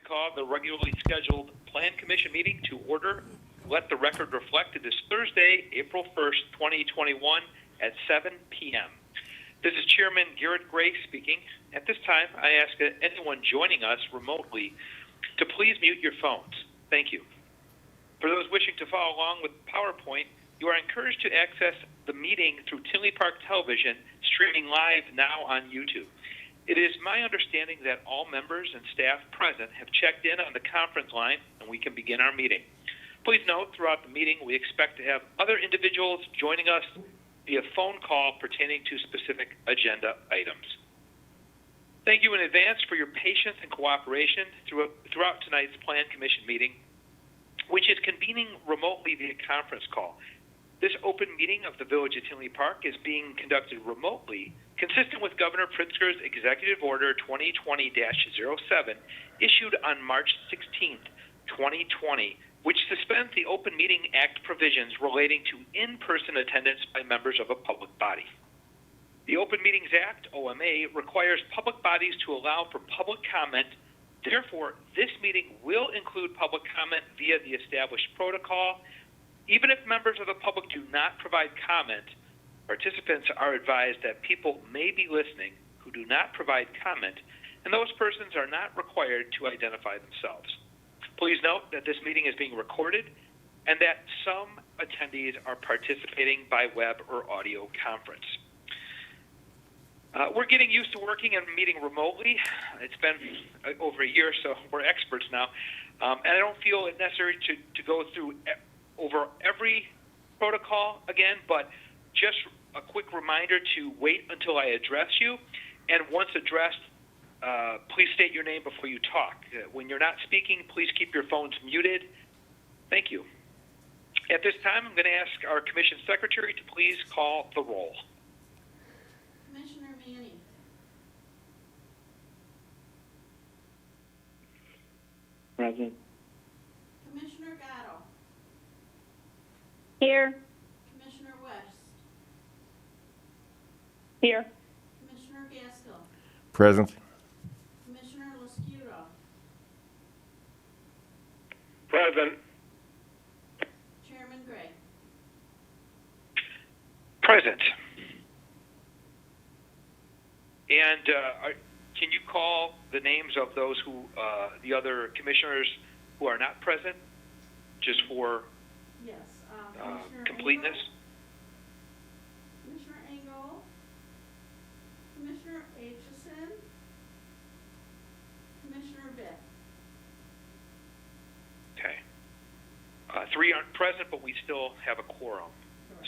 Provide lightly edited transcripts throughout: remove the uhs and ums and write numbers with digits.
call the regularly scheduled Plan Commission meeting to order. Let the record reflect it is Thursday, April 1st, 2021 at 7 p.m. This is Chairman Garrett Gray speaking. At this time, I ask anyone joining us remotely to please mute your phones. Thank you. For those wishing to follow along with PowerPoint, you are encouraged to access the meeting through Tinley Park Television, streaming live now on YouTube. It is my understanding that all members and staff present have checked in on the conference line, and we can begin our meeting. Please note, throughout the meeting, we expect to have other individuals joining us via phone call pertaining to specific agenda items. Thank you in advance for your patience and cooperation throughout tonight's Plan Commission meeting, which is convening remotely via conference call. This open meeting of the Village of Tinley Park is being conducted remotely, consistent with Governor Pritzker's Executive Order 2020-07, issued on March 16, 2020, which suspends the Open Meeting Act provisions relating to in-person attendance by members of a public body. The Open Meetings Act, OMA, requires public bodies to allow for public comment. Therefore, this meeting will include public comment via the established protocol. Even if members of the public do not provide comment, participants are advised that people may be listening who do not provide comment, and those persons are not required to identify themselves. Please note that this meeting is being recorded and that some attendees are participating by web or audio conference. We're getting used to working and meeting remotely. It's been over a year, so we're experts now. And I don't feel it necessary to go through over every protocol again, but just a quick reminder to wait until I address you. And once addressed, please state your name before you talk. When you're not speaking, please keep your phones muted. Thank you. At this time, I'm going to ask our Commission Secretary to please call the roll. Commissioner Manning. Present. Commissioner Gatto. Here. Commissioner West. Here. Commissioner Gaskell. Present. Commissioner Lascuto. Present. Chairman Gray. Present. And can you call the names of those who, the other commissioners who are not present, just for Yes. Commissioner completeness? Engel, Commissioner Engel. Commissioner Aitchison. Commissioner Vick. Okay. Three aren't present, but we still have a quorum.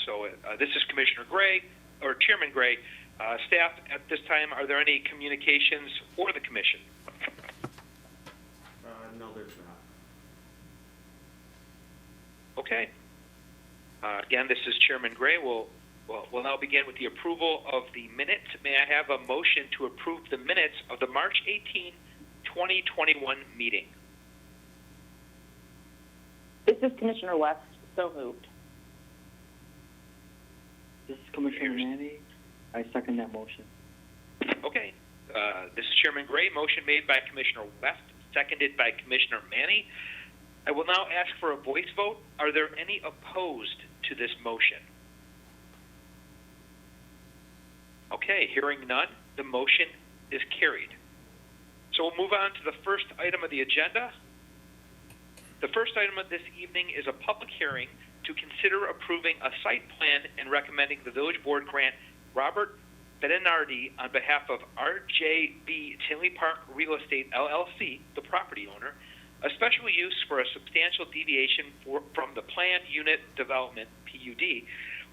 So this is Commissioner Gray, or Chairman Gray. Staff, at this time, are there any communications for the Commission? No, there's not. Okay. Again, this is Chairman Gray. We'll now begin with the approval of the minutes. May I have a motion to approve the minutes of the March 18, 2021 meeting? This is Commissioner West. So moved. This is Commissioner Manning. I second that motion. Okay. This is Chairman Gray. Motion made by Commissioner West, seconded by Commissioner Manning. I will now ask for a voice vote. Are there any opposed to this motion? Okay, hearing none, the motion is carried. So we'll move on to the first item of the agenda. The first item of this evening is a public hearing to consider approving a site plan and recommending the Village Board grant Robert Bedinardi on behalf of RJB Tinley Park Real Estate LLC, the property owner, a special use for a substantial deviation from the planned unit development, PUD,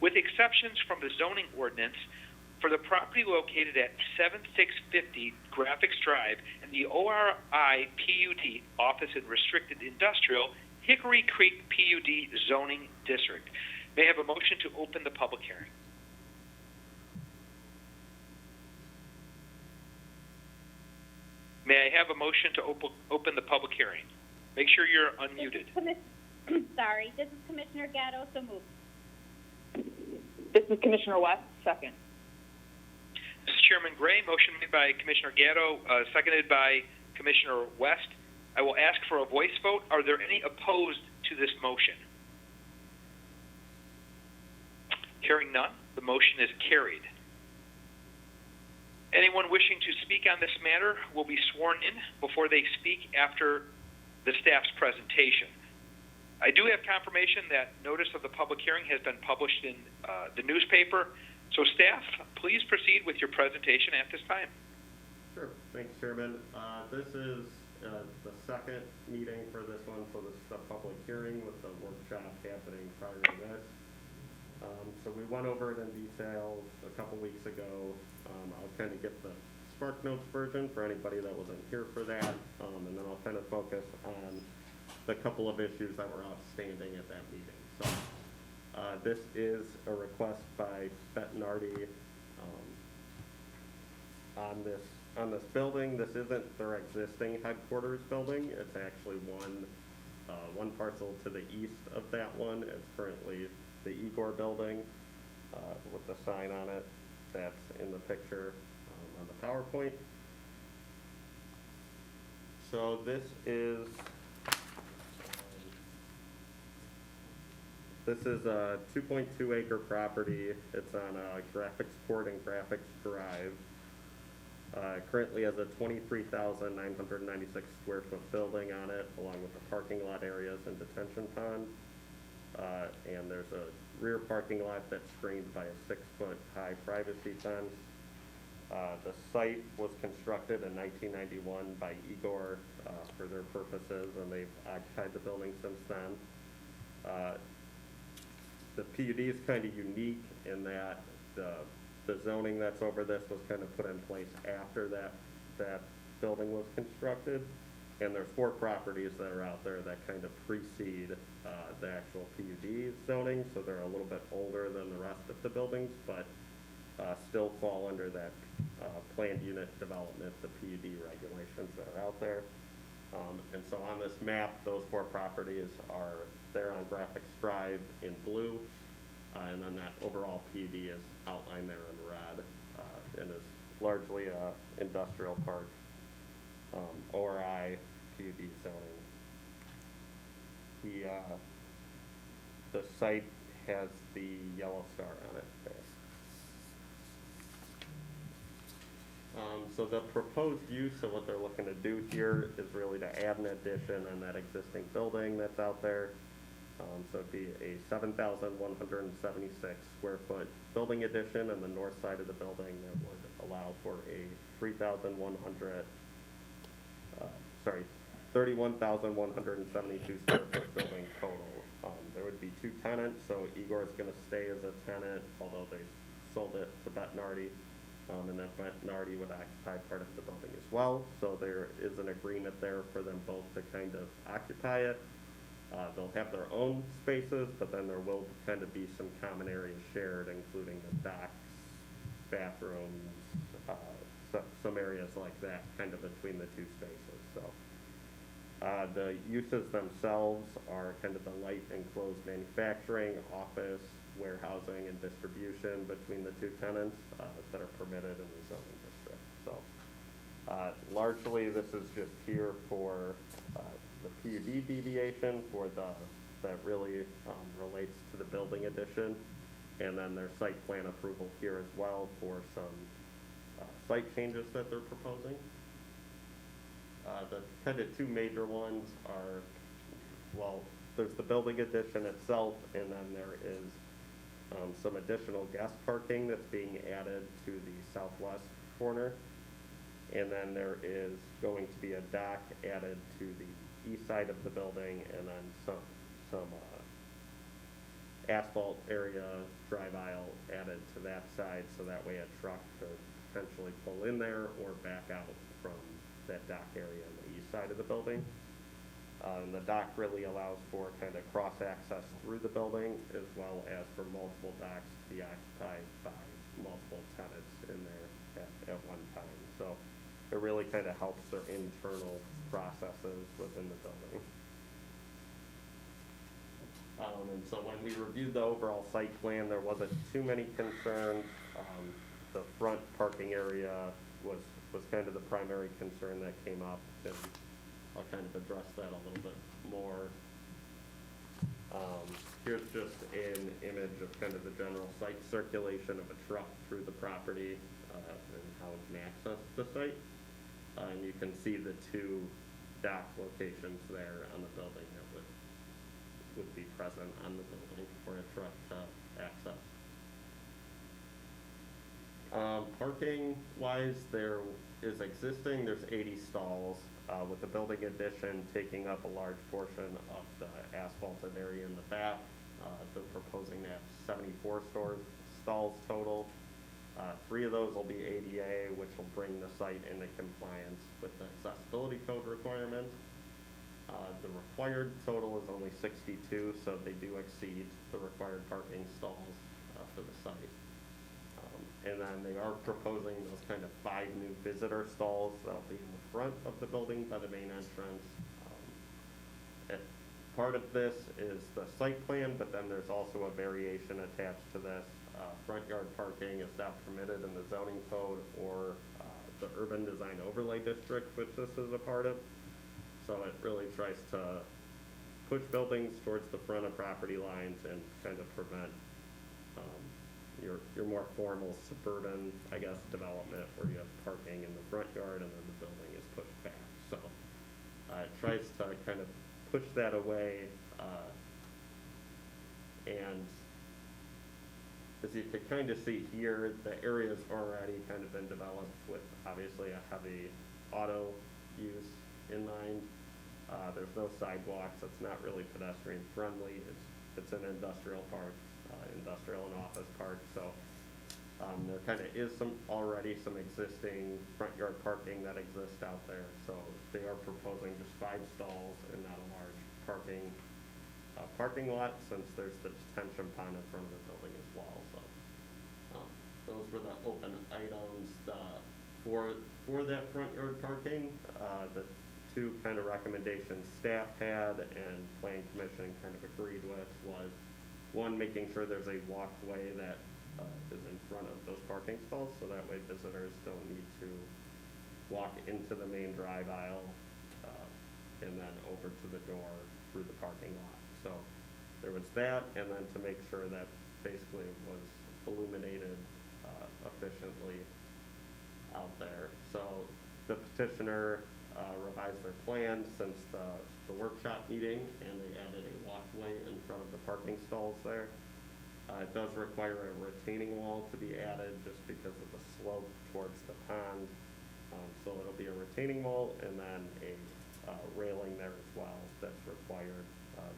with exceptions from the zoning ordinance for the property located at 7650 Graphics Drive in the ORI PUD Office and Restricted Industrial Hickory Creek PUD zoning district. May I have a motion to open the public hearing? May I have a motion to open the public hearing? Make sure you're unmuted. Sorry, this is Commissioner Gatto, so moved. This is Commissioner West. Second. This is Chairman Gray. Motion made by Commissioner Gatto, seconded by Commissioner West. I will ask for a voice vote. Are there any opposed to this motion? Hearing none, the motion is carried. Anyone wishing to speak on this matter will be sworn in before they speak after the staff's presentation. I do have confirmation that notice of the public hearing has been published in the newspaper. So staff, please proceed with your presentation at this time. Sure. Thanks, Chairman. This is the second meeting for this one, so this is the public hearing with the workshop happening prior to this. So we went over it in detail a couple weeks ago. I'll kind of get the Spark Notes version for anybody that wasn't here for that, and then I'll kind of focus on the couple of issues that were outstanding at that meeting. So this is a request by Bettinardi on this building. This isn't their existing headquarters building. It's actually one parcel to the east of that one. It's currently the Igor building with the sign on it that's in the picture on the PowerPoint. So this is a 2.2 acre property. It's on Graphics Court and Graphics Drive. Currently has a 23,996 square foot building on it, along with the parking lot areas and detention pond. And there's a rear parking lot that's screened by a 6-foot high privacy fence. The site was constructed in 1991 by Igor for their purposes, and they've occupied the building since then. The PUD is kind of unique in that the zoning that's over this was kind of put in place after that building was constructed. And there's 4 properties that are out there that kind of precede the actual PUD zoning, so they're a little bit older than the rest of the buildings, but still fall under that planned unit development, the PUD regulations that are out there. And so on this map, those 4 properties are there on Graphics Drive in blue, and then that overall PUD is outlined there in red, and is largely a industrial park. ORI PUD zoning. The site has the yellow star on it there. So the proposed use of what they're looking to do here is really to add an addition on that existing building that's out there. So it'd be a 7,176 square foot building addition on the north side of the building that would allow for a 31,172 square foot building total. There would be 2 tenants, so Igor is going to stay as a tenant, although they sold it to Bettinardi, and then Bettinardi would occupy part of the building as well. So there is an agreement there for them both to kind of occupy it. They'll have their own spaces, but then there will kind of be some common areas shared, including the docks, bathrooms, some areas like that, kind of between the 2 spaces. So the uses themselves are kind of the light enclosed manufacturing, office, warehousing, and distribution between the 2 tenants that are permitted in the zoning district. So largely, this is just here for the PUD deviation for that really relates to the building addition, and then their site plan approval here as well for some site changes that they're proposing. The kind of 2 major ones are, well, there's the building addition itself, and then there is some additional guest parking that's being added to the southwest corner. And then there is going to be a dock added to the east side of the building, and then some asphalt area, drive aisle added to that side, so that way a truck could potentially pull in there or back out from that dock area on the east side of the building. And the dock really allows for kind of cross-access through the building, as well as for multiple docks to be occupied by multiple tenants in there at one time. So it really kind of helps their internal processes within the building. And so when we reviewed the overall site plan, there wasn't too many concerns. The front parking area was kind of the primary concern that came up, and I'll kind of address that a little bit more. Here's just an image of kind of the general site circulation of a truck through the property, and how it can access the site. And you can see the two dock locations there on the building that would be present on the building for a truck to access. Parking wise, there is existing, there's 80 stalls, with the building addition taking up a large portion of the asphalted area in the back. They're proposing to have 74 stalls total. 3 of those will be ADA, which will bring the site into compliance with the accessibility code requirements. The required total is only 62, so they do exceed the required parking stalls for the site. And then they are proposing those kind of 5 new visitor stalls that'll be in the front of the building by the main entrance. Part of this is the site plan, but then there's also a variation attached to this. Front yard parking is not permitted in the zoning code or the urban design overlay district, which this is a part of. So it really tries to push buildings towards the front of property lines and kind of prevent your more formal suburban, I guess, development where you have parking in the front yard and then the building is pushed back. So it tries to kind of push that away, and as you can kind of see here, the area's already kind of been developed with obviously a heavy auto use in mind. There's no sidewalks, it's not really pedestrian friendly, it's an industrial park, industrial and office park, so there kind of is already some existing front yard parking that exists out there, so they are proposing just 5 stalls and not a large parking lot, since there's the detention pond in front of the building as well. So those were the open items for that front yard parking. The 2 kind of recommendations staff had and Planning Commission kind of agreed with was, 1, making sure there's a walkway that is in front of those parking stalls, so that way visitors don't need to walk into the main drive aisle and then over to the door through the parking lot. So there was that, and then to make sure that basically it was illuminated efficiently out there. So the petitioner revised their plan since the workshop meeting, and they added a walkway in front of the parking stalls there. It does require a retaining wall to be added just because of the slope towards the pond. So it'll be a retaining wall and then a railing there as well that's required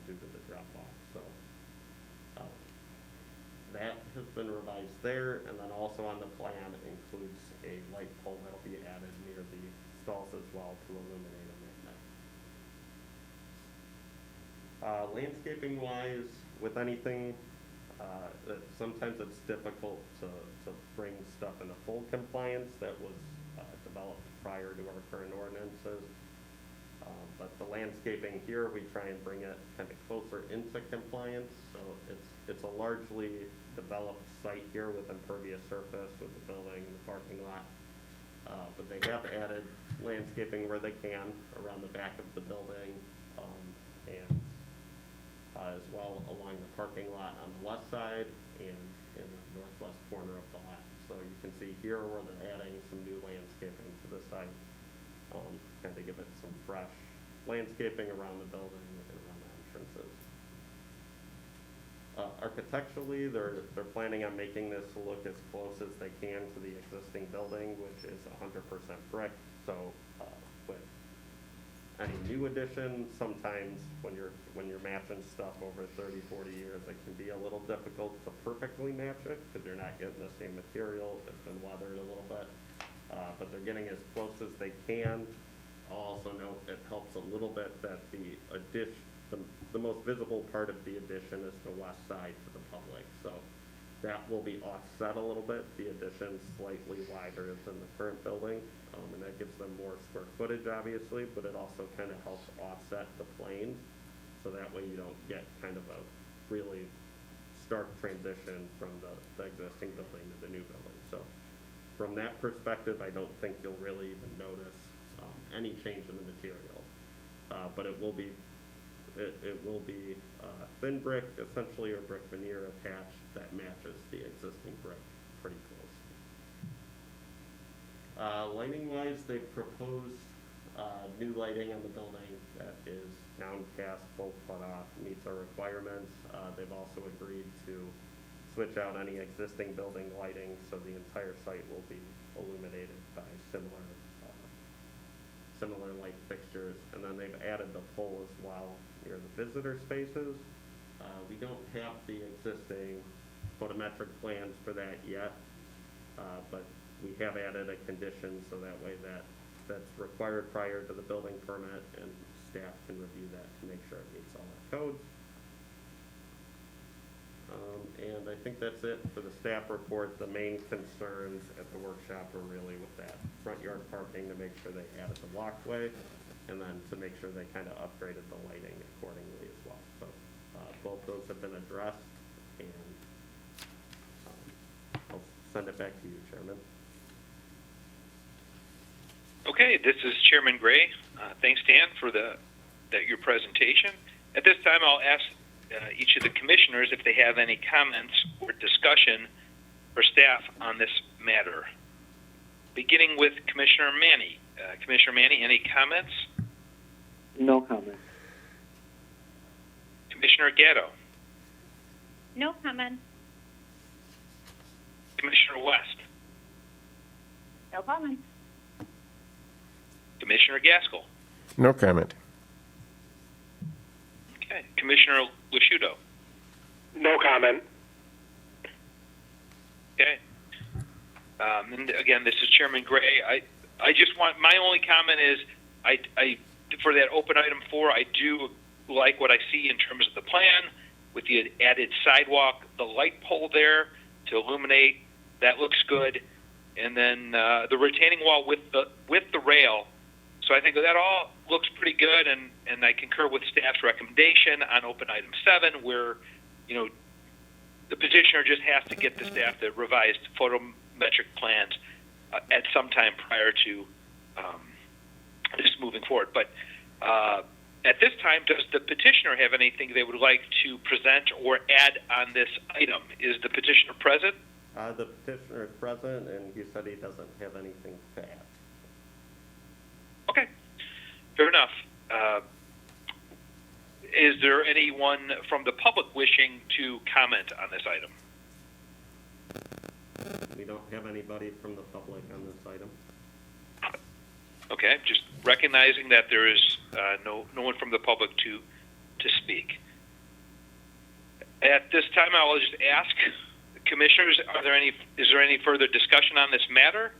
due to the drop off. So that has been revised there, and then also on the plan includes a light pole that'll be added near the stalls as well to illuminate them at night. Landscaping wise, with anything, sometimes it's difficult to bring stuff into full compliance that was developed prior to our current ordinances. But the landscaping here, we try and bring it kind of closer into compliance. So it's a largely developed site here with impervious surface, with the building, the parking lot. But they have added landscaping where they can around the back of the building, and as well along the parking lot on the west side and in the northwest corner of the lot. So you can see here where they're adding some new landscaping to the site, kind of give it some fresh landscaping around the building and around the entrances. Architecturally, they're planning on making this look as close as they can to the existing building, which is 100% brick. So with any new addition, sometimes when you're matching stuff over 30, 40 years, it can be a little difficult to perfectly match it because you're not getting the same material. It's been weathered a little bit, but they're getting as close as they can. I'll also note it helps a little bit that the addition, the most visible part of the addition is the west side to the public. So that will be offset a little bit. The addition's slightly wider than the current building, and that gives them more square footage, obviously, but it also kind of helps offset the planes. So that way you don't get kind of a really stark transition from the existing building to the new building. So from that perspective, I don't think you'll really even notice any change in the material. but it will be thin brick, essentially, or brick veneer attached that matches the existing brick pretty close. Lighting-wise, they've proposed new lighting on the building that is downcast, full cut-off, meets our requirements. They've also agreed to switch out any existing building lighting, so the entire site will be illuminated by similar light fixtures. And then they've added the pole as well near the visitor spaces. We don't have the existing photometric plans for that yet, but we have added a condition so that way that's required prior to the building permit, and staff can review that to make sure it meets all our codes. And I think that's it for the staff report. The main concerns at the workshop were really with that front yard parking, to make sure they added the walkway, and then to make sure they kind of upgraded the lighting accordingly as well. So both those have been addressed, and I'll send it back to you, Chairman. Okay, this is Chairman Gray. Thanks, Dan, for your presentation. At this time, I'll ask each of the commissioners if they have any comments or discussion for staff on this matter. Beginning with Commissioner Manny. Commissioner Manny, any comments? No comment. Commissioner Gatto. No comment. Commissioner West. No comment. Commissioner Gaskell. No comment. Okay. Commissioner Lasciuto. No comment. Okay. And again, this is Chairman Gray. I just want, my only comment is, I for that open item 4, I do like what I see in terms of the plan with the added sidewalk, the light pole there to illuminate. That looks good, and then the retaining wall with the rail. So I think that all looks pretty good, and I concur with staff's recommendation on open item 7, where, you know, the petitioner just has to get the staff the revised photometric plans at some time prior to just moving forward. But at this time, does the petitioner have anything they would like to present or add on this item? Is the petitioner present? The petitioner is present, and he said he doesn't have anything to add. Okay, fair enough. Is there anyone from the public wishing to comment on this item? We don't have anybody from the public on this item. Okay, just recognizing that there is no one from the public to speak. At this time, I will just ask commissioners: is there any further discussion on this matter?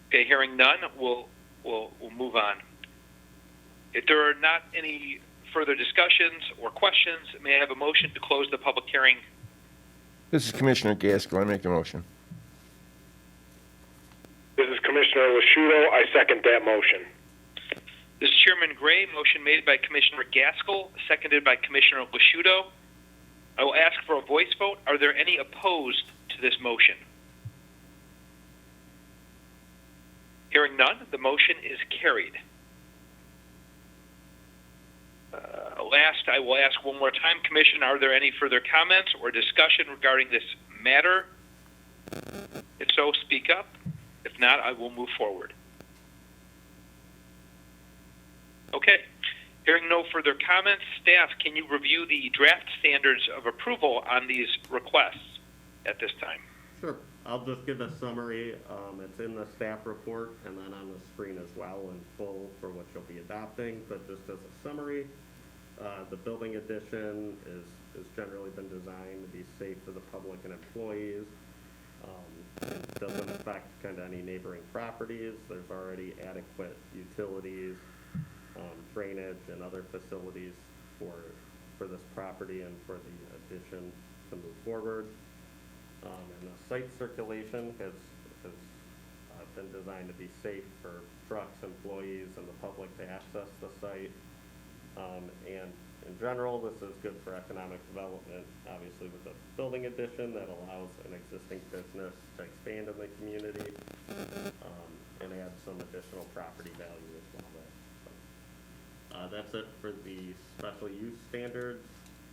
Okay, hearing none, we'll move on. If there are not any further discussions or questions, may I have a motion to close the public hearing? This is Commissioner Gaskell. I make the motion. This is Commissioner Lasciuto. I second that motion. This is Chairman Gray. Motion made by Commissioner Gaskell, seconded by Commissioner Lasciuto. I will ask for a voice vote. Are there any opposed to this motion? Hearing none, the motion is carried. Last, I will ask one more time, Commission, are there any further comments or discussion regarding this matter? If so, speak up. If not, I will move forward. Okay. Hearing no further comments, staff, can you review the draft standards of approval on these requests at this time? Sure. I'll just give a summary. It's in the staff report and then on the screen as well in full for what you'll be adopting. But just as a summary, the building addition has generally been designed to be safe for the public and employees. It doesn't affect kind of any neighboring properties. There's already adequate utilities, drainage, and other facilities for this property and for the addition to move forward. And the site circulation has been designed to be safe for trucks, employees, and the public to access the site. And in general, this is good for economic development, obviously with the building addition that allows an existing business to expand in the community. and add some additional property value as well there. So, that's it for the special use standards,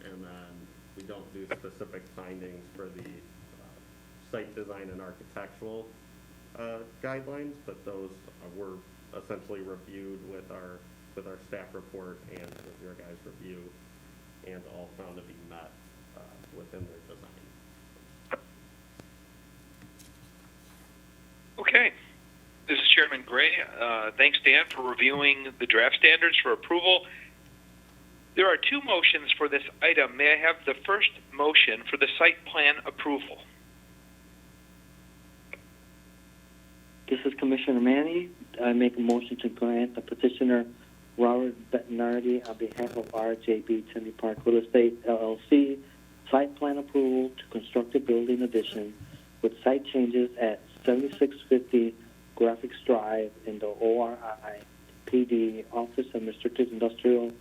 and then we don't do specific findings for the site design and architectural guidelines, but those were essentially reviewed with our staff report and with your guys' review, and all found to be met within their design. Okay. This is Chairman Gray. Thanks, Dan, for reviewing the draft standards for approval. There are two motions for this item. May I have the first motion for the site plan approval? This is Commissioner Manny. I make a motion to grant the petitioner Robert Bettinardi on behalf of RJB Tinley Park Real Estate LLC site plan approval to construct a building addition with site changes at 7650 Graphics Drive in the ORI PD Office of Restricted Industrial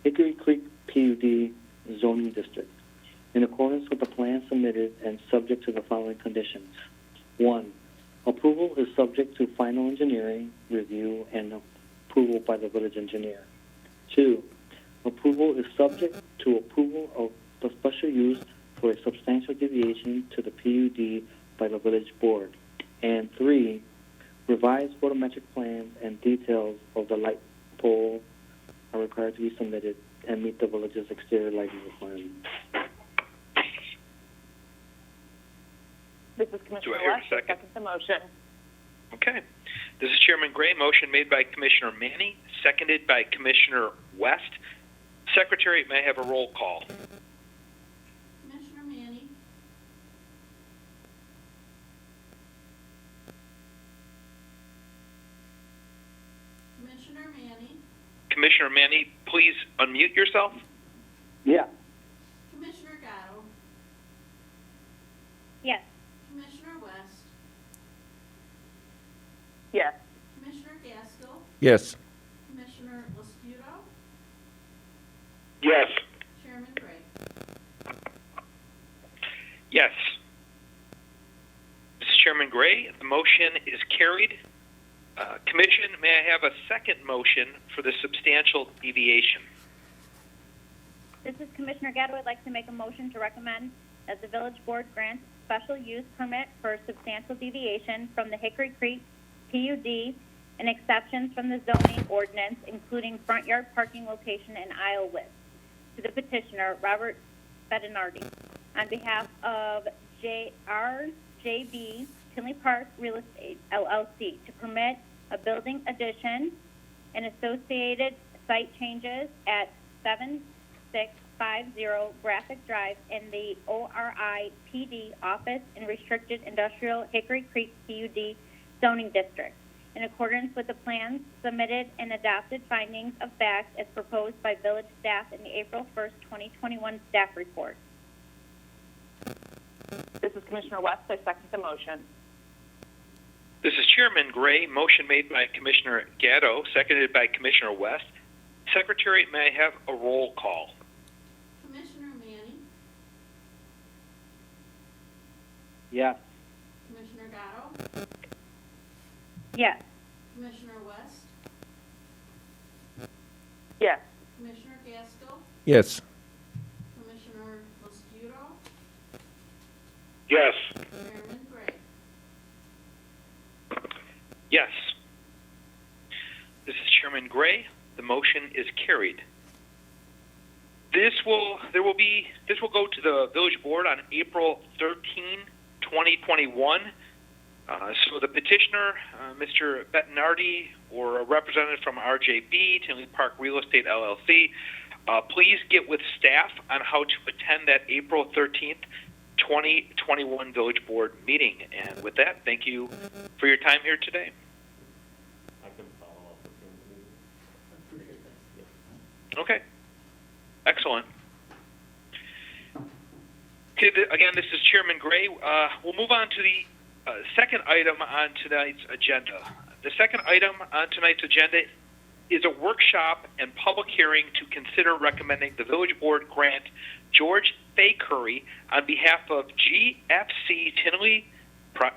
Hickory Creek PUD zoning district in accordance with the plan submitted and subject to the following conditions. 1. Approval is subject to final engineering review and approval by the village engineer. 2. Approval is subject to approval of the special use for a substantial deviation to the PUD by the village board. And 3. Revised photometric plans and details of the light pole are required to be submitted and meet the village's exterior lighting requirements. This is Commissioner Do I hear a West. I second? second the motion. Okay. This is Chairman Gray. Motion made by Commissioner Manny, seconded by Commissioner West. Secretary, may I have a roll call? Commissioner Manny, Commissioner Manny, Commissioner Manny, please unmute yourself. Yeah. Commissioner Gatto, Yes. Commissioner West, Yes. Commissioner Gaskell, Yes. Commissioner Lascuto, Yes. Chairman Gray. Yes. This is Chairman Gray. The motion is carried. Commission, may I have a second motion for the substantial deviation? This is Commissioner Gatto. I'd like to make a motion to recommend that the village board grants special use permit for substantial deviation from the Hickory Creek PUD and exceptions from the zoning ordinance, including front yard parking location and aisle width, to the petitioner, Robert Bettinardi, on behalf of RJB Tinley Park Real Estate LLC to permit a building addition and associated site changes at 7650 Graphic Drive in the ORI PD Office in Restricted Industrial Hickory Creek PUD zoning district, in accordance with the plans submitted and adopted findings of fact as proposed by village staff in the April 1st, 2021 staff report. This is Commissioner West. I second the motion. This is Chairman Gray. Motion made by Commissioner Gatto, seconded by Commissioner West. Secretary, may I have a roll call? Commissioner Manny, Yes. Commissioner Gatto, Yes. Commissioner West, Yes. Commissioner Gaskell, Yes. Commissioner Lascuto, Yes. Chairman Gray. Yes. This is Chairman Gray. The motion is carried. This will go to the village board on April 13, 2021. So the petitioner, Mr. Bettinardi, or a representative from RJB, Tinley Park Real Estate LLC, please get with staff on how to attend that April 13th, 2021 village board meeting. And with that, thank you for your time here today. I can follow up with you. Okay. Excellent. Okay, again, this is Chairman Gray. We'll move on to the second item on tonight's agenda. The second item on tonight's agenda is a workshop and public hearing to consider recommending the village board grant George Fay Curry on behalf of GFC Tinley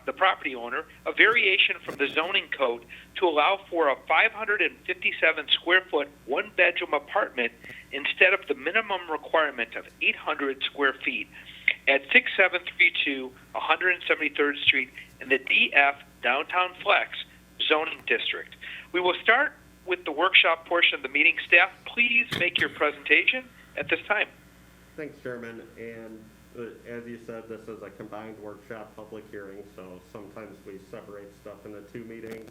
the property owner a variation from the zoning code to allow for a 557 square foot one bedroom apartment instead of the minimum requirement of 800 square feet at 6732 173rd Street in the DF Downtown Flex zoning district. We will start with the workshop portion of the meeting. Staff, please make your presentation at this time. Thanks, Chairman. And as you said, this is a combined workshop public hearing, so sometimes we separate stuff into two meetings.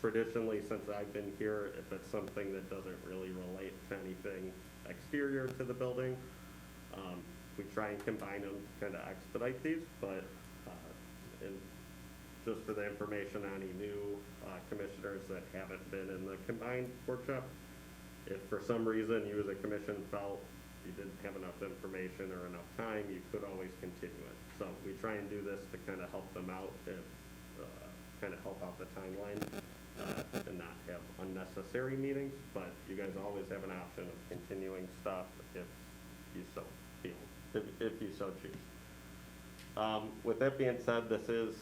Traditionally, since I've been here, if it's something that doesn't really relate to anything exterior to the building, we try and combine them to kind of expedite these, but and just for the information on any new commissioners that haven't been in the combined workshop, if for some reason you as a commission felt you didn't have enough information or enough time, you could always continue it. So we try and do this to kind of help them out, if kind of help out the timeline and not have unnecessary meetings, but you guys always have an option of continuing stuff if you so feel, if you so choose. With that being said, this is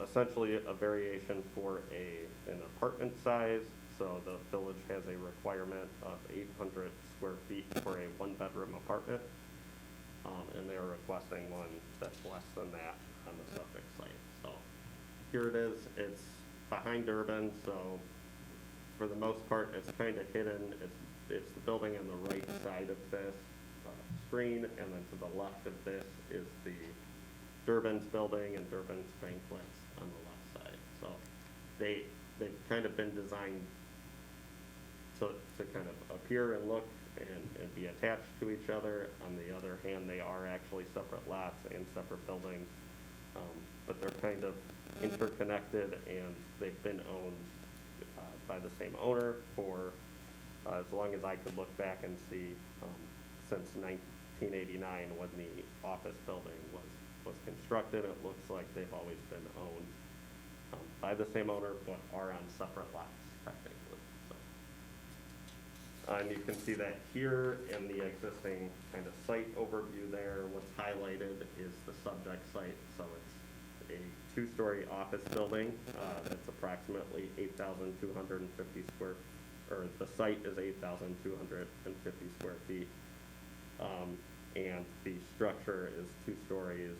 essentially a variation for an apartment size. So the village has a requirement of 800 square feet for a one-bedroom apartment, and they're requesting one that's less than that on the subject site. So here it is. It's behind Urban, so for the most part, it's kind of hidden. It's the building on the right side of this screen, and then to the left of this is the Durbin's building and Durbin's banquets on the left side. So they've kind of been designed to kind of appear and look and be attached to each other. On the other hand, they are actually separate lots and separate buildings, but they're kind of interconnected, and they've been owned by the same owner for as long as I could look back and see, since 1989 when the office building was constructed. It looks like they've always been owned by the same owner, but are on separate lots technically. So, and you can see that here in the existing kind of site overview there. What's highlighted is the subject site. So it's a two-story office building that's approximately 8,250 square, or the site is 8,250 square feet. And the structure is 2 stories,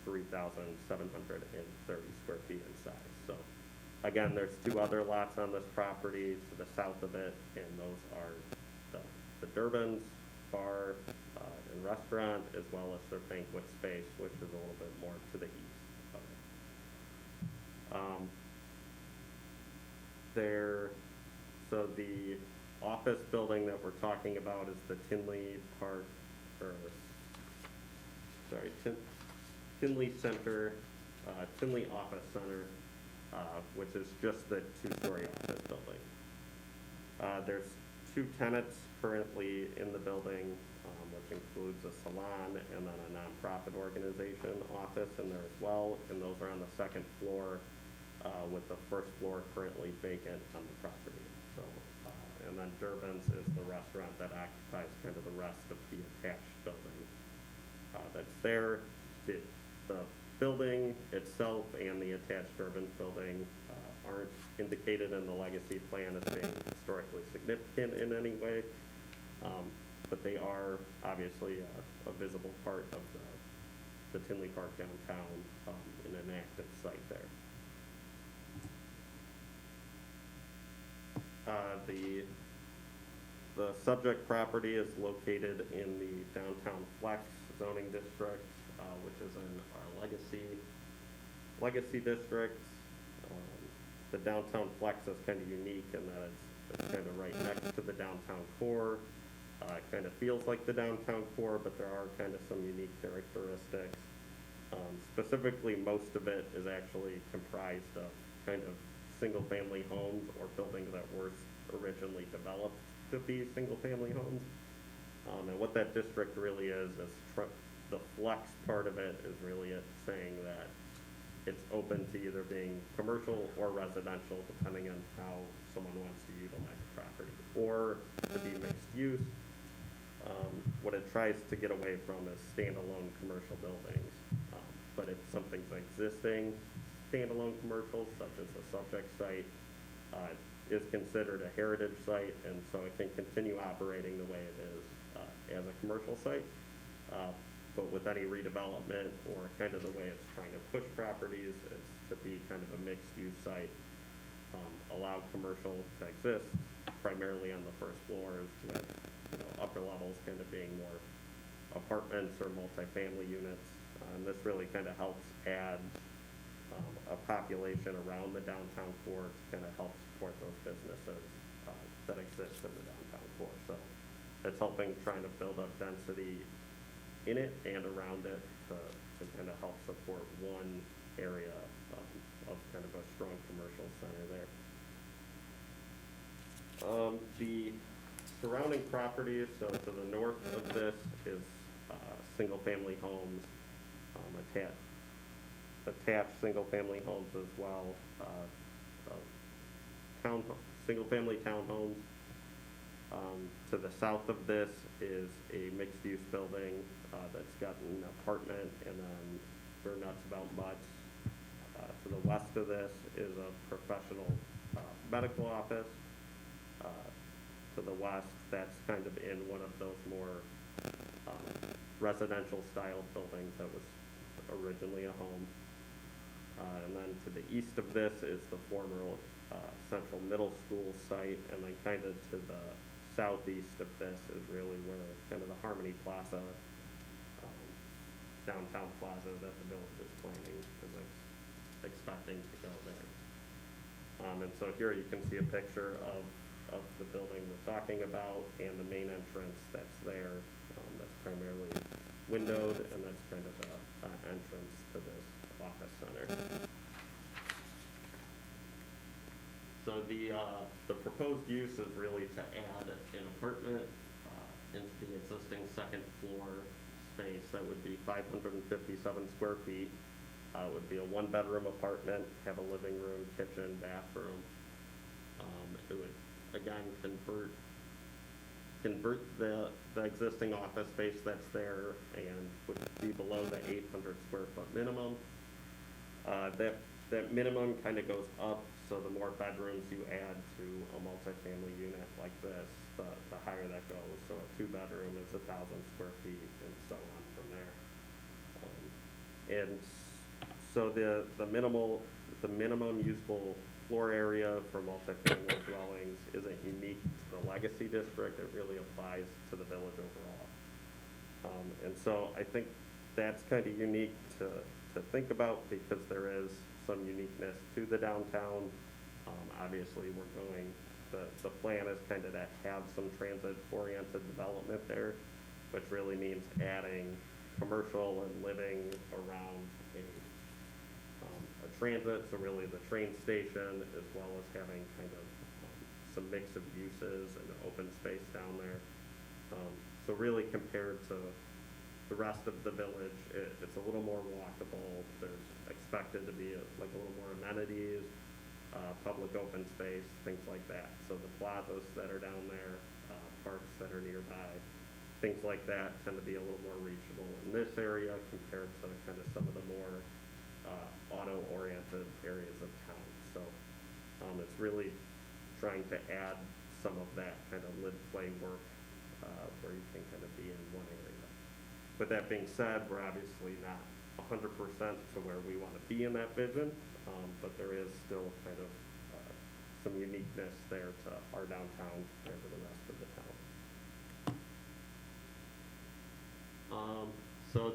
3,730 square feet in size. So again, there's 2 other lots on this property to the south of it, and those are the Durbin's bar and restaurant, as well as their banquet space, which is a little bit more to the east of it. So the office building that we're talking about is the Tinley Park, Tinley Center, Tinley Office Center, which is just the 2-story office building. There's 2 tenants currently in the building, which includes a salon and then a nonprofit organization office in there as well, and those are on the 2nd floor, with the 1st floor currently vacant on the property. So, and then Durbin's is the restaurant that occupies kind of the rest of the attached building that's there. The building itself and the attached Durbin's building aren't indicated in the legacy plan as being historically significant in any way, but they are obviously a visible part of the Tinley Park downtown, in an active site there. The subject property is located in the downtown Flex zoning district, which is in our legacy districts. The downtown Flex is kind of unique in that it's kind of right next to the downtown core. It kind of feels like the downtown core, but there are kind of some unique characteristics. Specifically, most of it is actually comprised of kind of single-family homes or buildings that were originally developed to be single-family homes. And what that district really is the flex part of it is really it saying that it's open to either being commercial or residential, depending on how someone wants to utilize the property, or to be mixed use. What it tries to get away from is standalone commercial buildings. but if something's existing standalone commercial, such as a subject site, is considered a heritage site, and so it can continue operating the way it is as a commercial site. But with any redevelopment or kind of the way it's trying to push properties, it's to be kind of a mixed-use site, allow commercial to exist primarily on the first floors, with upper levels kind of being more apartments or multifamily units. And this really kind of helps add a population around the downtown core to kind of help support those businesses that exist in the downtown core. So it's helping trying to build up density in it and around it to kind of help support one area of kind of a strong commercial center there. The surrounding properties, so to the north of this is single-family homes, attached single-family homes as well, single-family townhomes. To the south of this is a mixed-use building that's got an apartment and then for nuts about butts. To the west of this is a professional medical office. To the west, that's kind of in one of those more residential style buildings that was originally a home. And then to the east of this is the former Central Middle School site, and then kind of to the southeast of this is really where kind of the Harmony Plaza, downtown plaza that the village is planning, is expecting to go there. And so here you can see a picture of the building we're talking about and the main entrance that's there. That's primarily windowed, and that's kind of the entrance to this office center. So the proposed use is really to add an apartment into the existing second floor space that would be 557 square feet. It would be a one-bedroom apartment, have a living room, kitchen, bathroom. It would, again, convert the existing office space that's there and would be below the 800 square foot minimum. That minimum kind of goes up, so the more bedrooms you add to a multifamily unit like this, the higher that goes. So a two-bedroom is 1,000 square feet and so on from there. And so the minimum usable floor area for multifamily dwellings isn't unique to the legacy district. It really applies to the village overall. And so I think that's kind of unique to think about because there is some uniqueness to the downtown. Obviously, the plan is kind of to have some transit-oriented development there, which really means adding commercial and living around a transit, so really the train station, as well as having kind of some mix of uses and open space down there. So really compared to the rest of the village, it's a little more walkable. There's expected to be a little more amenities, public open space, things like that. So the plazas that are down there, parks that are nearby, things like that tend to be a little more reachable in this area compared to kind of some of the more auto-oriented areas of town. So it's really trying to add some of that kind of live-play work where you can kind of be in one area. With that being said, we're obviously not 100% to where we want to be in that vision, but there is still kind of some uniqueness there to our downtown compared to the rest of the town. So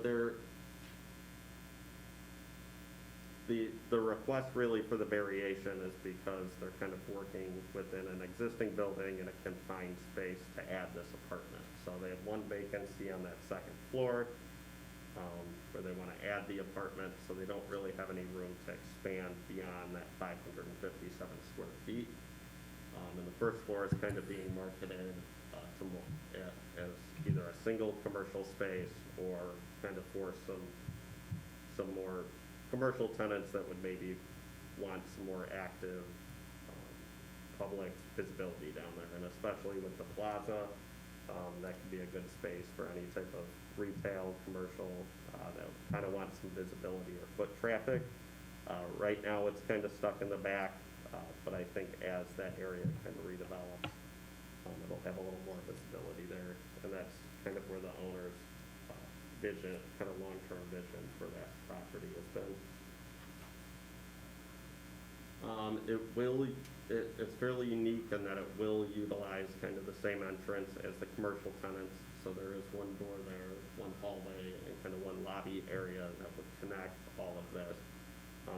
the request really for the variation is because they're kind of working within an existing building in a confined space to add this apartment. So they have one vacancy on that second floor where they want to add the apartment, so they don't really have any room to expand beyond that 557 square feet. And the first floor is kind of being marketed as either a single commercial space or kind of for some more commercial tenants that would maybe want some more active public visibility down there. And especially with the plaza That could be a good space for any type of retail, commercial, that kind of wants some visibility or foot traffic. Right now, it's kind of stuck in the back, but I think as that area kind of redevelops, it'll have a little more visibility there, and that's kind of where the owner's vision, kind of long-term vision for that property has been. It's fairly unique in that it will utilize kind of the same entrance as the commercial tenants. So there is one door there, one hallway, and kind of one lobby area that would connect all of this.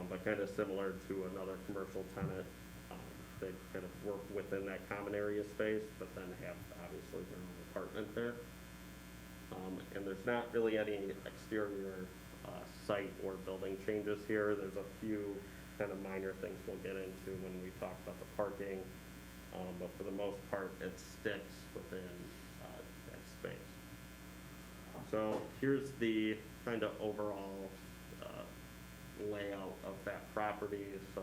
But kind of similar to another commercial tenant, they kind of work within that common area space, but then have obviously their own apartment there. And there's not really any exterior site or building changes here. There's a few kind of minor things we'll get into when we talk about the parking, but for the most part, it sticks within that space. So here's the kind of overall layout of that property. So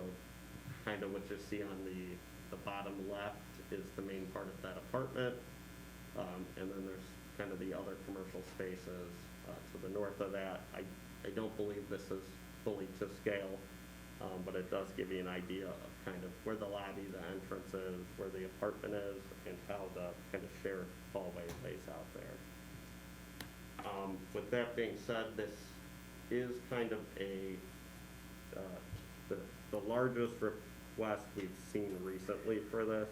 kind of what you see on the bottom left is the main part of that apartment, and then there's kind of the other commercial spaces to the north of that. I don't believe this is fully to scale, but it does give you an idea of kind of where the lobby, the entrance is, where the apartment is, and how the kind of shared hallway lays out there. With that being said, this is kind of the largest request we've seen recently for this.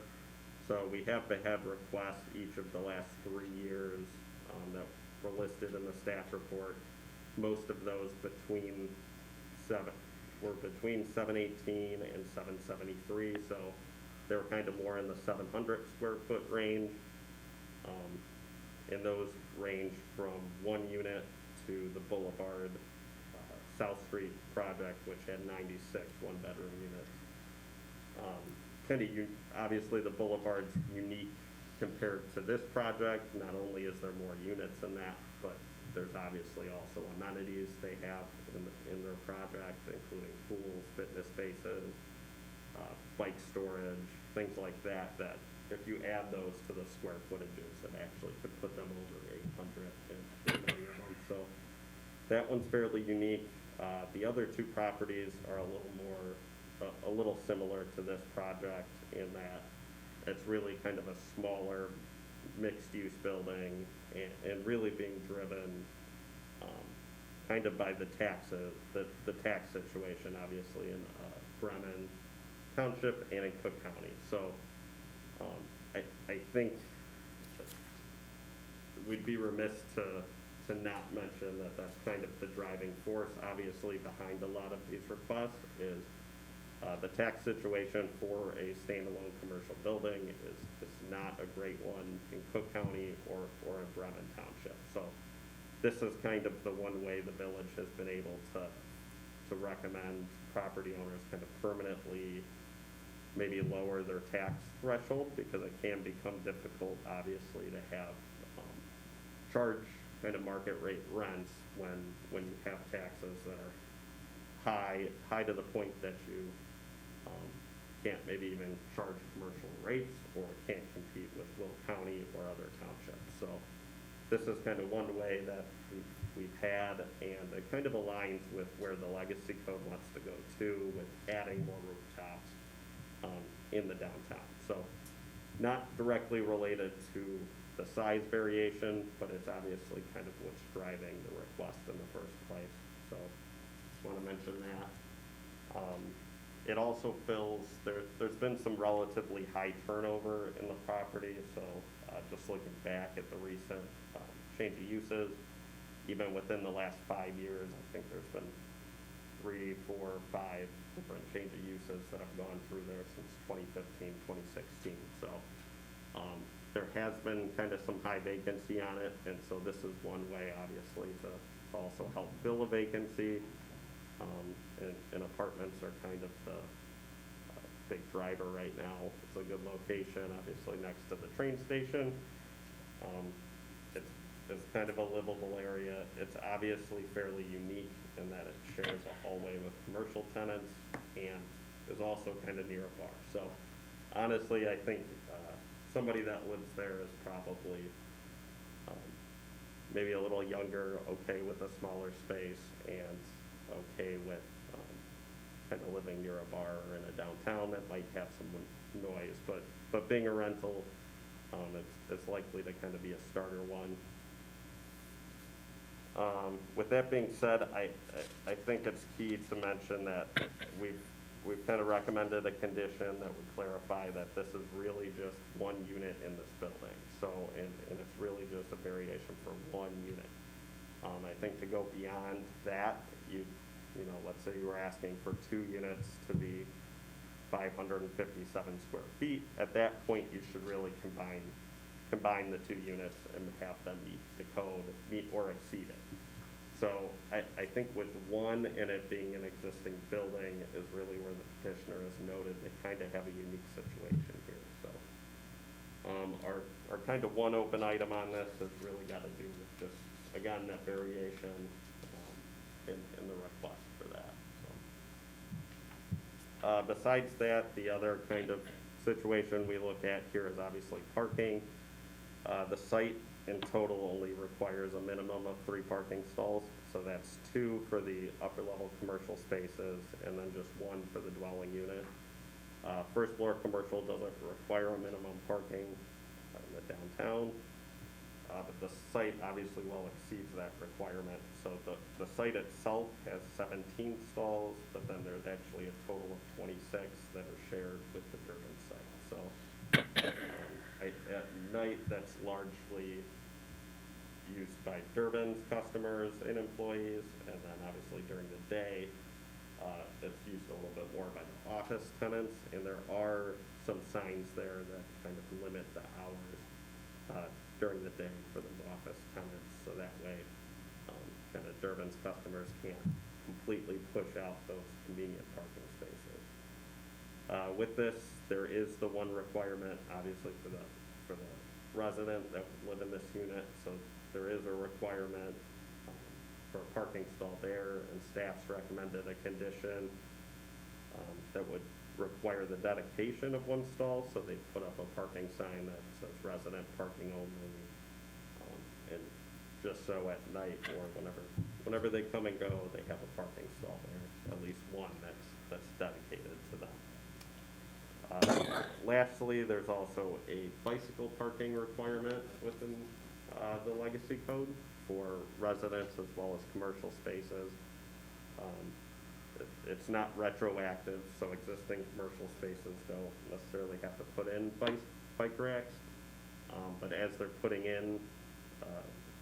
So we have had requests each of the last 3 years that were listed in the staff report. Most of those were between 718 and 773, so they were kind of more in the 700 square foot range. And those range from 1 unit to the Boulevard South Street project, which had 96 one-bedroom units. Obviously, the Boulevard's unique compared to this project. Not only is there more units in that, but there's obviously also amenities they have in their project, including pools, fitness spaces, bike storage, things like that, that if you add those to the square footages, it actually could put them over 800 in many of them. So that one's fairly unique. The other two properties are a little similar to this project in that it's really kind of a smaller mixed-use building and really being driven kind of by the taxes, the tax situation, obviously, in Bremen Township and in Cook County. So I think we'd be remiss to not mention that that's kind of the driving force, obviously, behind a lot of these requests is the tax situation for a standalone commercial building is not a great one in Cook County or in Bremen Township. So this is kind of the one way the village has been able to recommend property owners kind of permanently maybe lower their tax threshold, because it can become difficult, obviously, to have charge kind of market rate rents when you have taxes that are high to the point that you can't maybe even charge commercial rates or can't compete with Will County or other townships. So this is kind of one way that we've had, and it kind of aligns with where the legacy code wants to go to, with adding more rooftops in the downtown. So not directly related to the size variation, but it's obviously kind of what's driving the request in the first place. So just want to mention that. It also fills, there's been some relatively high turnover in the property, so just looking back at the recent change of uses, even within the last 5 years, I think there's been 3, 4, 5 different change of uses that have gone through there since 2015, 2016. So there has been kind of some high vacancy on it, and so this is one way, obviously, to also help fill a vacancy. And apartments are kind of the big driver right now. It's a good location, obviously next to the train station. It's kind of a livable area. It's obviously fairly unique in that it shares a hallway with commercial tenants and is also kind of near a bar. So honestly, I think somebody that lives there is probably maybe a little younger, okay with a smaller space, and okay with kind of living near a bar or in a downtown that might have some noise. But being a rental, it's likely to kind of be a starter one. With that being said, I think it's key to mention that we've kind of recommended a condition that would clarify that this is really just one unit in this building. So, and it's really just a variation for one unit. I think to go beyond that, you know, let's say you were asking for 2 units to be 557 square feet. At that point, you should really combine the 2 units and have them meet the code, meet or exceed it. So I think with one and it being an existing building is really where the petitioner has noted they kind of have a unique situation here. So our kind of one open item on this has really got to do with just, again, that variation in the request for that. So. Besides that, the other kind of situation we look at here is obviously parking. The site in total only requires a minimum of 3 parking stalls, so that's 2 for the upper level commercial spaces and then just 1 for the dwelling unit. First floor commercial doesn't require a minimum parking in the downtown, but the site obviously well exceeds that requirement. So the site itself has 17 stalls, but then there's actually a total of 26 that are shared with the Durban site. So at night, that's largely used by Durban's customers and employees, and then obviously during the day, it's used a little bit more by the office tenants, and there are some signs there that kind of limit the hours during the day for the office tenants, so that way kind of Durban's customers can't completely push out those convenient parking spaces. With this, there is the one requirement, obviously, for the resident that would live in this unit. So there is a requirement for a parking stall there, and staff's recommended a condition that would require the dedication of 1 stall. So they put up a parking sign that says resident parking only, and just so at night or whenever they come and go, they have a parking stall there, at least one that's dedicated to them. Lastly, there's also a bicycle parking requirement within the legacy code for residents as well as commercial spaces. It's not retroactive, so existing commercial spaces don't necessarily have to put in bike racks. But as they're putting in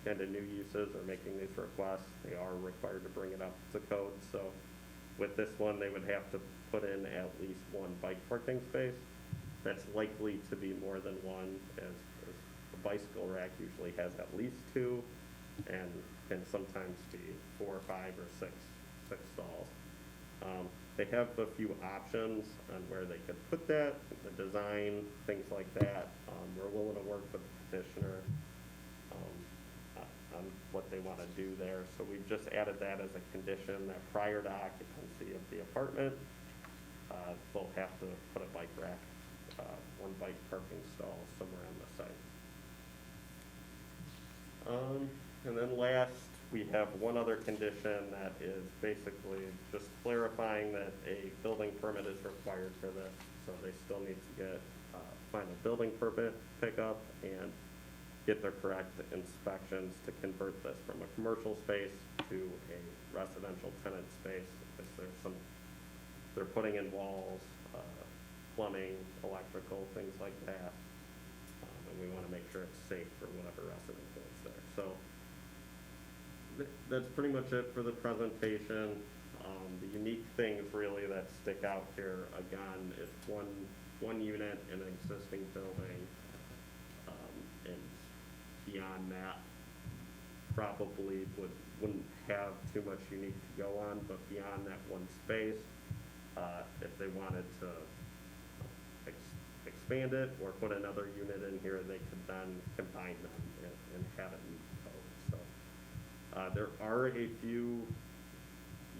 kind of new uses or making these requests, they are required to bring it up to code. So with this one, they would have to put in at least 1 bike parking space. That's likely to be more than 1, as a bicycle rack usually has at least 2, and can sometimes be 4 or 5 or 6 stalls. They have a few options on where they could put that, the design, things like that. We're willing to work with the petitioner on what they want to do there. So we've just added that as a condition that prior to occupancy of the apartment, they'll have to put a bike rack, 1 bike parking stall somewhere on the site. And then last, we have one other condition that is basically just clarifying that a building permit is required for this. So they still need to get final building permit pickup and get their correct inspections to convert this from a commercial space to a residential tenant space. If there's they're putting in walls, plumbing, electrical, things like that. And we want to make sure it's safe for whatever resident lives there. So that's pretty much it for the presentation. The unique things really that stick out here, again, is one unit in an existing building, and beyond that, probably wouldn't have too much unique to go on, but beyond that 1 space, if they wanted to expand it or put another unit in here, they could then combine them and have it meet code. So there are a few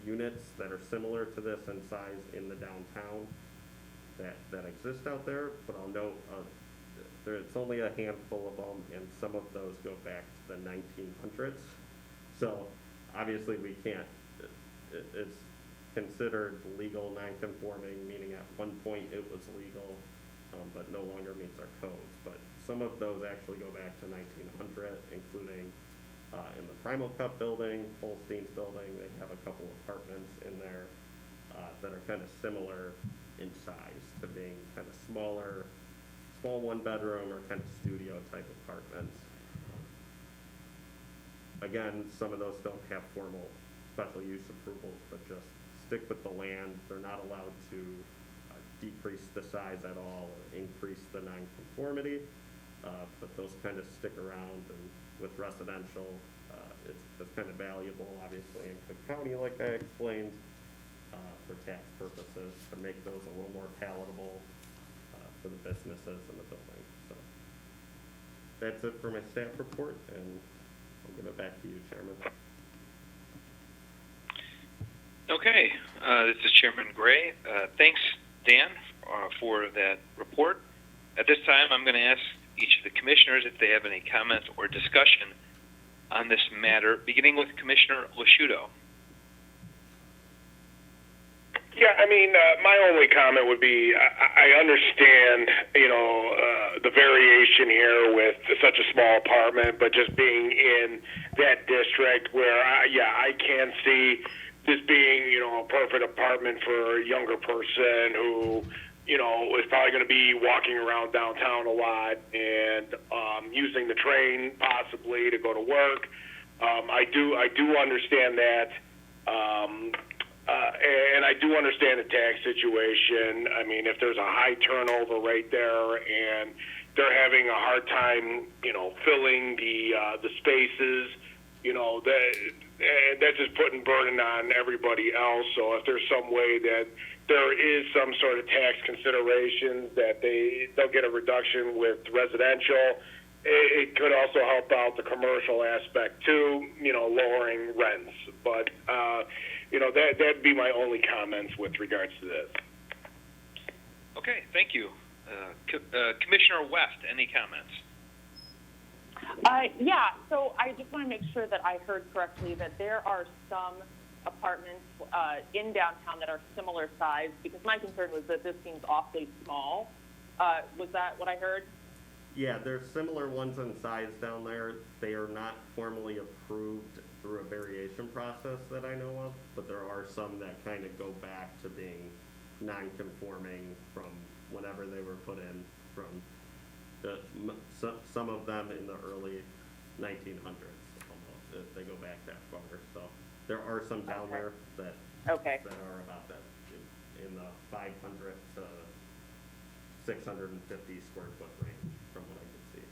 units that are similar to this in size in the downtown that exist out there, but I'll note It's only a handful of them, and some of those go back to the 1900s. So obviously we can't, it's considered legal non-conforming, meaning at one point it was legal, but no longer meets our codes. But some of those actually go back to 1900, including in the Primal Cup building, Holstein's building. They have a couple apartments in there that are kind of similar in size to being kind of smaller, small one-bedroom or kind of studio type apartments. Again, some of those don't have formal special use approvals, but just stick with the land. They're not allowed to decrease the size at all or increase the nonconformity, but those kind of stick around. And with residential, it's kind of valuable, obviously, in Cook County, like I explained, for tax purposes, to make those a little more palatable for the businesses and the building. So that's it for my staff report, and I'll give it back to you, Chairman. Okay, this is Chairman Gray. Thanks, Dan, for that report. At this time, I'm going to ask each of the commissioners if they have any comments or discussion on this matter, beginning with Commissioner Lasciuto. Yeah, I mean, my only comment would be I understand, the variation here with such a small apartment, but just being in that district where, I can see this being, a perfect apartment for a younger person who, is probably going to be walking around downtown a lot and using the train possibly to go to work. I do understand that. And I do understand the tax situation. I mean, if there's a high turnover right there and they're having a hard time, filling the spaces, that's just putting burden on everybody else. So if there's some way that there is some sort of tax considerations that they'll get a reduction with residential, it could also help out the commercial aspect too, lowering rents. But that'd be my only comments with regards to this. Okay, thank you. Commissioner West, any comments? So I just want to make sure that I heard correctly that there are some apartments in downtown that are similar size, because my concern was that this seems awfully small. Was that what I heard? Yeah, there's similar ones in size down there. They are not formally approved through a variation process that I know of, but there are some that kind of go back to being non-conforming from whenever they were put in, from some of them in the early 1900s almost. They go back that far. So there are some down there that are about that, in the 500 to 650 square foot range from what I can see.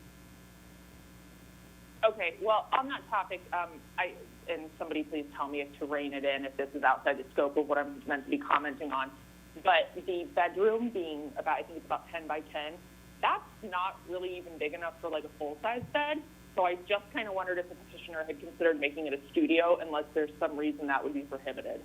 Okay, well, on that topic, and somebody please tell me to rein it in if this is outside the scope of what I'm meant to be commenting on, but the bedroom being about, I think it's about 10 by 10, that's not really even big enough for like a full-size bed. So I just kind of wondered if the petitioner had considered making it a studio, unless there's some reason that would be prohibited.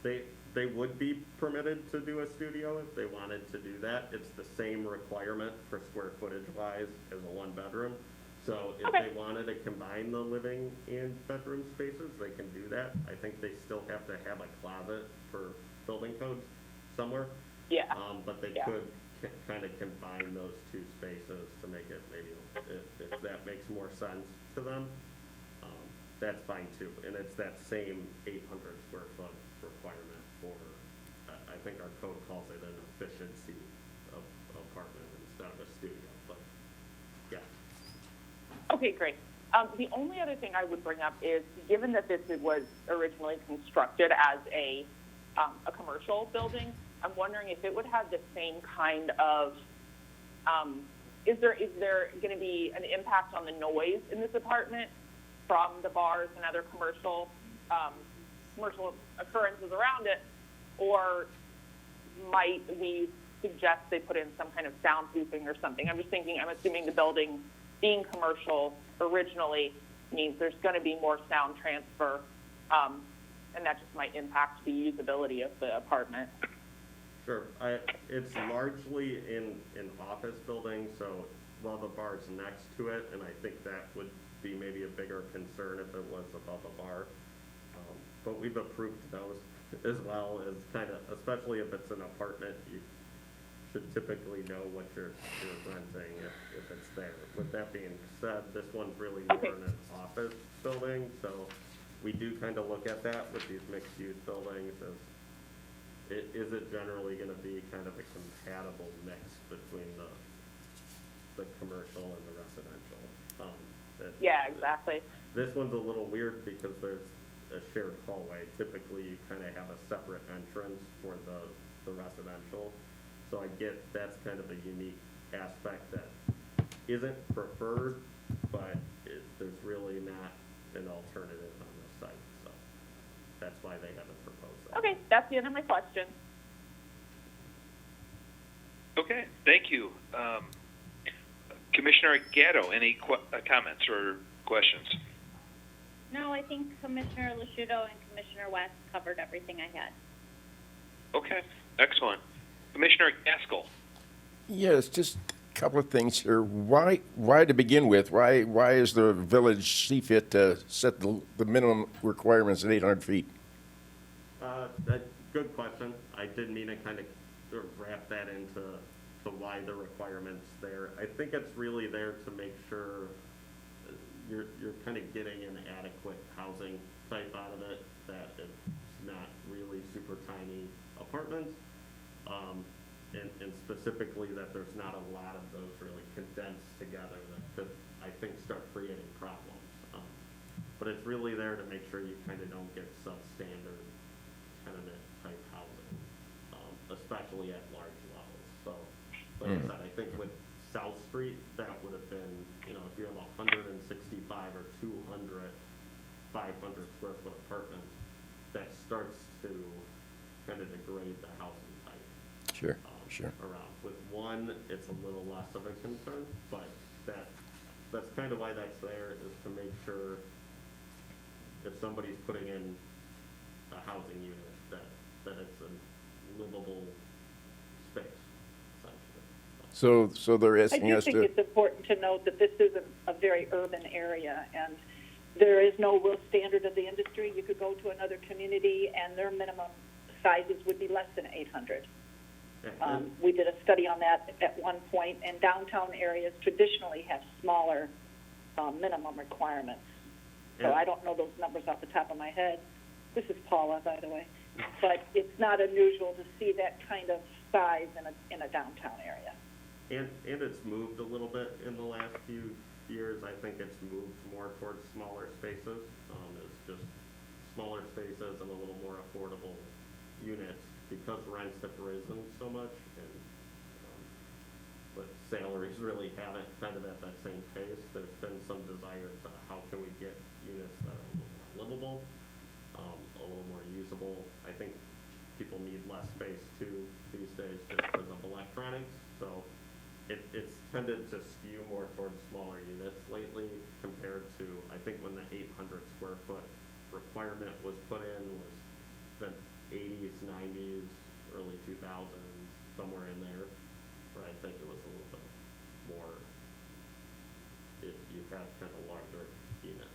They would be permitted to do a studio if they wanted to do that. It's the same requirement for square footage wise as a one bedroom. So if they wanted to combine the living and bedroom spaces, they can do that. I think they still have to have a closet for building codes somewhere. Yeah. But they could kind of combine those two spaces to make it maybe, if that makes more sense to them, that's fine too. And it's that same 800 square foot requirement for, I think our code calls it an efficiency of apartment instead of a studio, but yeah. Okay, great. The only other thing I would bring up is, given that this was originally constructed as a commercial building, I'm wondering if it would have the same kind of, is there going to be an impact on the noise in this apartment from the bars and other commercial occurrences around it, or might we suggest they put in some kind of soundproofing or something? I'm just thinking, I'm assuming the building being commercial originally means there's going to be more sound transfer, and that just might impact the usability of the apartment. Sure. It's largely in office buildings, so the bar's next to it, and I think that would be maybe a bigger concern if it was above a bar. But we've approved those as well as kind of, especially if it's an apartment, you should typically know what you're renting if it's there. With that being said, this one's really more Okay. in an office building, so we do kind of look at that with these mixed-use buildings as, is it generally gonna be kind of a compatible mix between the commercial and the residential? Yeah, exactly. This one's a little weird because there's a shared hallway. Typically, you kind of have a separate entrance for the residential. So I get that's kind of a unique aspect that isn't preferred, but there's really not an alternative on the site. So that's why they haven't proposed that. Okay, that's the end of my question. Okay, thank you. Commissioner Gatto, any comments or questions? No, I think Commissioner Lusciuto and Commissioner West covered everything I had. Okay, excellent. Commissioner Gaskell. Yes, just a couple of things here. Why to begin with, why is the village see fit to set the minimum requirements at 800 feet? Good question. I did mean to kind of wrap that into why the requirement's there. I think it's really there to make sure you're kind of getting an adequate housing type out of it, that it's not really super tiny apartments, and specifically that there's not a lot of those really condensed together that could, I think, start creating problems. But it's really there to make sure you kind of don't get substandard tenement type housing, especially at large levels. So, like I said, I think with South Street, that would have been, if you have 165 or 200, 500 square foot apartments, that starts to kind of degrade the housing type. Sure, sure. Around. With one, it's a little less of a concern, but that's kind of why that's there, is to make sure if somebody's putting in a housing unit, that it's a livable space, essentially. So they're I asking do us think to, it's important to note that this is a very urban area, and there is no real standard of the industry. You could go to another community, and their minimum sizes would be less than 800. We did a study on that at one point, and downtown areas traditionally have smaller minimum requirements. So I don't know those numbers off the top of my head. This is Paula, by the way. But it's not unusual to see that kind of size in a downtown area. And it's moved a little bit in the last few years. I think it's moved more towards smaller spaces. It's just smaller spaces and a little more affordable units because rents have risen so much, and but salaries really haven't kind of at that same pace. There's been some desire to how can we get units that are a little more livable, a little more usable. I think people need less space too these days just because of electronics. So it's tended to skew more towards smaller units lately compared to, I think when the 800 square foot requirement was put in was the 80s, 90s, early 2000s, somewhere in there, where I think it was a little bit more, if you had kind of larger units.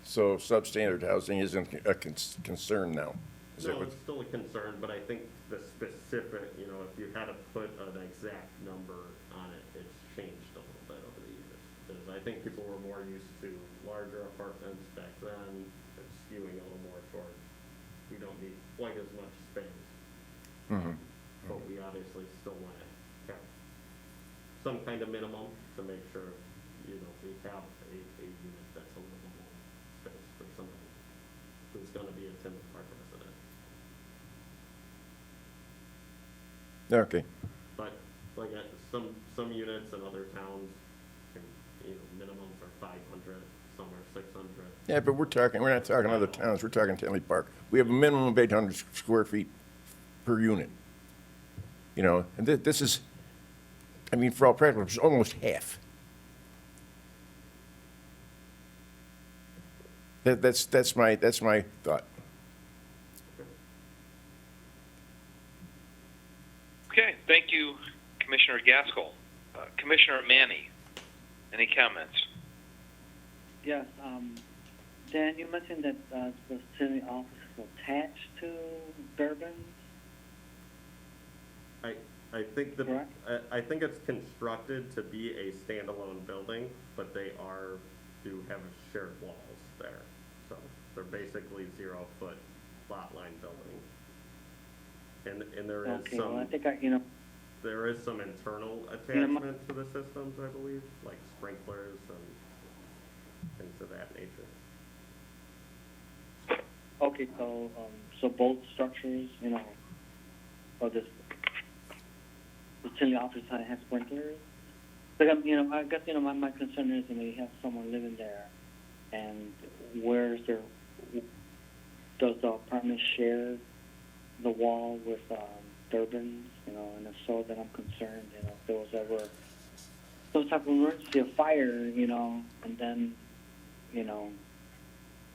so substandard housing isn't a concern now? Is that No, what- it's still a concern, but I think the specific, if you had to put an exact number on it, it's changed a little bit over the years. Because I think people were more used to larger apartments back then, it's skewing a little more towards, we don't need quite as much space. Mhm. But we obviously still want to have some kind of minimum to make sure, we have a unit that's a livable space for somebody who's gonna be a Tinley Park resident. Okay, But like some units in other towns, can, minimums are 500, some are 600. yeah, but we're not talking other towns, we're talking Tinley Park. We have a minimum of 800 square feet per unit. And this is, I mean, for all practical purposes, almost half. That's my thought. Gaskell. Commissioner Manny, any comments? Yes, Dan, you mentioned that the city office is attached to Durbin's. I think Correct. I think it's constructed to be a standalone building, but they do have shared walls there. So they're basically 0-foot lot line buildings. And there is Okay, well, I some, think there is some internal attachment to the systems, I believe, like sprinklers and things of that nature. okay, so both structures, or this, the Tinley office has sprinklers. But I guess my concern is you have someone living there, and does the apartment share the wall with Durbin's? And if so, then I'm concerned. If there was ever some type of emergency, a fire, and then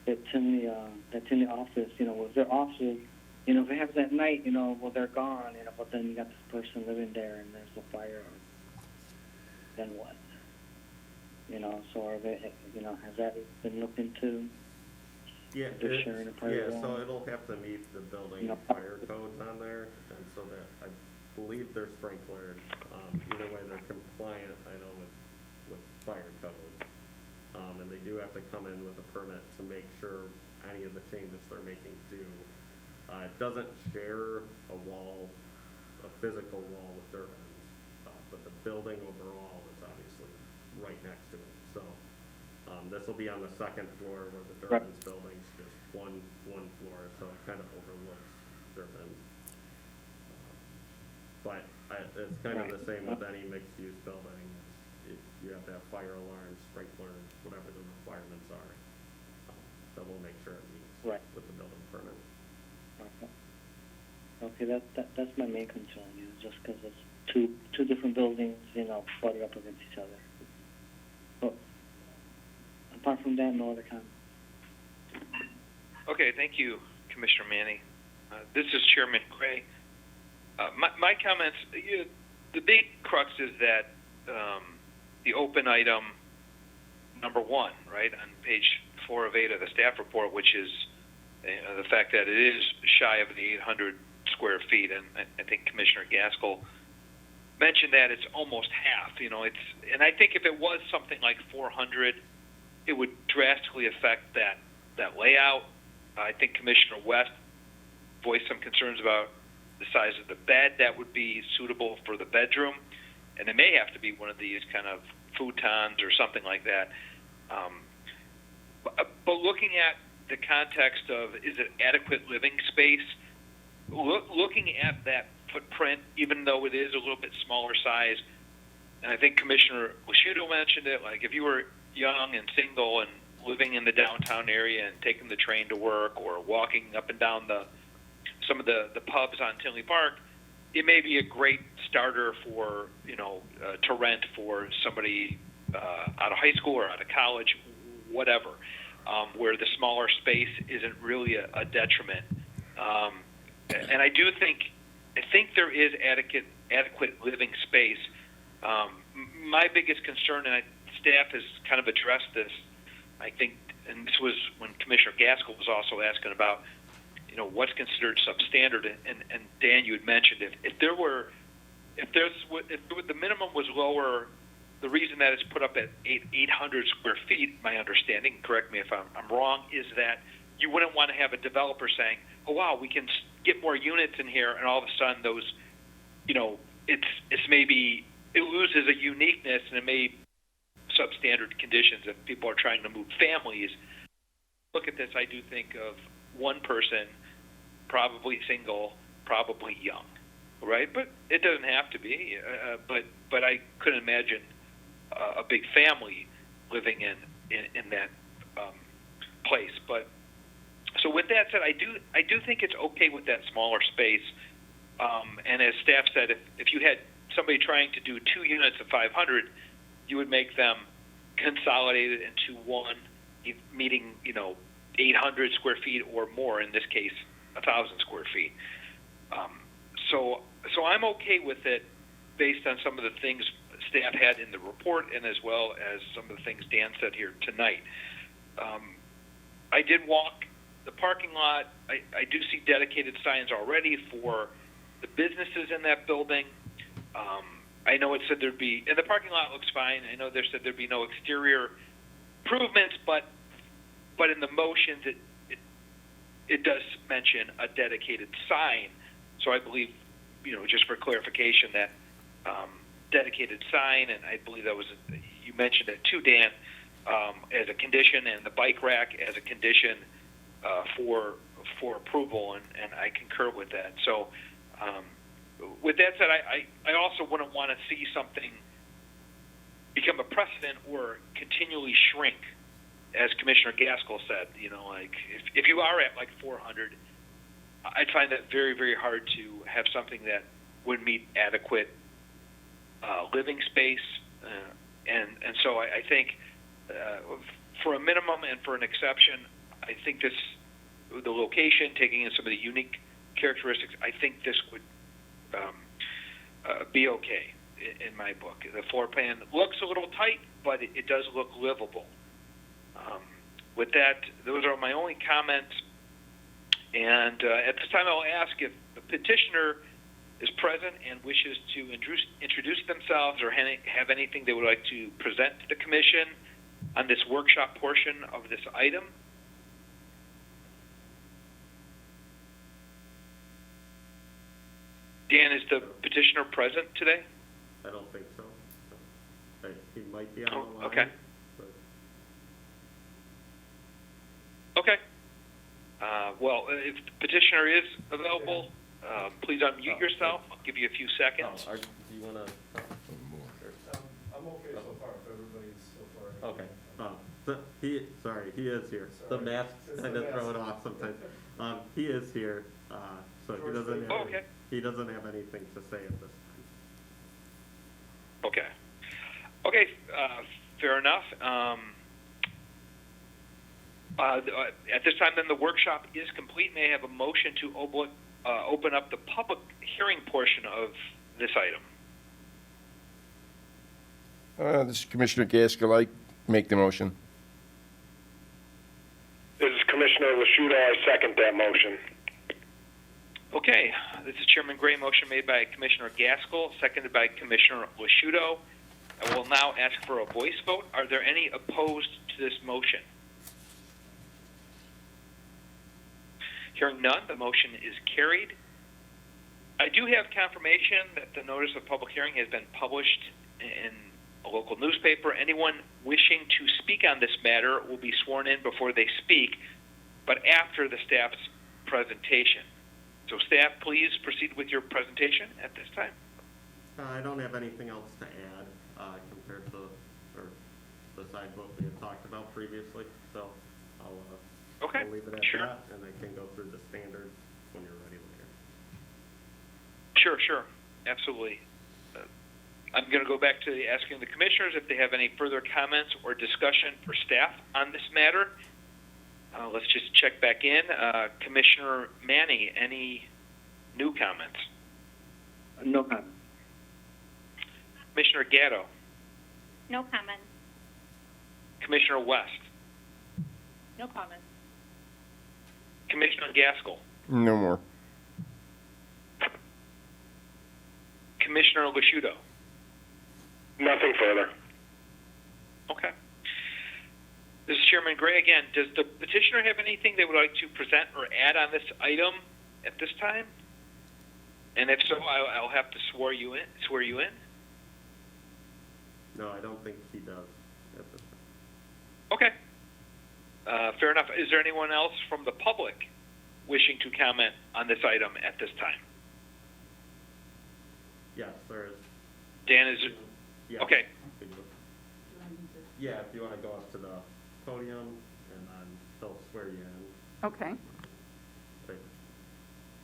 that Tinley office, was their offices, if it happens at night, well, they're gone, but then you got this person living there and there's a fire, then what? So are they, has that been looked into? Yeah, They're sharing a private wall? so it'll have to meet the building No. fire codes on there, and so that, I believe they're sprinklered. Either way, they're compliant, I know, with fire codes. And they do have to come in with a permit to make sure any of the changes they're making do. It doesn't share a wall, a physical wall with Durbin's, but the building overall is obviously right next to it. So, this will be on the second floor where the Durbin's building's just one floor, so it kind of overlooks Durbin's. But it's kind of the same with any mixed-use building. You have to have fire alarms, sprinklers, whatever the requirements are. So we'll make sure it meets with the building permit. Okay, that's my main concern, just because it's two different buildings, butted up against each other. But apart from that, no other comment. Okay, thank you, Commissioner Manny. This is Chairman Gray. My comments, the big crux is that the open item number 1, right, on page 4 of 8 of the staff report, which is the fact that it is shy of the 800 square feet, and I think Commissioner Gaskell mentioned that it's almost half. And I think if it was something like 400, it would drastically affect that layout. I think Commissioner West voiced some concerns about the size of the bed that would be suitable for the bedroom, and it may have to be one of these kind of futons or something like that. But looking at the context of, is it adequate living space, looking at that footprint, even though it is a little bit smaller size, and I think Commissioner Lasciuto mentioned it, like if you were young and single and living in the downtown area and taking the train to work or walking up and down some of the pubs on Tinley Park, it may be a great starter for, to rent for somebody out of high school or out of college, whatever, where the smaller space isn't really a detriment. And I think there is adequate living space. My biggest concern, and staff has kind of addressed this, I think, and this was when Commissioner Gaskell was also asking about, what's considered substandard, and Dan, you had mentioned if the minimum was lower, the reason that it's put up at 800 square feet, my understanding, correct me if I'm wrong, is that you wouldn't want to have a developer saying, oh wow, we can get more units in here, and all of a sudden those, it's maybe, it loses a uniqueness, and it may substandard conditions if people are trying to move families. Look at this, I do think of one person, probably single, probably young, right? But it doesn't have to be. But I couldn't imagine a big family living in that place. But so with that said, I do think it's okay with that smaller space. And as staff said, if you had somebody trying to do 2 units of 500, you would make them consolidated into one, meeting 800 square feet or more. In this case, 1,000 square feet. So I'm okay with it based on some of the things staff had in the report and as well as some of the things Dan said here tonight. I did walk the parking lot. I do see dedicated signs already for the businesses in that building. I know it said there'd be, and the parking lot looks fine. I know there said there'd be no exterior improvements, but in the motions it does mention a dedicated sign. So I believe, just for clarification, that dedicated sign, and I believe that was, you mentioned it too, Dan, as a condition, and the bike rack as a condition for approval, and I concur with that. So with that said, I also wouldn't want to see something become a precedent or continually shrink, as Commissioner Gaskell said. Like if you are at like 400, I'd find that very, very hard to have something that would meet adequate living space, and so I think for a minimum and for an exception, I think the location, taking in some of the unique characteristics, I think this would be okay in my book. The floor plan looks a little tight, but it does look livable. With that, those are my only comments. And at this time, I'll ask if the petitioner is present and wishes to introduce themselves or have anything they would like to present to the commission on this workshop portion of this item. Dan, is the petitioner present today? I don't think so. He might be on the line. Okay. But Okay. Well, if the petitioner is available, please unmute yourself. I'll give you a few seconds. do you want to? I'm okay so far, if everybody's so far. Okay. He is here. The Sorry. mask It's kind the of throw it mask. off sometimes. He is here, so he George, doesn't take have, it. Okay. he doesn't have anything to say at this time. Okay. Okay, fair enough. At this time, then, the workshop is complete. May I have a motion to open up the public hearing portion of this item? This is Commissioner Gaskell. I make the motion. This is Commissioner Lashuda. I second that motion. Okay, this is Chairman Gray. Motion made by Commissioner Gaskell, seconded by Commissioner Lashudo. I will now ask for a voice vote. Are there any opposed to this motion? Hearing none, the motion is carried. I do have confirmation that the notice of public hearing has been published in a local newspaper. Anyone wishing to speak on this matter will be sworn in before they speak, but after the staff's presentation. So staff, please proceed with your presentation at this time. I don't have anything else to add compared to besides what we had talked about previously, so Okay, I'll leave it at sure. that, and I can go through the standards when you're ready later. Sure, absolutely. I'm going to go back to asking the commissioners if they have any further comments or discussion for staff on this matter. Let's just check back in. Commissioner Manny, any new comments? No comment. Commissioner Gatto? No comment. Commissioner West? No comment. Commissioner Gaskell? No more. Commissioner Lashudo? Nothing further. Okay. This is Chairman Gray again. Does the petitioner have anything they would like to present or add on this item at this time? And if so, I'll have to swear you in. No, I don't think he does at this time. Okay. Fair enough. Is there anyone else from the public wishing to comment on this item at this time? Yes, there is. Dan, is it? Yeah. Okay. Yeah, if you want to go up to the podium, and then they'll swear you in. Okay. But,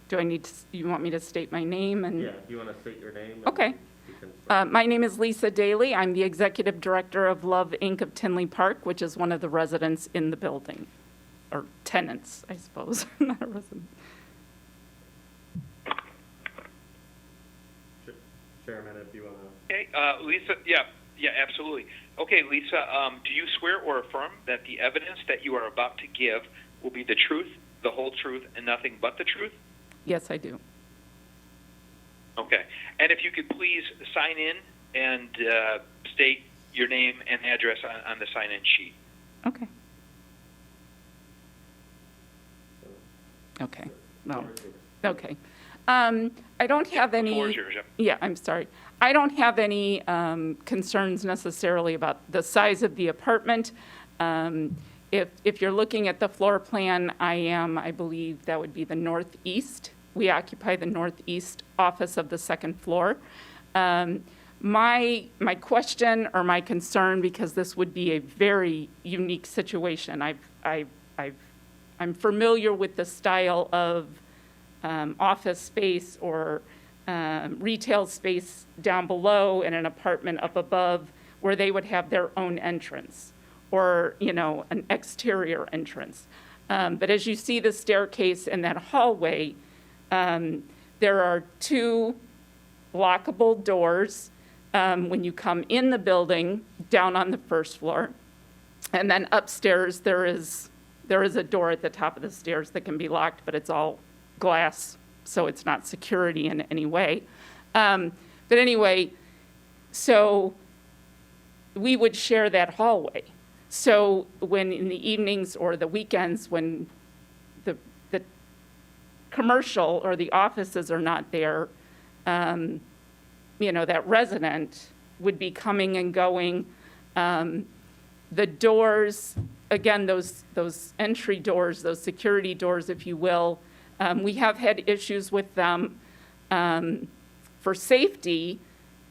Do I need to, you want me to state my name and? yeah, if you want to state your name. and Okay. you can swear. My name is Lisa Daly. I'm the Executive Director of Love Inc. of Tinley Park, which is one of the residents in the building, or tenants, I suppose, not a resident. Chairman, if you want Okay, Lisa, yeah, absolutely. Okay, Lisa, do you swear or affirm that the evidence that you are about to give will be the truth, the whole truth, and nothing but the truth? Yes, I do. Okay. And if you could please sign in and state your name and address on the sign-in sheet. Okay. Okay. No. Okay. I don't have any. The floor is yours, yep. Yeah, I'm sorry. I don't have any concerns necessarily about the size of the apartment. If you're looking at the floor plan, I believe that would be the northeast. We occupy the northeast office of the second floor. My question or my concern, because this would be a very unique situation, I'm familiar with the style of office space or retail space down below and an apartment up above where they would have their own entrance or, an exterior entrance. But as you see the staircase and that hallway, there are two lockable doors when you come in the building down on the first floor. And then upstairs, there is a door at the top of the stairs that can be locked, but it's all glass, so it's not security in any way. But anyway, so we would share that hallway. So when in the evenings or the weekends when the commercial or the offices are not there, that resident would be coming and going. The doors, again, those entry doors, those security doors, if you will, we have had issues with them for safety,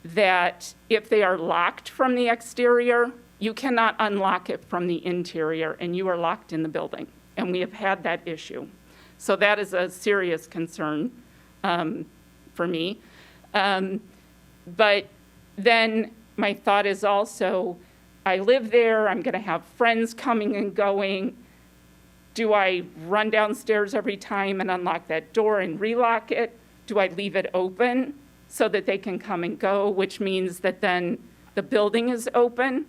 that if they are locked from the exterior, you cannot unlock it from the interior, and you are locked in the building. And we have had that issue. So that is a serious concern for me. But then my thought is also, I live there, I'm going to have friends coming and going. Do I run downstairs every time and unlock that door and relock it? Do I leave it open so that they can come and go, which means that then the building is open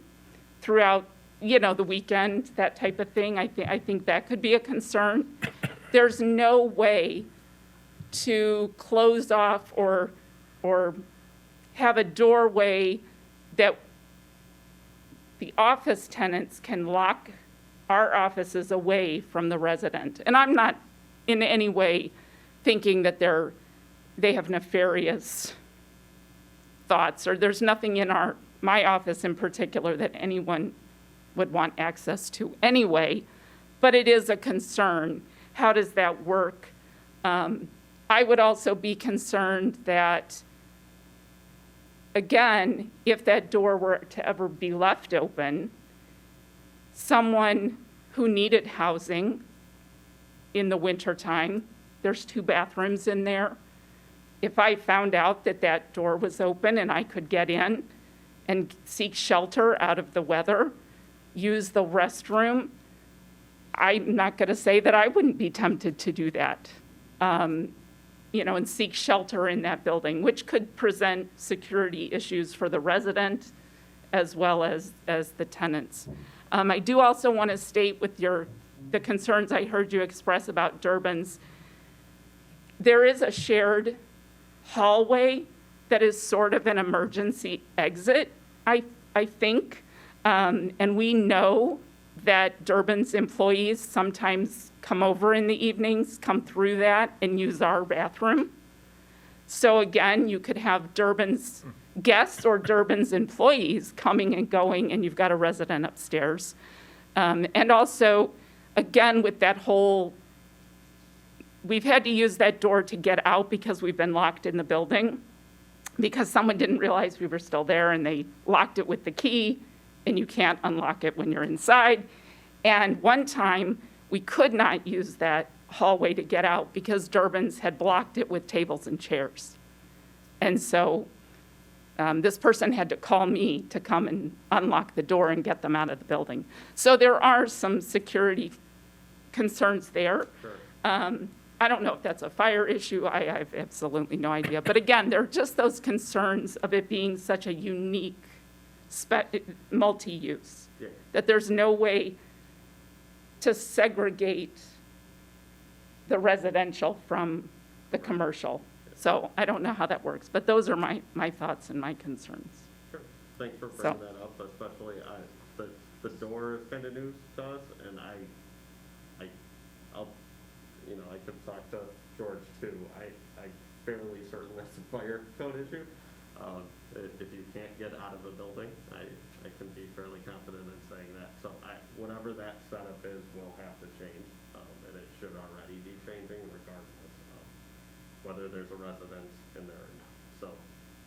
throughout, the weekend, that type of thing? I think that could be a concern. There's no way to close off or have a doorway that the office tenants can lock our offices away from the resident. And I'm not in any way thinking that they have nefarious thoughts, or there's nothing in my office in particular that anyone would want access to anyway, but it is a concern. How does that work? I would also be concerned that, again, if that door were to ever be left open, someone who needed housing in the wintertime, there's 2 bathrooms in there. If I found out that that door was open and I could get in and seek shelter out of the weather, use the restroom, I'm not going to say that I wouldn't be tempted to do that, and seek shelter in that building, which could present security issues for the resident as well as the tenants. I do also want to state with the concerns I heard you express about Durbin's, there is a shared hallway that is sort of an emergency exit, I think, and we know that Durbin's employees sometimes come over in the evenings, come through that and use our bathroom. So again, you could have Durbin's guests or Durbin's employees coming and going, and you've got a resident upstairs. And also, again, with that whole, we've had to use that door to get out because we've been locked in the building because someone didn't realize we were still there and they locked it with the key, and you can't unlock it when you're inside. And one time, we could not use that hallway to get out because Durbin's had blocked it with tables and chairs. And so this person had to call me to come and unlock the door and get them out of the building. So there are some security concerns there. Sure. I don't know if that's a fire issue. I have absolutely no idea. But again, there are just those concerns of it being such a unique multi-use, Yeah. that there's no way to segregate the residential from the commercial. So I don't know how that works, but those are my thoughts and my concerns. Sure. Thanks for So- bringing that up, especially, the door is kind of news to us, and I'll, I could talk to George too. I'm fairly certain that's a fire code issue. If you can't get out of the building, I can be fairly confident in saying that. So whatever that setup is will have to change, and it should already be changing regardless of whether there's a residence in there or not. So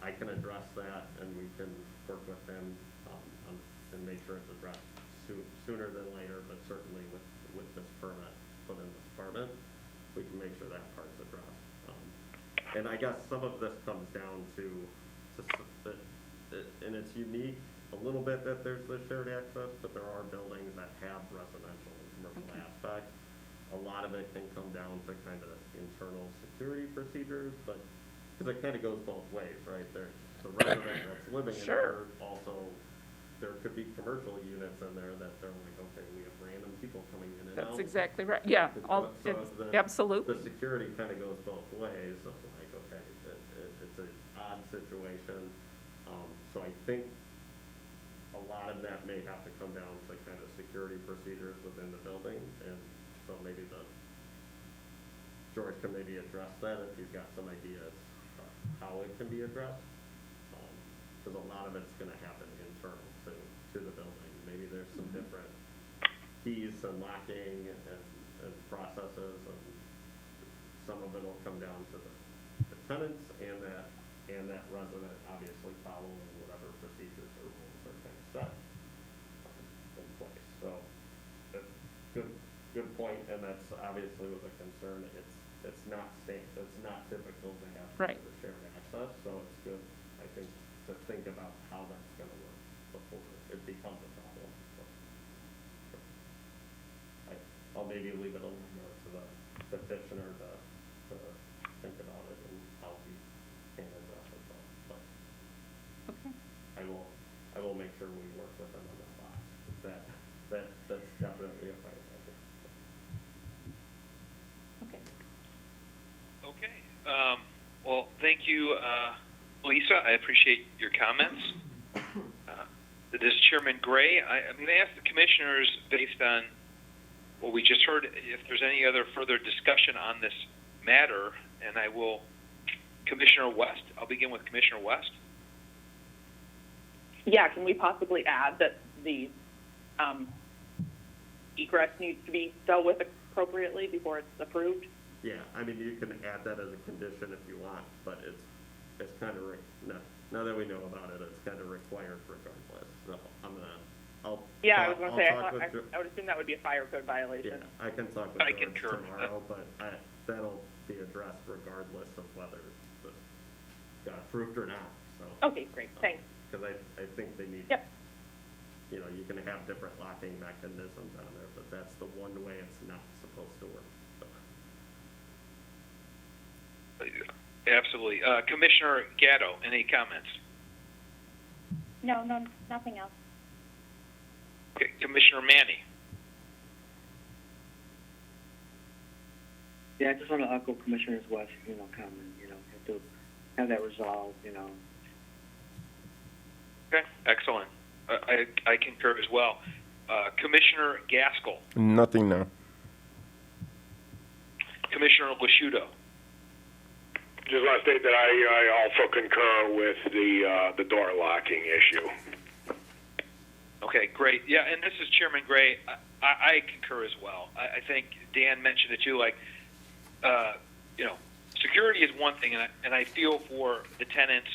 I can address that, and we can work with them, and make sure it's addressed sooner than later, but certainly with this permit put in this apartment, we can make sure that part's addressed. And I guess some of this comes down to and it's unique a little bit that there's the shared access, but there are buildings that have residential and commercial aspects. A lot of it can come down to kind of internal security procedures, but, because it kind of goes both ways, right? There's the resident that's living in Sure. there, also, there could be commercial units in there that they're like, okay, we have random people coming in and out. That's exactly right. Yeah, absolutely. The security kind of goes both ways, so it's like, okay, it's an odd situation. So I think a lot of that may have to come down to kind of security procedures within the building, and so maybe George can maybe address that if he's got some ideas how it can be addressed. Because a lot of it's gonna happen internal to the building. Maybe there's some different keys and locking and processes, and some of it will come down to the tenants and that resident obviously following whatever procedures or rules are kind of set in place. So, good point, and that's obviously with a concern. It's not typical to have Right. the shared access, so it's good, I think, to think about how that's gonna work before it becomes a problem. So, I'll maybe leave it a little more to the petitioner to think about it and how he can address it, but Okay. I will make sure we work with them on that box. That's definitely a priority. Okay. Okay. Well, thank you, Lisa. I appreciate your comments. This is Chairman Gray. I'm going to ask the commissioners, based on what we just heard, if there's any other further discussion on this matter, and I will, Commissioner West. I'll begin with Commissioner West. Yeah, can we possibly add that the egress needs to be dealt with appropriately before it's approved? Yeah, I mean, you can add that as a condition if you want, but it's kind of, now that we know about it, it's kind of required regardless. So Yeah, I was going to say, talk with I would assume that would be a fire code violation. Yeah, I can talk with I George concur. tomorrow, but that'll be addressed regardless of whether this got approved or not, so. Okay, great, thanks. Because I think they need. Yep. You can have different locking mechanisms on there, but that's the one way it's not supposed to work, so. Absolutely. Commissioner Gatto, any comments? No, nothing else. Okay. Commissioner Manny. Yeah, I just want to echo Commissioner West, comment, have to have that resolved, Okay. Excellent. I concur as well. Commissioner Gaskell. Nothing now. Commissioner Lasciuto. Just want to state that I also concur with the door locking issue. Okay, great. Yeah, and this is Chairman Gray. I concur as well. I think Dan mentioned it too. Like, security is one thing, and I feel for the tenants.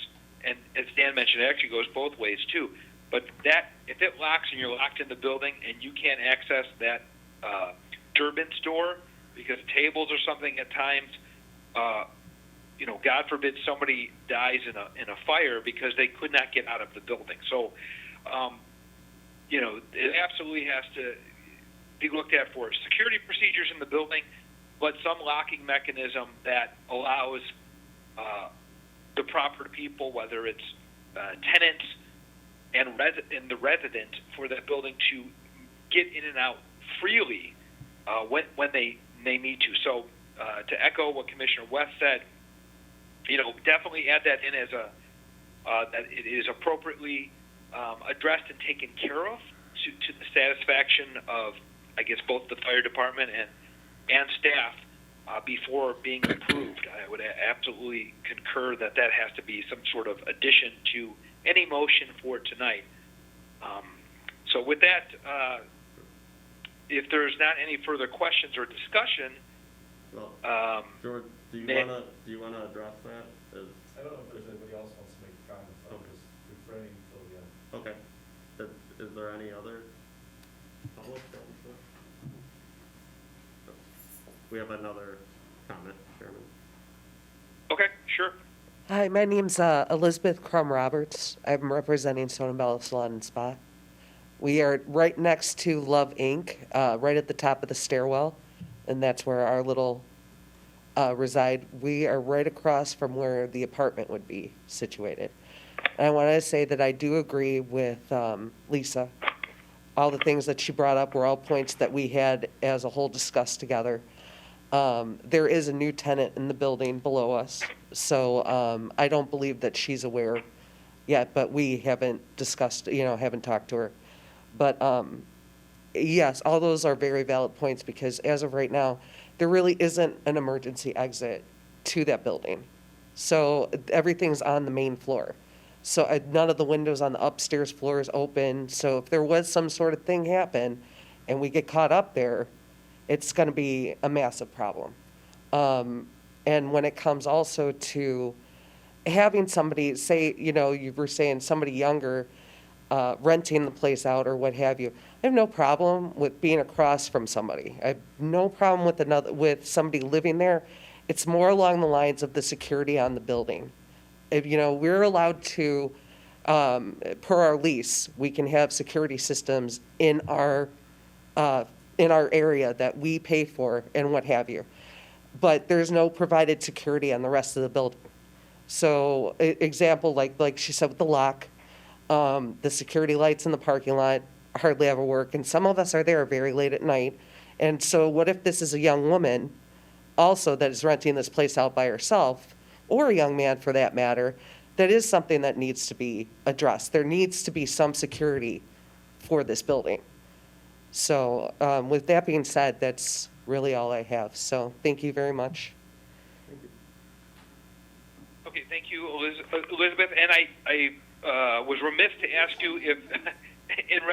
And as Dan mentioned, it actually goes both ways too. But if it locks and you're locked in the building and you can't access that Durbin's door because tables or something at times, God forbid somebody dies in a fire because they could not get out of the building. So, it absolutely has to be looked at for security procedures in the building, but some locking mechanism that allows the proper people, whether it's tenants and the resident for that building, to get in and out freely when they need to. So to echo what Commissioner West said, definitely add that in as that it is appropriately addressed and taken care of to the satisfaction of, I guess, both the fire department and staff before being approved. I would absolutely concur that has to be some sort of addition to any motion for tonight. So with that, if there's not any further questions or discussion, Well, George, do you wanna address that? I don't know if there's anybody else wants to make comments, I'm just refraining till the end. Okay. Is there any other public comments? We have another comment, Chairman. okay, sure. Hi, my name's Elizabeth Crum Roberts. I'm representing Sonabella Salon and Spa. We are right next to Love Inc., right at the top of the stairwell, and that's where our little reside. We are right across from where the apartment would be situated. And I want to say that I do agree with Lisa. All the things that she brought up were all points that we had as a whole discussed together. There is a new tenant in the building below us, so I don't believe that she's aware yet, but we haven't discussed, haven't talked to her. But yes, all those are very valid points, because as of right now, there really isn't an emergency exit to that building. So everything's on the main floor. So none of the windows on the upstairs floor is open. So if there was some sort of thing happen and we get caught up there, it's going to be a massive problem. And when it comes also to having somebody, say, you were saying somebody younger renting the place out or what have you, I have no problem with being across from somebody. I have no problem with somebody living there. It's more along the lines of the security on the building. If, we're allowed to, per our lease, we can have security systems in our area that we pay for and what have you. But there's no provided security on the rest of the building. So, example, like she said with the lock, the security lights in the parking lot hardly ever work, and some of us are there very late at night. And so what if this is a young woman also that is renting this place out by herself, or a young man for that matter? That is something that needs to be addressed. There needs to be some security for this building. So with that being said, that's really all I have. So thank you very much. Okay, thank you, Elizabeth. And I was remiss to ask you if, in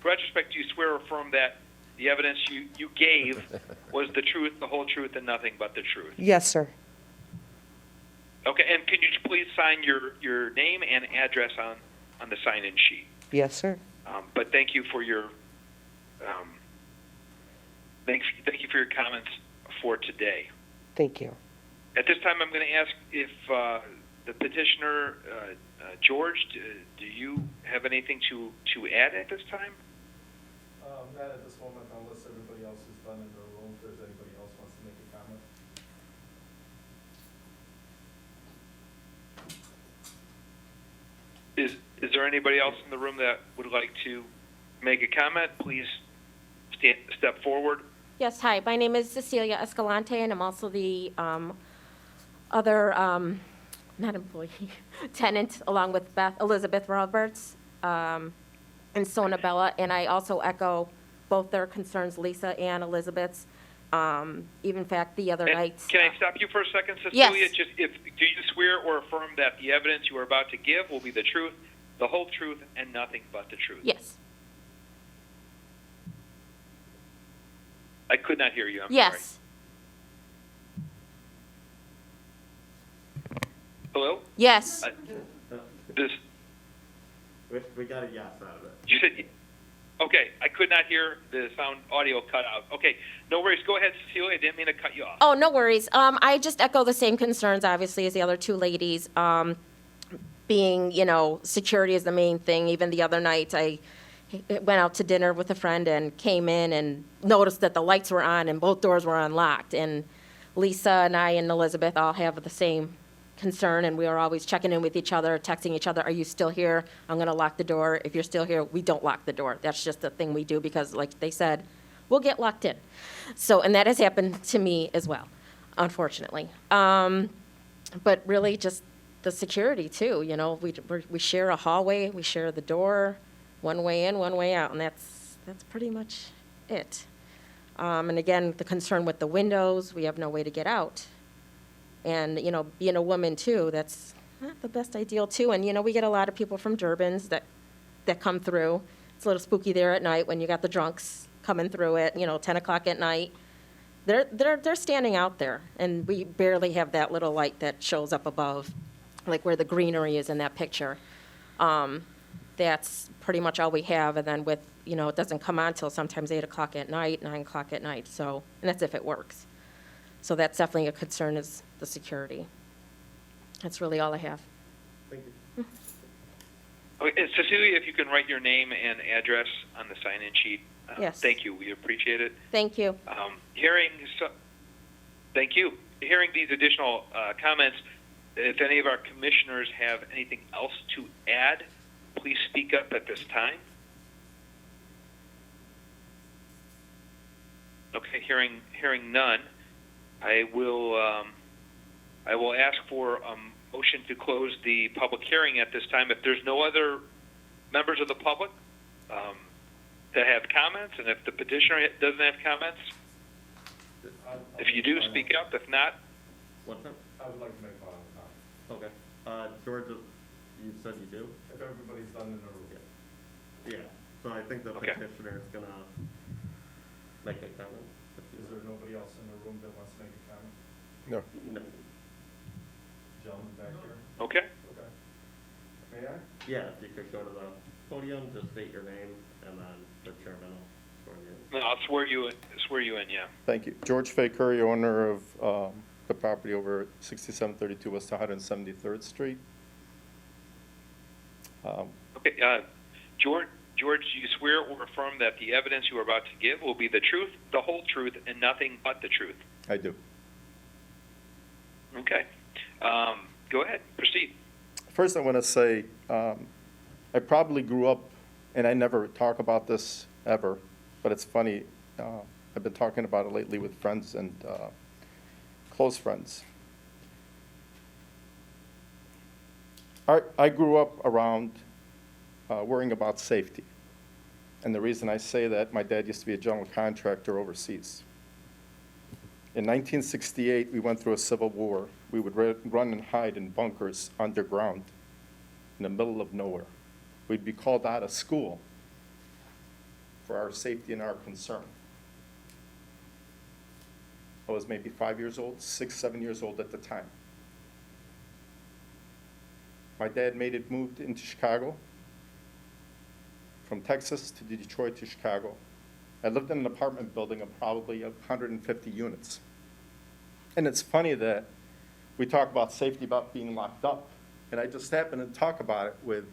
retrospect, you swear or affirm that the evidence you gave was the truth, the whole truth, and nothing but the truth. Yes, sir. Okay, and can you please sign your name and address on the sign-in sheet? Yes, sir. But thank you for your thank you for your comments for today. Thank you. At this time, I'm going to ask if the petitioner, George, do you have anything to add at this time? Not at this moment, unless everybody else is done in their room, if there's anybody else wants to make a comment. Is there anybody else in the room that would like to make a comment? Please step forward. Yes, hi. My name is Cecilia Escalante, and I'm also the other, not employee, tenant, along with Elizabeth Roberts and Sonabella. And I also echo both their concerns, Lisa and Elizabeth's. Even in fact, the other night. Can I stop you for a second, Cecilia? Yes. Just do you swear or affirm that the evidence you are about to give will be the truth, the whole truth, and nothing but the truth? Yes. I could not hear you. I'm Yes. sorry. Hello? Yes. This. We got a yes out of it. You said. Okay, I could not hear the audio cut out. Okay, no worries. Go ahead, Cecilia. I didn't mean to cut you off. Oh, no worries. I just echo the same concerns, obviously, as the other two ladies. Being, security is the main thing. Even the other night, I went out to dinner with a friend and came in and noticed that the lights were on and both doors were unlocked. And Lisa and I and Elizabeth all have the same concern, and we are always checking in with each other, texting each other, are you still here? I'm going to lock the door. If you're still here, we don't lock the door. That's just the thing we do because, like they said, we'll get locked in. So, and that has happened to me as well, unfortunately. But really just the security too, you know, we share a hallway, we share the door, one way in, one way out, and that's pretty much it. And again, the concern with the windows, we have no way to get out. And, you know, being a woman too, that's not the best ideal too. And, you know, we get a lot of people from Durbin's that come through. It's a little spooky there at night when you got the drunks coming through at, 10 o'clock at night. They're standing out there, and we barely have that little light that shows up above, like where the greenery is in that picture. That's pretty much all we have, and then with, it doesn't come on till sometimes 8 o'clock at night, 9 o'clock at night, so, and that's if it works. So that's definitely a concern, is the security. That's really all I have. Thank you. Okay, and Cecilia, if you can write your name and address on the sign-in sheet. Yes. Thank you. We appreciate it. Thank you. Thank you. Hearing these additional comments, if any of our commissioners have anything else to add, please speak up at this time. Okay, hearing none, I will ask for a motion to close the public hearing at this time. If there's no other members of the public that have comments, and if the petitioner doesn't have comments, if you do, speak up. If not, What's that? I would like to make a final comment. Okay. George, you said you do? If everybody's done in their room. Yeah. So I think the Okay. petitioner is gonna make a comment. Is there nobody else in the room that wants to make a comment? No. No. Gentleman back here? okay. Okay. May I? Yeah, if you could go to the podium, just state your name, and then the chairman will swear you in. No, I'll swear you in. Yeah. Thank you. George Fay Curry, owner of the property over at 6732 West 173rd Street. Okay. George, do you swear or affirm that the evidence you are about to give will be the truth, the whole truth, and nothing but the truth? I do. Okay. Go ahead. Proceed. First, I want to say I probably grew up, and I never talk about this ever, but it's funny. I've been talking about it lately with friends and close friends. I grew up around worrying about safety. And the reason I say that, my dad used to be a general contractor overseas. In 1968, we went through a civil war. We would run and hide in bunkers underground in the middle of nowhere. We'd be called out of school for our safety and our concern. I was maybe 5 years old, 6, 7 years old at the time. My dad moved into Chicago, from Texas to Detroit to Chicago. I lived in an apartment building of probably 150 units. And it's funny that we talk about safety, about being locked up, and I just happened to talk about it with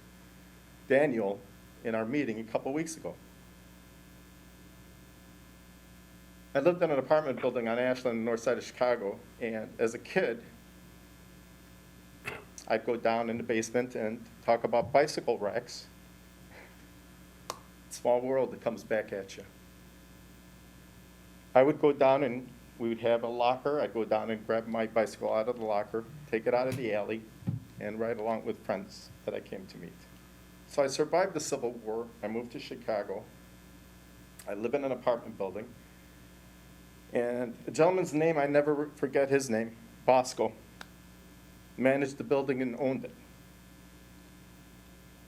Daniel in our meeting a couple weeks ago. I lived in an apartment building on Ashland, north side of Chicago, and as a kid, I'd go down in the basement and talk about bicycle racks. Small world that comes back at you. I would go down and we would have a locker. I'd go down and grab my bicycle out of the locker, take it out of the alley, and ride along with friends that I came to meet. So I survived the Civil War. I moved to Chicago. I live in an apartment building. And a gentleman's name, I never forget his name, Bosco, managed the building and owned it.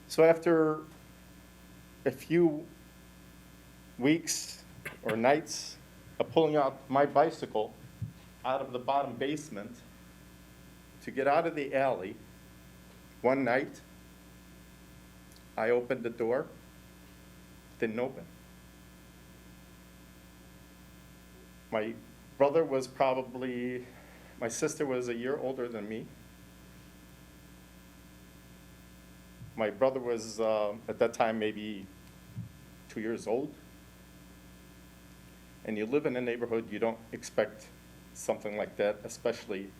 So after a few weeks or nights of pulling out my bicycle out of the bottom basement to get out of the alley, one night, I opened the door, didn't open. My brother was my sister was a year older than me. My brother was, at that time, maybe 2 years old, and you live in a neighborhood, you don't expect something like that, especially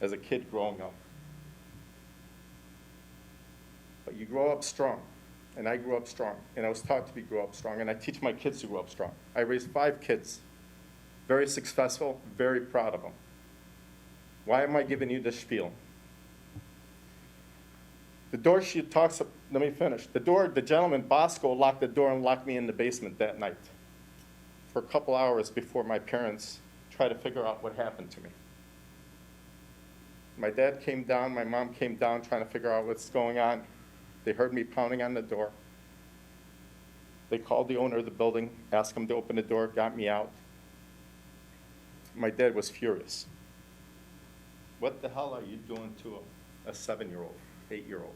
as a kid growing up. But you grow up strong, and I grew up strong, and I was taught to grow up strong, and I teach my kids to grow up strong. I raised 5 kids, very successful, very proud of them. Why am I giving you this spiel? The door she talks, let me finish. The gentleman, Bosco, locked the door and locked me in the basement that night for a couple hours before my parents tried to figure out what happened to me. My dad came down, my mom came down trying to figure out what's going on. They heard me pounding on the door. They called the owner of the building, asked him to open the door, got me out. My dad was furious. What the hell are you doing to a 7-year-old, 8-year-old?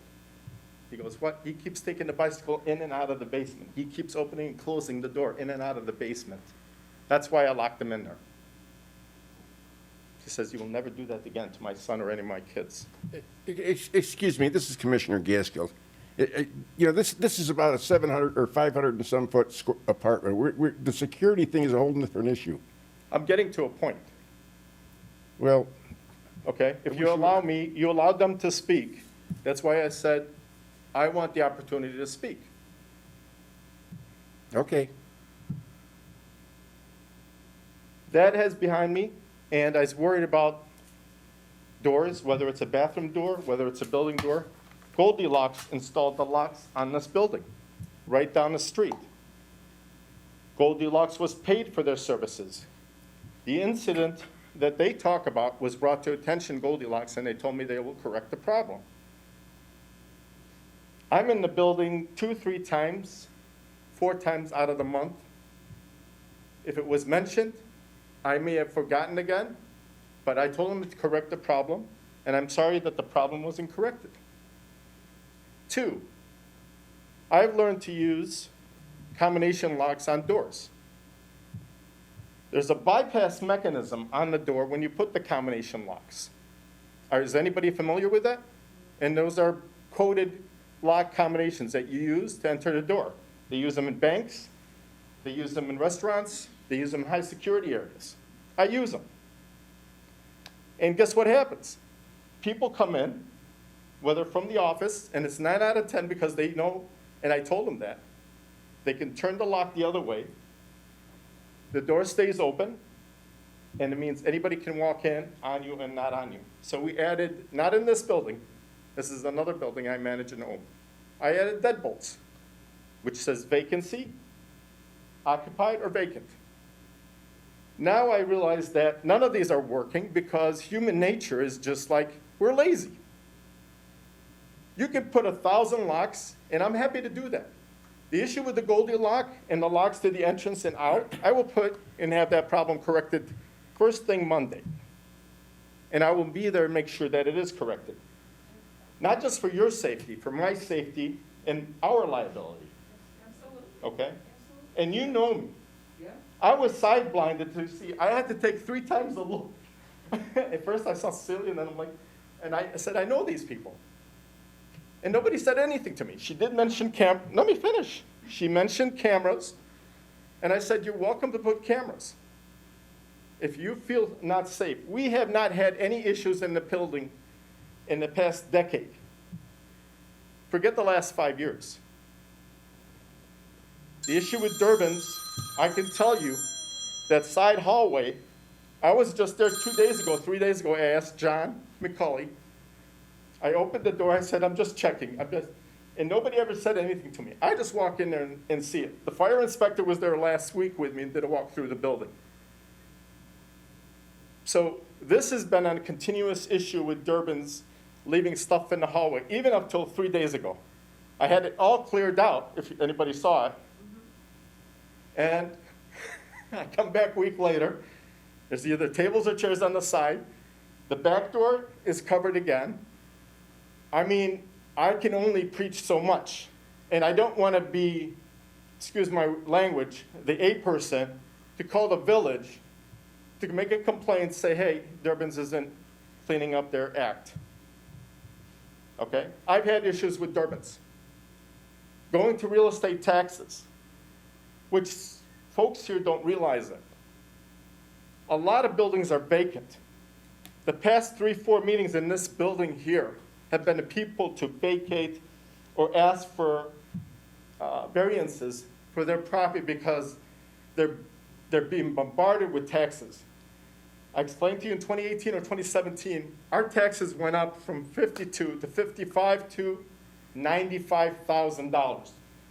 He goes, what? He keeps taking the bicycle in and out of the basement. He keeps opening and closing the door in and out of the basement. That's why I locked him in there. He says, you will never do that again to my son or any of my kids. Excuse me, this is Commissioner Gaskill. You know, this is about a 700 or 500 and some foot apartment. The security thing is a whole different issue. I'm getting to a point. Well, Okay, if you allow me, you allowed them to speak. That's why I said, I want the opportunity to speak. okay. That has behind me, and I was worried about doors, whether it's a bathroom door, whether it's a building door. Goldilocks installed the locks on this building, right down the street. Goldilocks was paid for their services. The incident that they talk about was brought to attention Goldilocks, and they told me they will correct the problem. I'm in the building 2, 3 times, 4 times out of the month. If it was mentioned, I may have forgotten again, but I told them to correct the problem, and I'm sorry that the problem wasn't corrected. 2, I've learned to use combination locks on doors. There's a bypass mechanism on the door when you put the combination locks. Is anybody familiar with that? And those are coded lock combinations that you use to enter the door. They use them in banks, they use them in restaurants, they use them in high security areas. I use them. And guess what happens? People come in, whether from the office, and it's 9 out of 10 because they know, and I told them that, they can turn the lock the other way. The door stays open, and it means anybody can walk in on you and not on you. So we added, not in this building, this is another building I manage and own. I added deadbolts, which says vacancy, occupied, or vacant. Now I realize that none of these are working because human nature is just like, we're lazy. You can put 1,000 locks, and I'm happy to do that. The issue with the Goldilocks and the locks to the entrance and out, I will put and have that problem corrected first thing Monday. And I will be there and make sure that it is corrected. Not just for your safety, for my safety and our liability. Okay? And you know me. I was side blinded to see, I had to take 3 times a look. At first I saw Celia, and then I'm like, and I said, I know these people. And nobody said anything to me. She did mention let me finish. She mentioned cameras, and I said, you're welcome to put cameras. If you feel not safe, we have not had any issues in the building in the past decade. Forget the last 5 years. The issue with Durbin's, I can tell you that side hallway, I was just there 2 days ago, 3 days ago, I asked John McCulley. I opened the door, I said, I'm just checking. And nobody ever said anything to me. I just walk in there and see it. The fire inspector was there last week with me and did a walk through the building. So this has been a continuous issue with Durbin's leaving stuff in the hallway, even up till 3 days ago. I had it all cleared out, if anybody saw it. And I come back a week later. There's either tables or chairs on the side. The back door is covered again. I mean, I can only preach so much. And I don't want to be, excuse my language, the A person to call the village to make a complaint, say, hey, Durbin's isn't cleaning up their act. Okay? I've had issues with Durbin's. Going to real estate taxes. which folks here don't realize it. A lot of buildings are vacant. The past 3-4 meetings in this building here have been the people to vacate or ask for variances for their property because they're being bombarded with taxes. I explained to you in 2018 or 2017, our taxes went up from $52,000 to $55,000 to $95,000.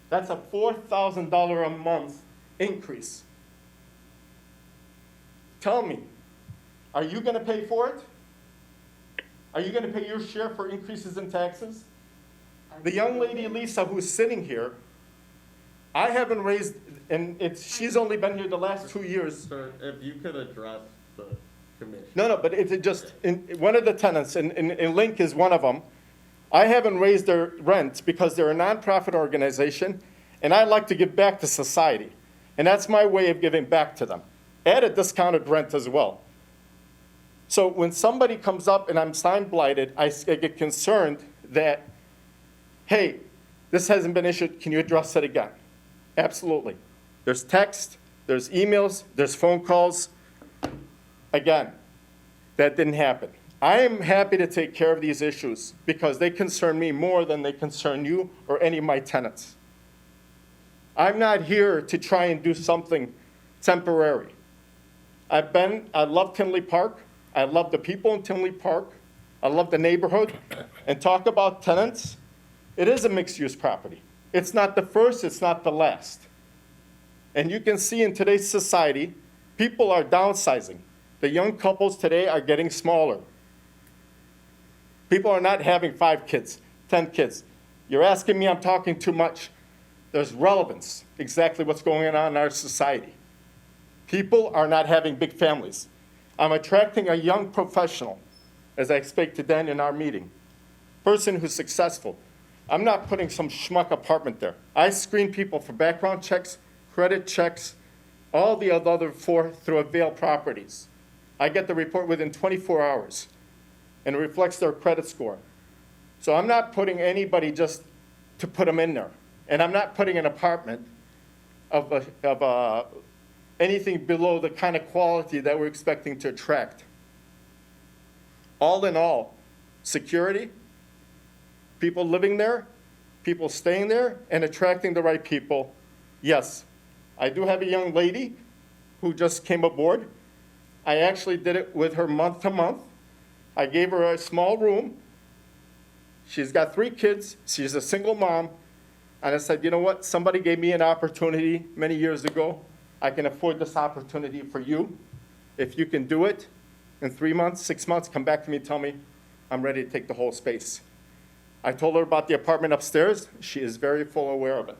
That's a $4,000 a month increase. Tell me, are you going to pay for it? Are you going to pay your share for increases in taxes? The young lady, Lisa, who's sitting here, I haven't raised, and she's only been here the last 2 years. Sir, if you could address the commission. No, but it's just, one of the tenants, and Link is one of them, I haven't raised their rent because they're a nonprofit organization, and I like to give back to society. And that's my way of giving back to them. At a discounted rent as well. So when somebody comes up and I'm sign blighted, I get concerned that, hey, this hasn't been issued, can you address it again? Absolutely. There's text, there's emails, there's phone calls. Again, that didn't happen. I am happy to take care of these issues because they concern me more than they concern you or any of my tenants. I'm not here to try and do something temporary. I love Tinley Park. I love the people in Tinley Park. I love the neighborhood. And talk about tenants, it is a mixed-use property. It's not the first, it's not the last. And you can see in today's society, people are downsizing. The young couples today are getting smaller. People are not having 5 kids, 10 kids. You're asking me, I'm talking too much. There's relevance, exactly what's going on in our society. People are not having big families. I'm attracting a young professional, as I explained to Dan in our meeting, person who's successful. I'm not putting some schmuck apartment there. I screen people for background checks, credit checks, all the other 4 through Avail Properties. I get the report within 24 hours, and it reflects their credit score. So I'm not putting anybody just to put them in there. And I'm not putting an apartment of anything below the kind of quality that we're expecting to attract. All in all, security, people living there, people staying there, and attracting the right people. Yes, I do have a young lady who just came aboard. I actually did it with her month to month. I gave her a small room. She's got 3 kids. She's a single mom. And I said, you know what? Somebody gave me an opportunity many years ago. I can afford this opportunity for you. If you can do it in 3 months, 6 months, come back to me and tell me I'm ready to take the whole space. I told her about the apartment upstairs. She is very full aware of it.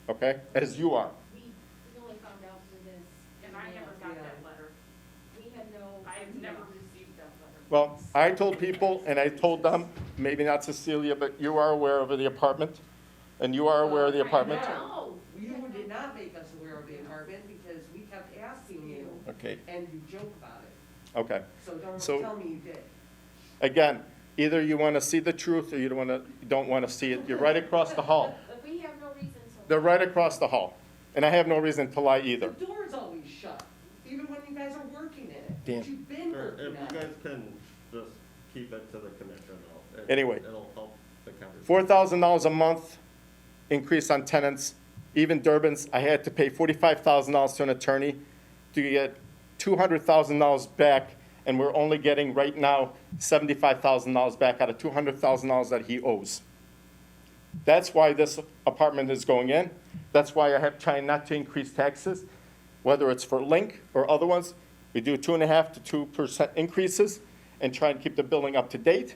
Okay? As you are. We only found out through this. And I never got that letter. We had no. I've never received that letter. Well, I told people, and I told them, maybe not Cecilia, but you are aware of the apartment, and you are aware of the apartment. No. You did not make us aware of the apartment because we kept asking you, Okay, and you joke about it. okay. So don't tell me you did. Again, either you want to see the truth or you don't want to see it. You're right across the hall. We have no reason to. They're right across the hall, and I have no reason to lie either. The door's always shut, even when you guys are working in it. Dan. You've been Sir, working if on you it. guys can just keep it to the commission, Anyway. It'll help the conversation. $4,000 a month increase on tenants. Even Durbin's, I had to pay $45,000 to an attorney to get $200,000 back, and we're only getting right now $75,000 back out of $200,000 that he owes. That's why this apartment is going in. That's why I have trying not to increase taxes, whether it's for Link or other ones. We do 2.5% to 2% increases and try and keep the building up to date.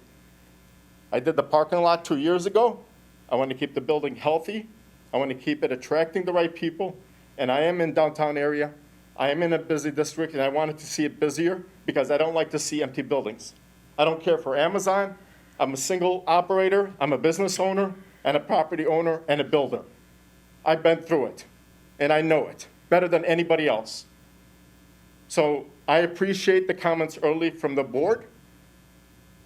I did the parking lot 2 years ago. I want to keep the building healthy. I want to keep it attracting the right people. And I am in downtown area. I am in a busy district, and I wanted to see it busier because I don't like to see empty buildings. I don't care for Amazon. I'm a single operator. I'm a business owner and a property owner and a builder. I've been through it, and I know it better than anybody else. So I appreciate the comments early from the board.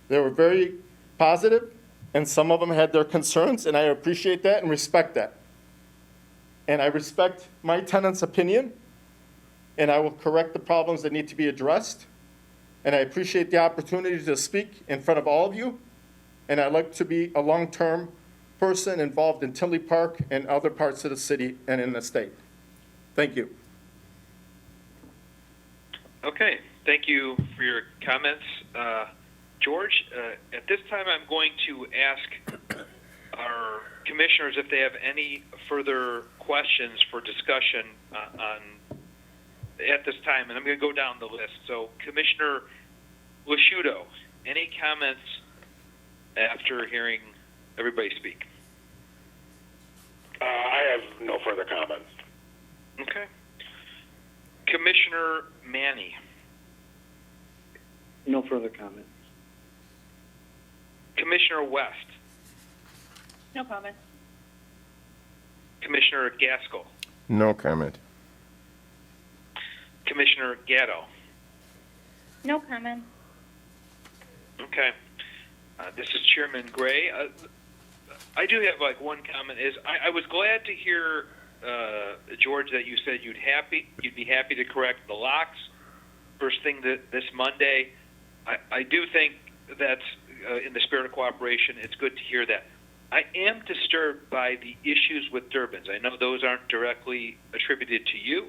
They were very positive, and some of them had their concerns, and I appreciate that and respect that. and I respect my tenant's opinion, and I will correct the problems that need to be addressed. And I appreciate the opportunity to speak in front of all of you, and I'd like to be a long-term person involved in Tinley Park and other parts of the city and in the state. Thank you. Okay, thank you for your comments. George, at this time, I'm going to ask our commissioners if they have any further questions for discussion at this time, and I'm going to go down the list. So, Commissioner Lasciuto, any comments after hearing everybody speak? I have no further comments. Okay. Commissioner Manny, No further comments. Commissioner West, No comment. Commissioner Gaskell, No comment. Commissioner Gatto. No comment. Okay. This is Chairman Gray. I do have one comment. I was glad to hear, George, that you said you'd be happy to correct the locks first thing this Monday. I do think that's in the spirit of cooperation. It's good to hear that. I am disturbed by the issues with Durbins. I know those aren't directly attributed to you.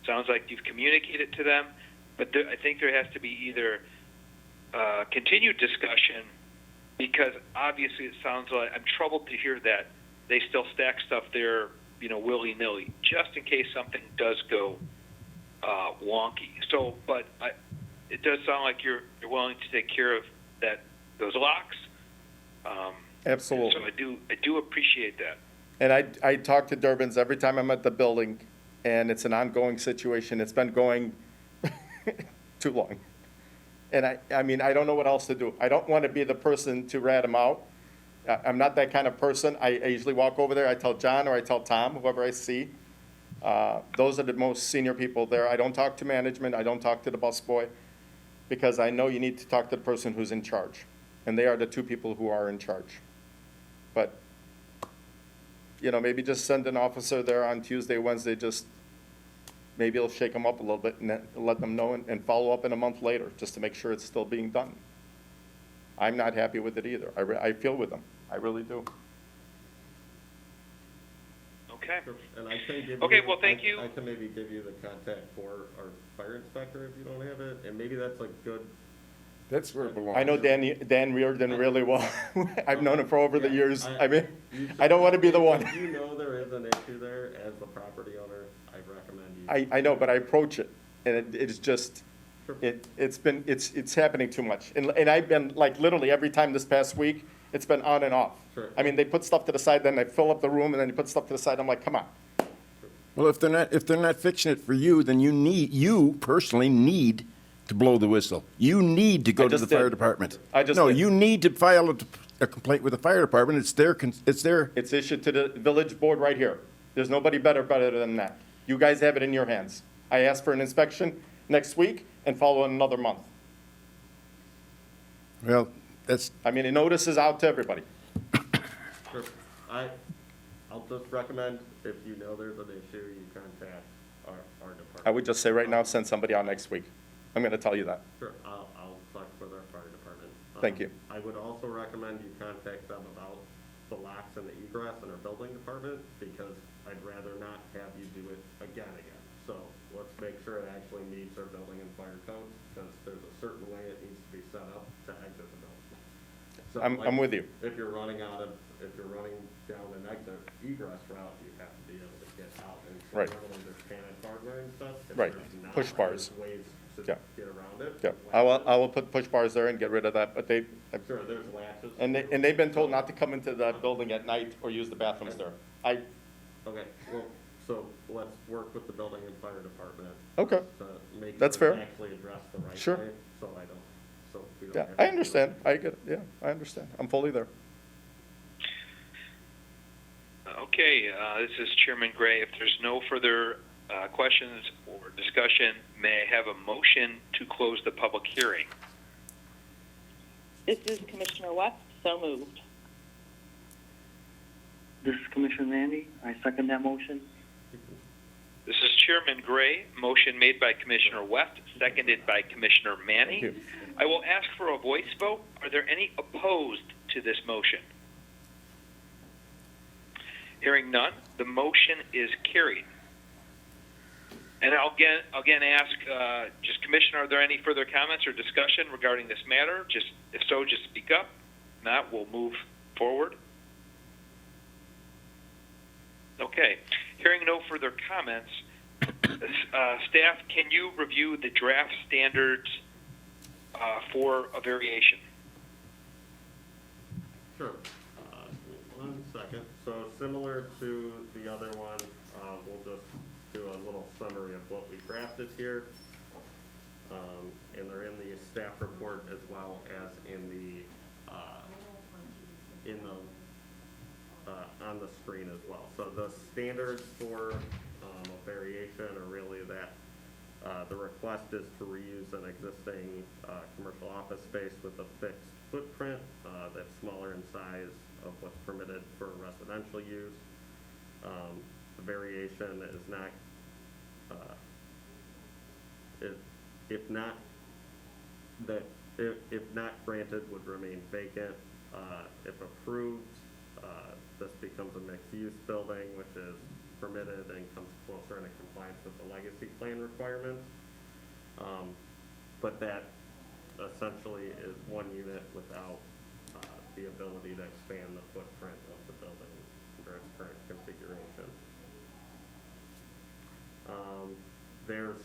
Sounds like you've communicated to them, but I think there has to be either continued discussion, because obviously it sounds like I'm troubled to hear that they still stack stuff there, willy-nilly, just in case something does go wonky. So, but it does sound like you're willing to take care of those locks. Absolutely. So I do appreciate that. And I talk to Durbins every time I'm at the building, and it's an ongoing situation. It's been going too long. And I mean, I don't know what else to do. I don't want to be the person to rat them out. I'm not that kind of person. I usually walk over there, I tell John or I tell Tom, whoever I see. Those are the most senior people there. I don't talk to management. I don't talk to the busboy, because I know you need to talk to the person who's in charge. And they are the two people who are in charge. But, maybe just send an officer there on Tuesday, Wednesday, maybe it'll shake them up a little bit and then let them know and follow up in a month later, just to make sure it's still being done. I'm not happy with it either. I feel with them. I really do. Okay. And I can give Okay, you, well, thank you. I can maybe give you the contact for our fire inspector if you don't have it, and maybe that's good. That's where it belongs. I know Dan Reardon really well. I've known him for over the years. I mean, You- I don't want to be the one. If you know there is an issue there, as the property owner, I recommend you. I know, but I approach it, and it's just, it's happening too much. And I've been, literally every time this past week, it's been on and off. Sure. I mean, they put stuff to the side, then they fill up the room, and then they put stuff to the side. I'm like, come on. Well, if they're not fixing it for you, then you personally need to blow the whistle. You need to go to the fire department. No, you need to file a complaint with the fire department. It's their. It's issued to the village board right here. There's nobody better than that. You guys have it in your hands. I asked for an inspection next week and follow in another month. Well, that's. I mean, the notice is out to everybody. Sure. I'll just recommend, if you know there's an issue, you contact our department. I would just say right now, send somebody out next week. I'm going to tell you that. Sure, I'll talk with our fire department. Thank you. I would also recommend you contact them about the locks and the egress in our building department, because I'd rather not have you do it again. So let's make sure it actually meets our building and fire codes, because there's a certain way it needs to be set up to exit the building. So, I'm with you. If you're running down an egress route, you have to be able to get out. And so Right. normally there's panic hardware and stuff. If Right. there's not, Push bars. there's ways to Yeah. get around it. Yeah, I will put push bars there and get rid of that, but Sure, there's latches. and they've been told not to come into that building at night or use the bathrooms there. Okay, well, so let's work with the building and fire department. Okay. To make That's sure fair. it's actually addressed the right Sure. way, so we don't Yeah, have I to- understand. I get it. Yeah, I understand. I'm fully there. Okay, this is Chairman Gray. If there's no further questions or discussion, may I have a motion to close the public hearing? This is Commissioner West, so moved. This is Commissioner Manny. I second that motion. Chairman Gray. Motion made by Commissioner West, seconded by Commissioner Manny. Thank you. I will ask for a voice vote. Are there any opposed to this motion? Hearing none, the motion is carried. And I'll again ask, just Commissioner, are there any further comments or discussion regarding this matter? If so, just speak up. If not, we'll move forward. Okay. Hearing no further comments, staff, can you review the draft standards for a variation? Sure. One second. So similar to the other one, we'll just do a little summary of what we drafted here. And they're in the staff report as well as on the screen as well. So the standards for a variation are really that the request is to reuse an existing commercial office space with a fixed footprint that's smaller in size of what's permitted for residential use. The variation is not, if not granted, would remain vacant. If approved, this becomes a mixed-use building, which is permitted and comes closer into compliance with the legacy plan requirements. But that essentially is one unit without the ability to expand the footprint of the building under its current configuration. There's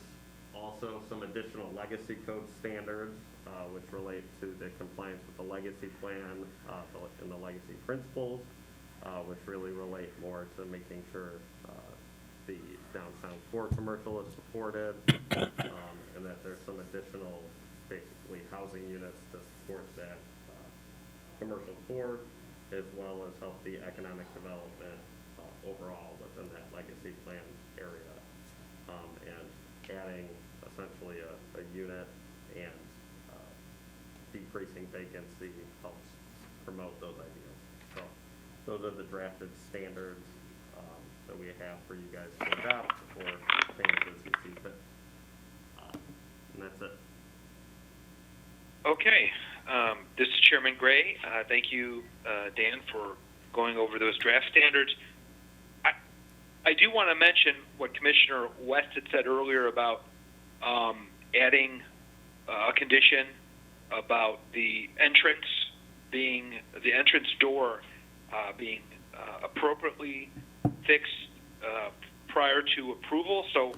also some additional legacy code standards which relate to the compliance with the legacy plan and the legacy principles, which really relate more to making sure the downtown core commercial is supported, and that there's some additional, basically, housing units to support that commercial core, as well as help the economic development overall within that legacy plan area, and adding essentially a unit and decreasing vacancy helps promote those ideas. So those are the drafted standards that we have for you guys to adopt or change as you see fit. And that's it. Okay. This is Chairman Gray. Thank you, Dan, for going over those draft standards. I do want to mention what Commissioner West had said earlier about adding a condition about the entrance door being appropriately fixed prior to approval. So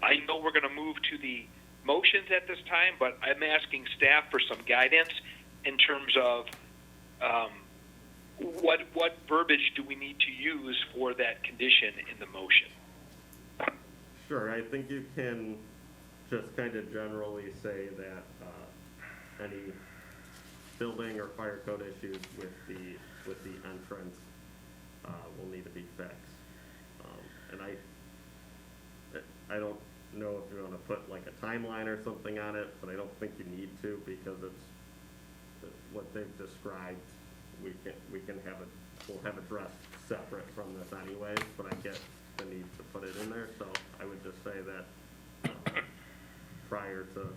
I know we're going to move to the motions at this time, but I'm asking staff for some guidance in terms of what verbiage do we need to use for that condition in the motion? Sure, I think you can just kind of generally say that any building or fire code issues with the entrance will need to be fixed. And I don't know if you want to put like a timeline or something on it, but I don't think you need to, because it's what they've described. We'll have addressed separate from this anyways, but I get the need to put it in there, so I would just say that prior to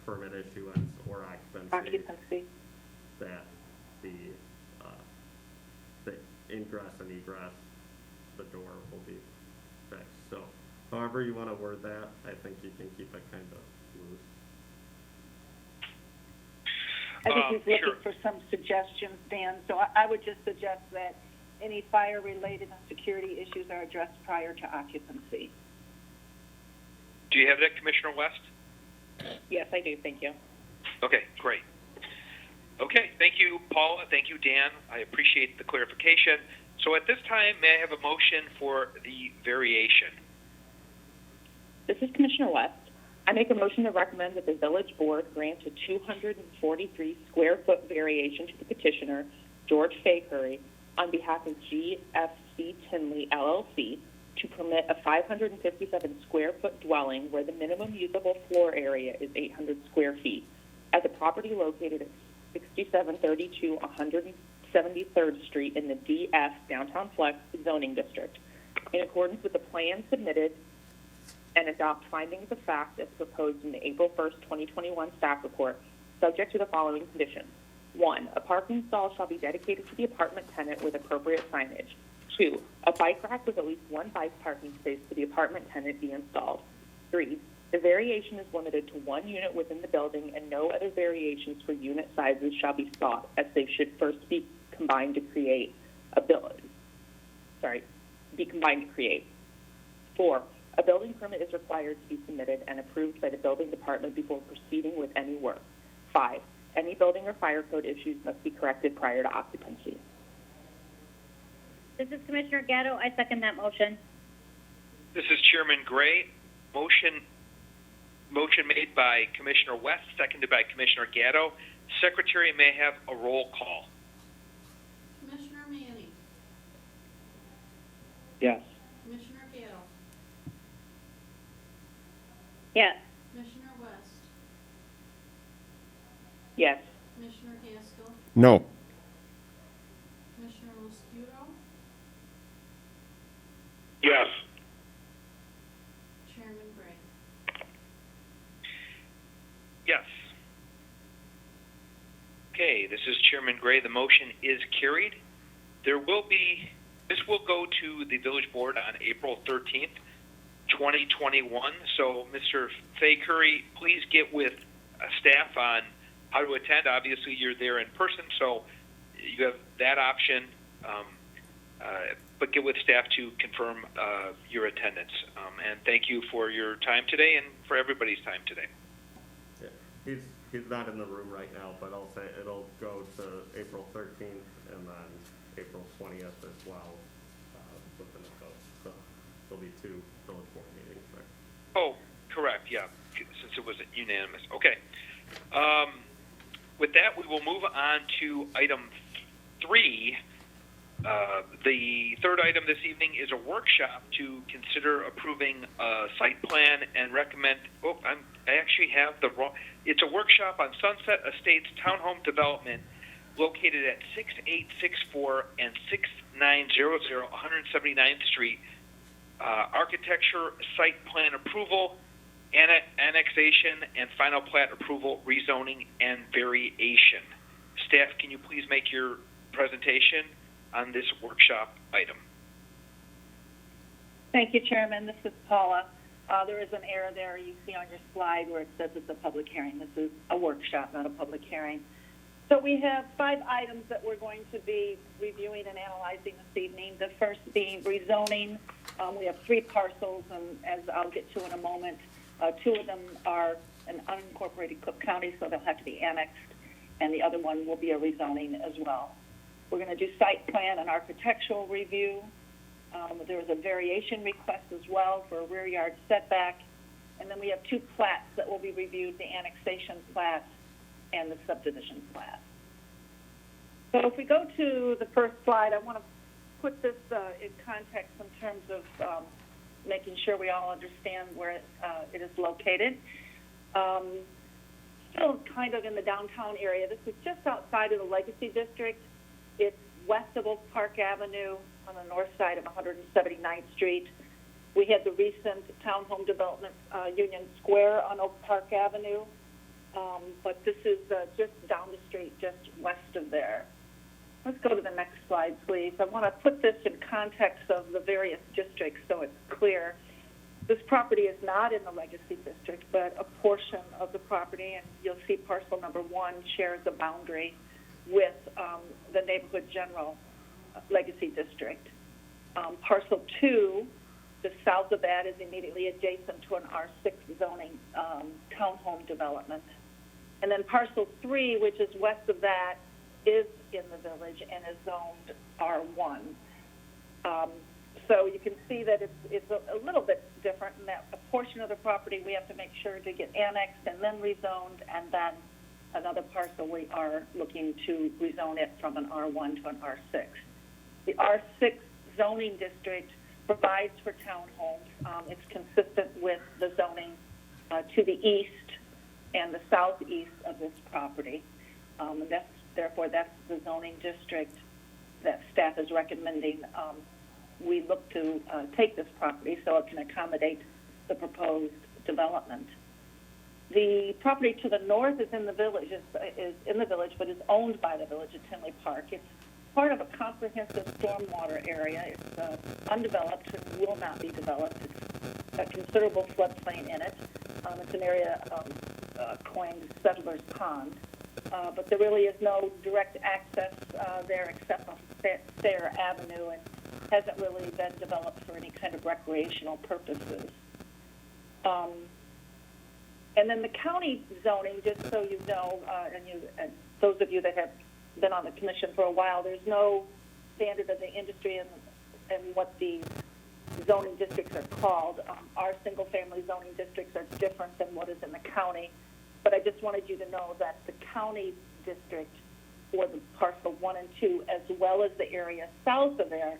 permit issuance or occupancy, that the ingress and egress, the door will be fixed. So however you want to word that, I think you can keep it kind of loose. I think he's Sure. looking for some suggestions, Dan, so I would just suggest that any fire-related and security issues are addressed prior to occupancy. Do you have that, Commissioner West? Yes, I do. Thank you. Okay, great. Okay, thank you, Paula. Thank you, Dan. I appreciate the clarification. So at this time, may I have a motion for the variation? This is Commissioner West. I make a motion to recommend that the village board grant a 243 square foot variation to the petitioner, George Fakery, on behalf of GFC Tinley LLC to permit a 557 square foot dwelling where the minimum usable floor area is 800 square feet at the property located at 6732 173rd Street in the DF Downtown Flex zoning district, in accordance with the plan submitted and adopt findings of fact as proposed in the April 1st, 2021 staff report, subject to the following conditions. 1, a parking stall shall be dedicated to the apartment tenant with appropriate signage. 2, a bike rack with at least one bike parking space for the apartment tenant be installed. 3, the variation is limited to one unit within the building and no other variations for unit sizes shall be sought, as they should first be combined to create a building. Be combined to create. 4, a building permit is required to be submitted and approved by the building department before proceeding with any work. 5, any building or fire code issues must be corrected prior to occupancy. This is Commissioner Gatto. I second that motion. This is Chairman Gray. Motion made by Commissioner West, seconded by Commissioner Gatto. Secretary may have a roll call. Commissioner Manning, Yes. Commissioner Gatto, Yes. Commissioner West, Yes. Commissioner Gaskell, No. Commissioner Mosquito, Yes. Chairman Gray. Yes. Okay, this is Chairman Gray. The motion is carried. This will go to the village board on April 13th, 2021. So, Mr. Fay Curry, please get with staff on how to attend. Obviously, you're there in person, so you have that option. But get with staff to confirm your attendance. And thank you for your time today and for everybody's time today. Yeah, he's not in the room right now, but I'll say it'll go to April 13th and then April 20th as well, within the vote. So there'll be 2 village board meetings, right? Oh, correct, yeah, since it was unanimous. Okay. With that, we will move on to item 3. The third item this evening is a workshop to consider approving a site plan and recommend, I actually have the wrong, it's a workshop on Sunset Estates Townhome Development located at 6864 and 6900 179th Street. Architecture, site plan approval, annexation, and final plat approval, rezoning, and variation. Staff, can you please make your presentation on this workshop item? Thank you, Chairman. This is Paula. There is an error there you see on your slide where it says it's a public hearing. This is a workshop, not a public hearing. So we have 5 items that we're going to be reviewing and analyzing this evening. The first being rezoning. We have 3 parcels, and as I'll get to in a moment, 2 of them are an unincorporated Cook County, so they'll have to be annexed, and the other one will be a rezoning as well. We're going to do site plan and architectural review. There is a variation request as well for a rear yard setback. And then we have 2 plats that will be reviewed, the annexation plat and the subdivision plat. So if we go to the first slide, I want to put this in context in terms of making sure we all understand where it is located. Still kind of in the downtown area. This is just outside of the Legacy District. It's west of Oak Park Avenue on the north side of 179th Street. We had the recent townhome development, Union Square on Oak Park Avenue, but this is just down the street, just west of there. Let's go to the next slide, please. I want to put this in context of the various districts so it's clear. This property is not in the Legacy District, but a portion of the property, and you'll see parcel number 1 shares a boundary with the Neighborhood General Legacy District. Parcel 2, the south of that, is immediately adjacent to an R6 zoning townhome development. And then parcel 3, which is west of that, is in the village and is zoned R1. So you can see that it's a little bit different in that a portion of the property we have to make sure to get annexed and then rezoned, and then another parcel we are looking to rezone it from an R1 to an R6. The R6 zoning district provides for townhomes. It's consistent with the zoning to the east and the southeast of this property. And therefore, that's the zoning district that staff is recommending we look to take this property so it can accommodate the proposed development. The property to the north is in the village, but is owned by the village of Tinley Park. It's part of a comprehensive stormwater area. It's undeveloped and will not be developed. It's got considerable floodplain in it. It's an area coined Settler's Pond, but there really is no direct access there except on Sayre Avenue, and hasn't really been developed for any kind of recreational purposes. And then the county zoning, just so you know, and those of you that have been on the commission for a while, there's no standard of the industry and what the zoning districts are called. Our single-family zoning districts are different than what is in the county, but I just wanted you to know that the county district for the parcel 1 and 2, as well as the area south of there,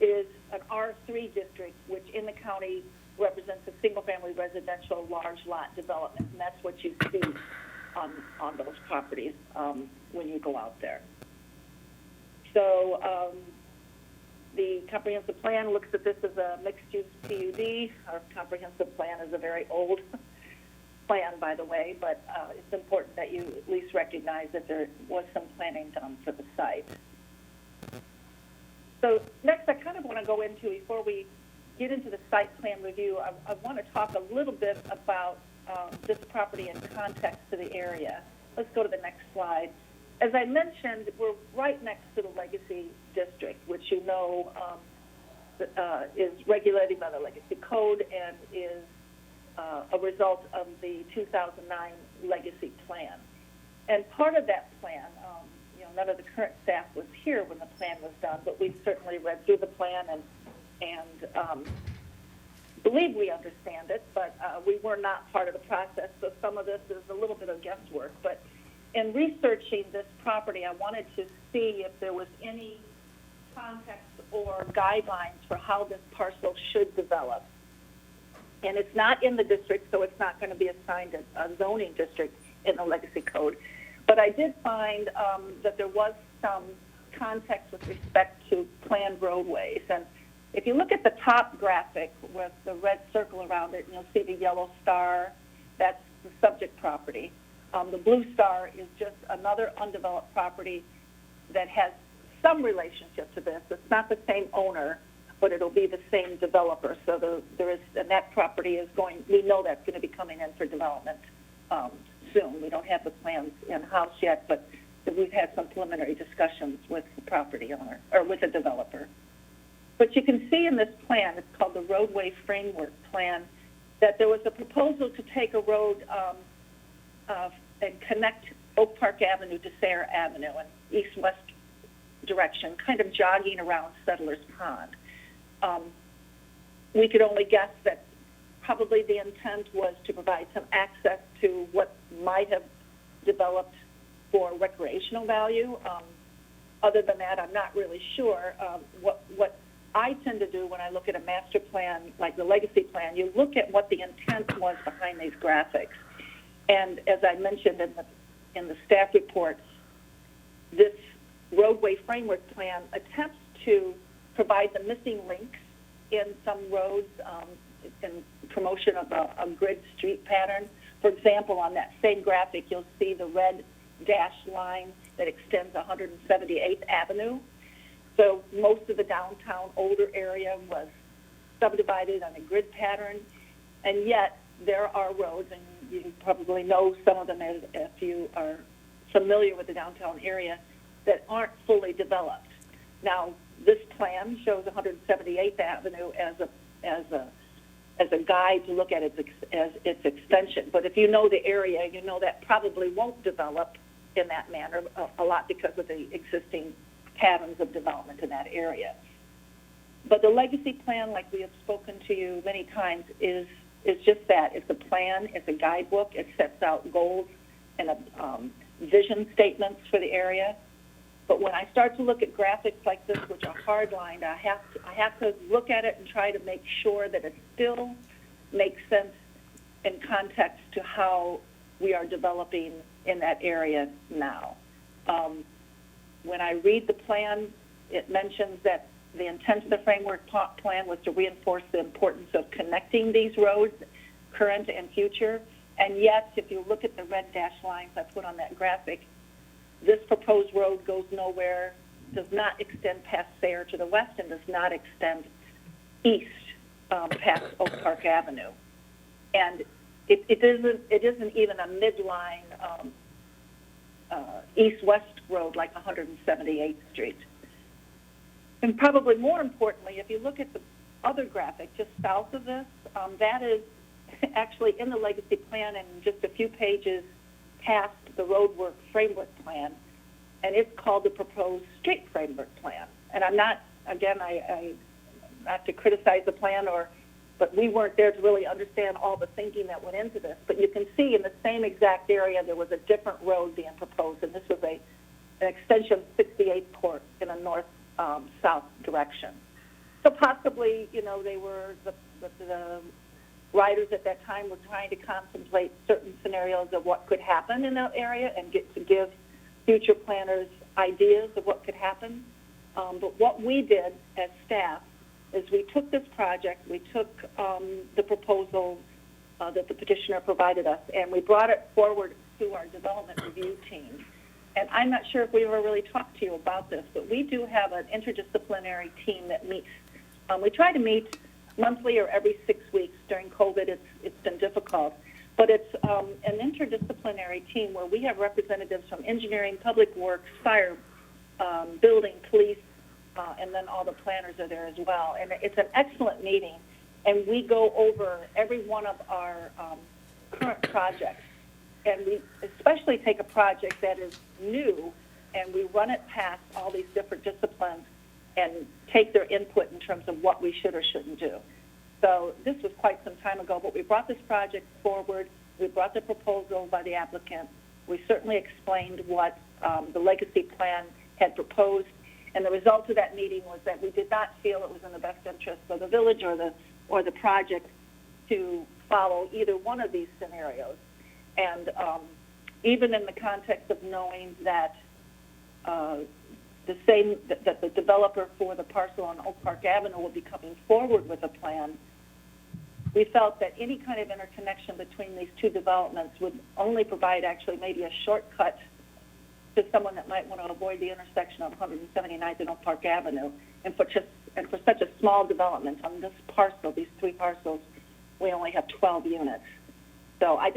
is an R3 district, which in the county represents a single-family residential large lot development, and that's what you see on those properties when you go out there. So the comprehensive plan looks at this as a mixed-use PUD. Our comprehensive plan is a very old plan, by the way, but it's important that you at least recognize that there was some planning done for the site. So next, I kind of want to go into, before we get into the site plan review, I want to talk a little bit about this property in context to the area. Let's go to the next slide. As I mentioned, we're right next to the Legacy District, which you know is regulated by the Legacy Code and is a result of the 2009 Legacy Plan. And part of that plan, none of the current staff was here when the plan was done, but we certainly read through the plan and believe we understand it, but we were not part of the process, so some of this is a little bit of guesswork. But in researching this property, I wanted to see if there was any context or guidelines for how this parcel should develop. And it's not in the district, so it's not going to be assigned a zoning district in the Legacy Code. But I did find that there was some context with respect to planned roadways. And if you look at the top graphic with the red circle around it, you'll see the yellow star. That's the subject property. The blue star is just another undeveloped property that has some relationship to this. It's not the same owner, but it'll be the same developer. So and that property is we know that's going to be coming in for development soon. We don't have the plans in-house yet, but we've had some preliminary discussions with the property owner, or with the developer. But you can see in this plan, it's called the Roadway Framework Plan, that there was a proposal to take a road and connect Oak Park Avenue to Sayre Avenue in east-west direction, kind of jogging around Settler's Pond. We could only guess that probably the intent was to provide some access to what might have developed for recreational value. Other than that, I'm not really sure. What I tend to do when I look at a master plan, like the Legacy Plan, you look at what the intent was behind these graphics. And as I mentioned in the staff report, this Roadway Framework Plan attempts to provide the missing links in some roads in promotion of a grid street pattern. For example, on that same graphic, you'll see the red dashed line that extends 178th Avenue. So most of the downtown older area was subdivided on a grid pattern, and yet there are roads, and you probably know some of them if you are familiar with the downtown area, that aren't fully developed. Now, this plan shows 178th Avenue as a guide to look at its extension. But if you know the area, you know that probably won't develop in that manner a lot because of the existing patterns of development in that area. But the Legacy Plan, like we have spoken to you many times, is just that. It's a plan. It's a guidebook. It sets out goals and vision statements for the area. But when I start to look at graphics like this, which are hard-lined, I have to look at it and try to make sure that it still makes sense in context to how we are developing in that area now. When I read the plan, it mentions that The intent of the framework plan was to reinforce the importance of connecting these roads, current and future. And yet, if you look at the red dashed lines I put on that graphic, this proposed road goes nowhere, does not extend past Sayre to the west, and does not extend east past Oak Park Avenue. And it isn't even a midline east-west road like 178th Street. And probably more importantly, if you look at the other graphic just south of this, that is actually in the legacy plan and just a few pages past the roadwork framework plan, and it's called the proposed street framework plan. And I'm not, again, I not to criticize the plan, but we weren't there to really understand all the thinking that went into this. But you can see in the same exact area there was a different road being proposed, and this was an extension of 68th Court in a north-south direction. So possibly, they were the riders at that time were trying to contemplate certain scenarios of what could happen in that area and get to give future planners ideas of what could happen. But what we did as staff is we took this project, we took the proposal that the petitioner provided us, and we brought it forward to our development review team. And I'm not sure if we ever really talked to you about this, but we do have an interdisciplinary team that meets. We try to meet monthly or every 6 weeks. During COVID, it's been difficult. But it's an interdisciplinary team where we have representatives from engineering, public works, fire, building, police, and then all the planners are there as well. And it's an excellent meeting. And we go over every one of our current projects. And we especially take a project that is new, and we run it past all these different disciplines and take their input in terms of what we should or shouldn't do. So this was quite some time ago, but we brought this project forward. We brought the proposal by the applicant. We certainly explained what the legacy plan had proposed, and the result of that meeting was that we did not feel it was in the best interest of the village or the project to follow either one of these scenarios. And even in the context of knowing that that the developer for the parcel on Oak Park Avenue will be coming forward with a plan, we felt that any kind of interconnection between these two developments would only provide actually maybe a shortcut to someone that might want to avoid the intersection of 179th and Oak Park Avenue. And for such a small development on this parcel, these three parcels, we only have 12 units. So I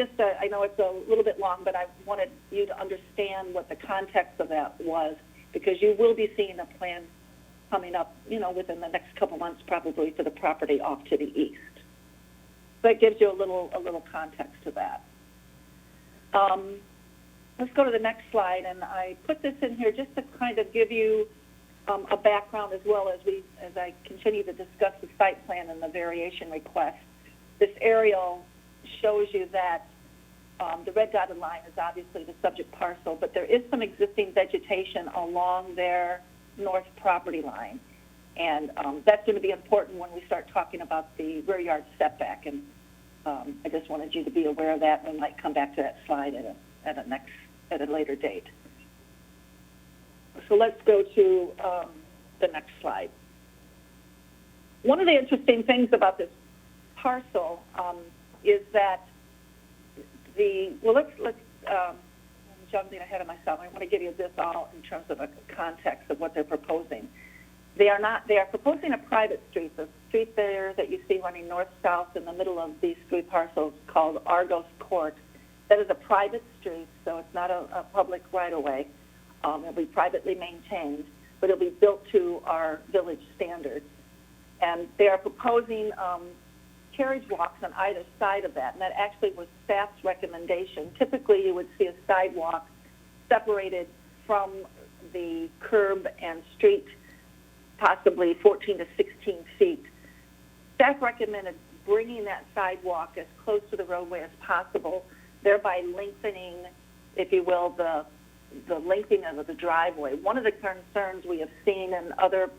know it's a little bit long, but I wanted you to understand what the context of that was, because you will be seeing a plan coming up, within the next couple months, probably for the property off to the east. So that gives you a little context to that. Let's go to the next slide, and I put this in here just to kind of give you a background as well as I continue to discuss the site plan and the variation request. This aerial shows you that the red dotted line is obviously the subject parcel, but there is some existing vegetation along their north property line. And that's going to be important when we start talking about the rear yard setback. And I just wanted you to be aware of that. We might come back to that slide at a later date. So let's go to the next slide. One of the interesting things about this parcel is that I'm jumping ahead of myself. I want to give you this all in terms of a context of what they're proposing. They are proposing a private street, the street there that you see running north-south in the middle of these three parcels called Argos Court. That is a private street, so it's not a public right-of-way. It'll be privately maintained, but it'll be built to our village standards. And they are proposing carriage walks on either side of that, and that actually was staff's recommendation. Typically, you would see a sidewalk separated from the curb and street, possibly 14 to 16 feet. Staff recommended bringing that sidewalk as close to the roadway as possible, thereby lengthening, if you will, the lengthening of the driveway. One of the concerns we have seen in other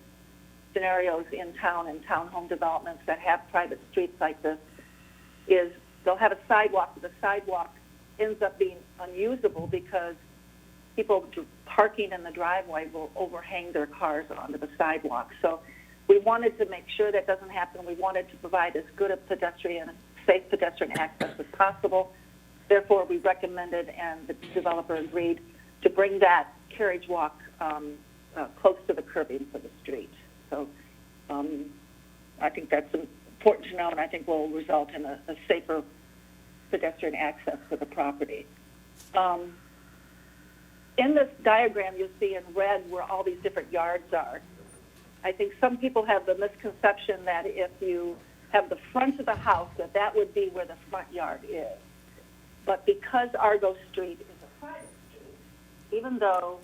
scenarios in town and townhome developments that have private streets like this is they'll have a sidewalk, but the sidewalk ends up being unusable because people parking in the driveway will overhang their cars onto the sidewalk. So We wanted to make sure that doesn't happen. We wanted to provide as good a safe pedestrian access as possible. Therefore, we recommended, and the developer agreed, to bring that carriage walk close to the curbing for the street. So I think that's important to know, and I think will result in a safer pedestrian access to the property. In this diagram, you'll see in red where all these different yards are. I think some people have the misconception that if you have the front of the house, that would be where the front yard is. But because Argo Street is a private street, even though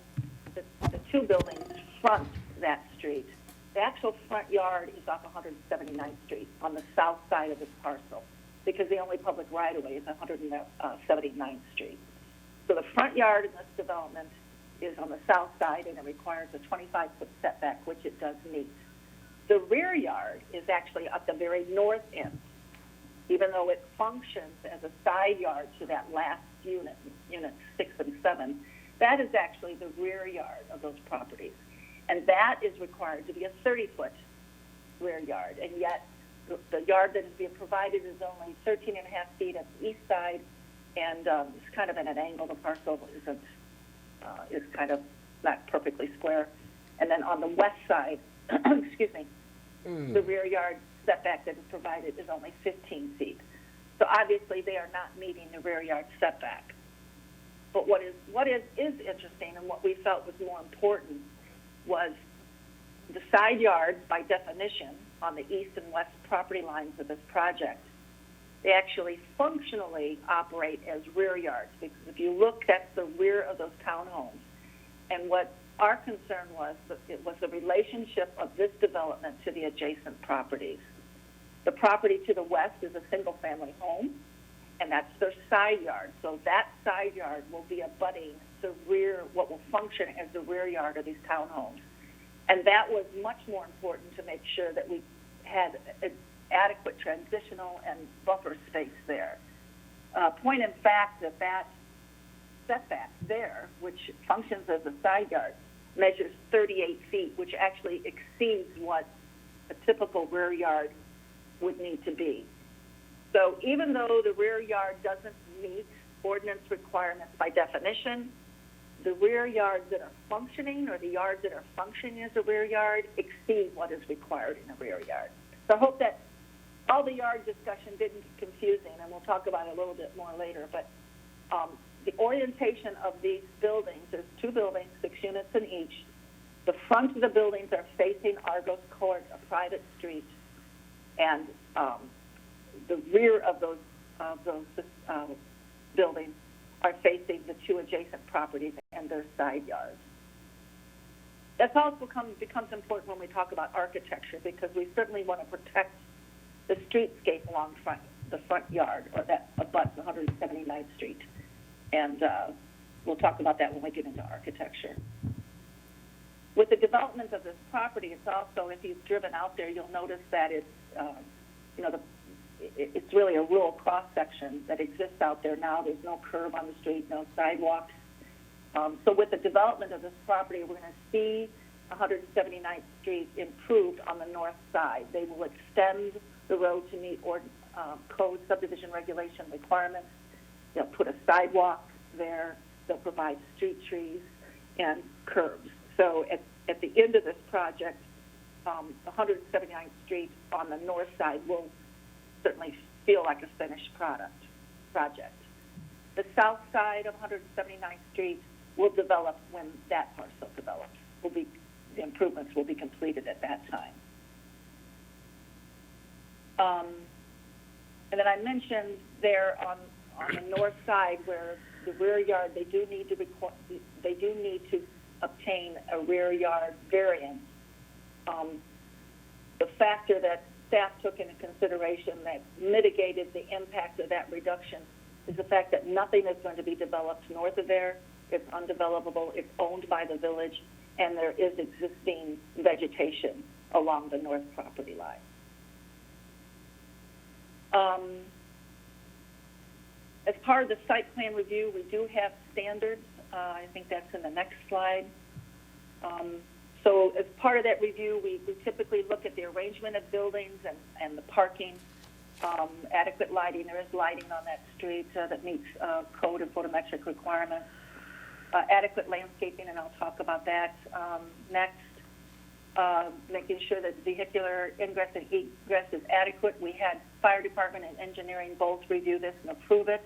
the two buildings front that street, the actual front yard is off 179th Street on the south side of this parcel, because the only public right-of-way is 179th Street. So the front yard in this development is on the south side, and it requires a 25-foot setback, which it does meet. The rear yard is actually at the very north end, even though it functions as a side yard to that last unit, units 6 and 7. That is actually the rear yard of those properties. And that is required to be a 30-foot rear yard. And yet the yard that is being provided is only 13 and a half feet at the east side, and it's kind of at an angle. The parcel is kind of not perfectly square. And then on the west side, excuse me, the rear yard setback that is provided is only 15 feet. So obviously they are not meeting the rear yard setback. But what is interesting, and what we felt was more important, was the side yards, by definition, on the east and west property lines of this project, they actually functionally operate as rear yards. Because if you look, that's the rear of those townhomes. And what our concern was, it was the relationship of this development to the adjacent properties. The property to the west is a single-family home, and that's their side yard. So that side yard will be abutting the rear, what will function as the rear yard of these townhomes. And that was much more important to make sure that we had adequate transitional and buffer space there. Point in fact that setback there, which functions as a side yard, measures 38 feet, which actually exceeds what a typical rear yard would need to be. So even though the rear yard doesn't meet ordinance requirements by definition, the rear yards that are functioning, or the yards that are functioning as a rear yard, exceed what is required in a rear yard. So I hope that all the yard discussion didn't get confusing, and we'll talk about it a little bit more later. But the orientation of these buildings, there's two buildings, 6 units in each. The front of the buildings are facing Argos Court, a private street, and the rear of those buildings are facing the two adjacent properties and their side yards. That's also becomes important when we talk about architecture, because we certainly want to protect the streetscape along the front yard, or that abuts 179th Street. And we'll talk about that when we get into architecture. With the development of this property, it's also, if you've driven out there, you'll notice that it's, it's really a rural cross-section that exists out there now. There's no curb on the street, no sidewalks. So with the development of this property, we're going to see 179th Street improved on the north side. They will extend the road to meet code subdivision regulation requirements. They'll put a sidewalk there. They'll provide street trees and curbs. So at the end of this project, 179th Street on the north side will certainly feel like a finished project. The south side of 179th Street will develop when that parcel develops. The improvements will be completed at that time. And then I mentioned there on the north side, where the rear yard, they do need to obtain a rear yard variance. The factor that staff took into consideration that mitigated the impact of that reduction is the fact that nothing is going to be developed north of there. It's undevelopable. It's owned by the village, and there is existing vegetation along the north property line. As part of the site plan review, we do have standards. I think that's in the next slide. So as part of that review, we typically look at the arrangement of buildings and the parking, adequate lighting. There is lighting on that street that meets code and photometric requirements. Adequate landscaping, and I'll talk about that next. Making sure that vehicular ingress and egress is adequate. We had fire department and engineering both review this and approve it.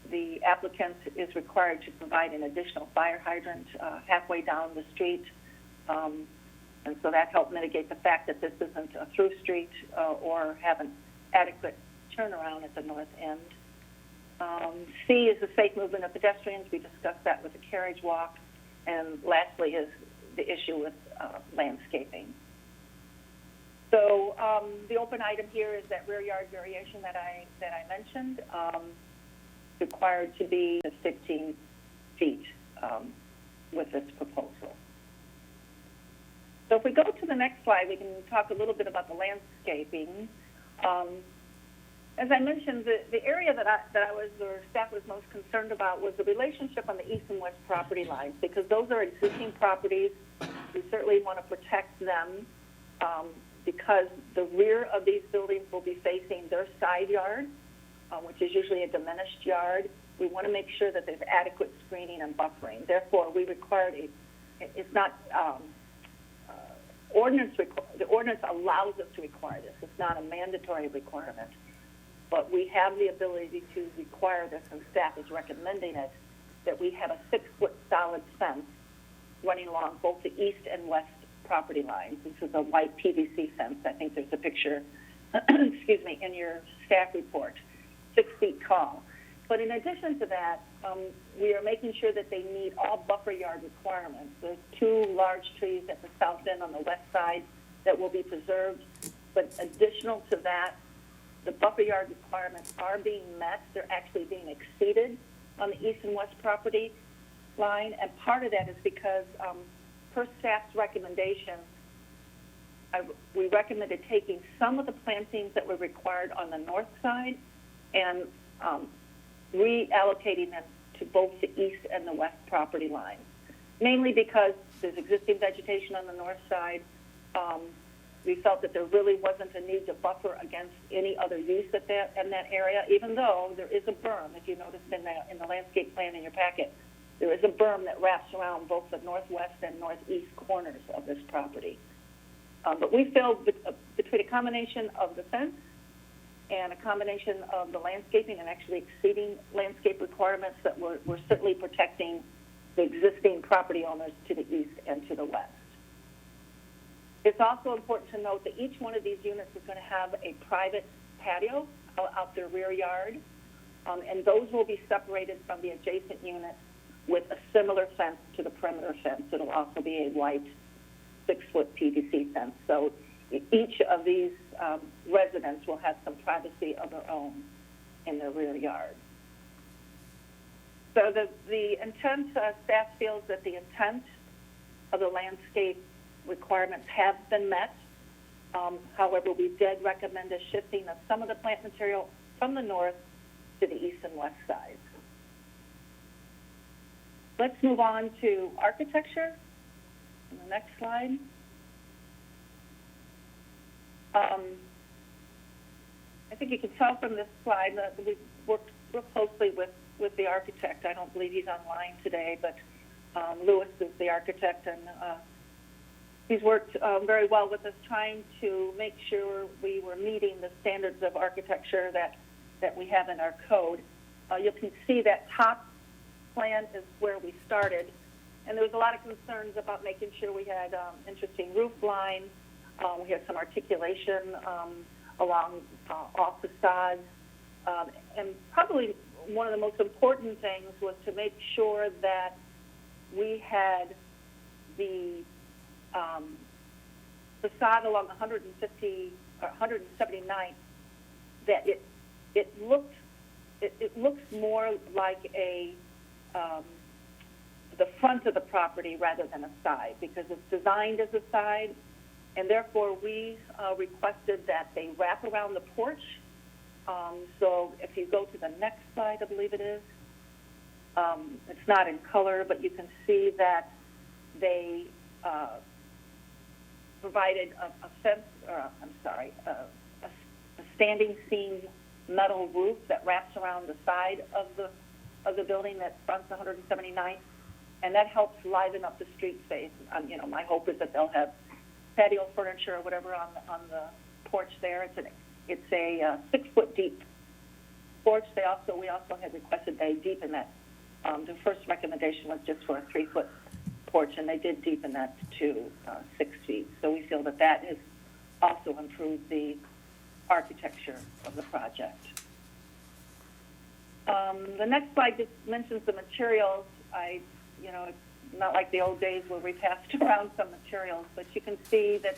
The applicant is required to provide an additional fire hydrant halfway down the street. And so that helped mitigate the fact that this isn't a through street or have an adequate turnaround at the north end. C is the safe movement of pedestrians. We discussed that with the carriage walk. And lastly is the issue with landscaping. So the open item here is that rear yard variation that I mentioned, required to be 15 feet with this proposal. So if we go to the next slide, we can talk a little bit about the landscaping. As I mentioned, the area that I was, or staff was most concerned about was the relationship on the east and west property lines, because those are existing properties. We certainly want to protect them because the rear of these buildings will be facing their side yard, which is usually a diminished yard. We want to make sure that there's adequate screening and buffering. Therefore, we required it's not, the ordinance allows us to require this. It's not a mandatory requirement. But we have the ability to require this, and staff is recommending it, that we have a 6-foot solid fence running along both the east and west property lines. This is a white PVC fence. I think there's a picture, excuse me, in your staff report, 6 feet tall. But in addition to that, we are making sure that they meet all buffer yard requirements. There's 2 large trees at the south end on the west side that will be preserved. But additional to that, the buffer yard requirements are being met. They're actually being exceeded on the east and west property line. And part of that is because per staff's recommendation, we recommended taking some of the plantings that were required on the north side and reallocating them to both the east and the west property lines, mainly because there's existing vegetation on the north side. We felt that there really wasn't a need to buffer against any other use in that area, even though there is a berm. If you noticed in the landscape plan in your packet, there is a berm that wraps around both the northwest and northeast corners of this property. But we feel between a combination of the fence and a combination of the landscaping and actually exceeding landscape requirements that we're certainly protecting the existing property owners to the east and to the west. It's also important to note that each one of these units is going to have a private patio out their rear yard, and those will be separated from the adjacent units with a similar fence to the perimeter fence. It'll also be a white 6-foot PVC fence. So each of these residents will have some privacy of their own in their rear yard. So the intent, staff feels that the intent of the landscape requirements have been met. However, we did recommend a shifting of some of the plant material from the north to the east and west sides. Let's move on to architecture. On the next slide. I think you can tell from this slide that we've worked real closely with the architect. I don't believe he's online today, but Lewis is the architect, and he's worked very well with us, trying to make sure we were meeting the standards of architecture that we have in our code. You can see that top plan is where we started, and there was a lot of concerns about making sure we had interesting roof lines. We had some articulation along all facades, and probably one of the most important things was to make sure that we had the facade along 150 or 179, that it looks more like the front of the property rather than a side, because it's designed as a side, and therefore we requested that they wrap around the porch. So if you go to the next slide, I believe it is, it's not in color, but you can see that they provided a fence, or a standing seam metal roof that wraps around the side of the building that fronts 179th, and that helps liven up the street space. My hope is that they'll have patio furniture or whatever on the porch there. It's a 6-foot deep porch. We also had requested they deepen that. The first recommendation was just for a 3-foot porch, and they did deepen that to 6 feet. So we feel that has also improved the architecture of the project. The next slide just mentions the materials. It's not like the old days where we passed around some materials, but you can see that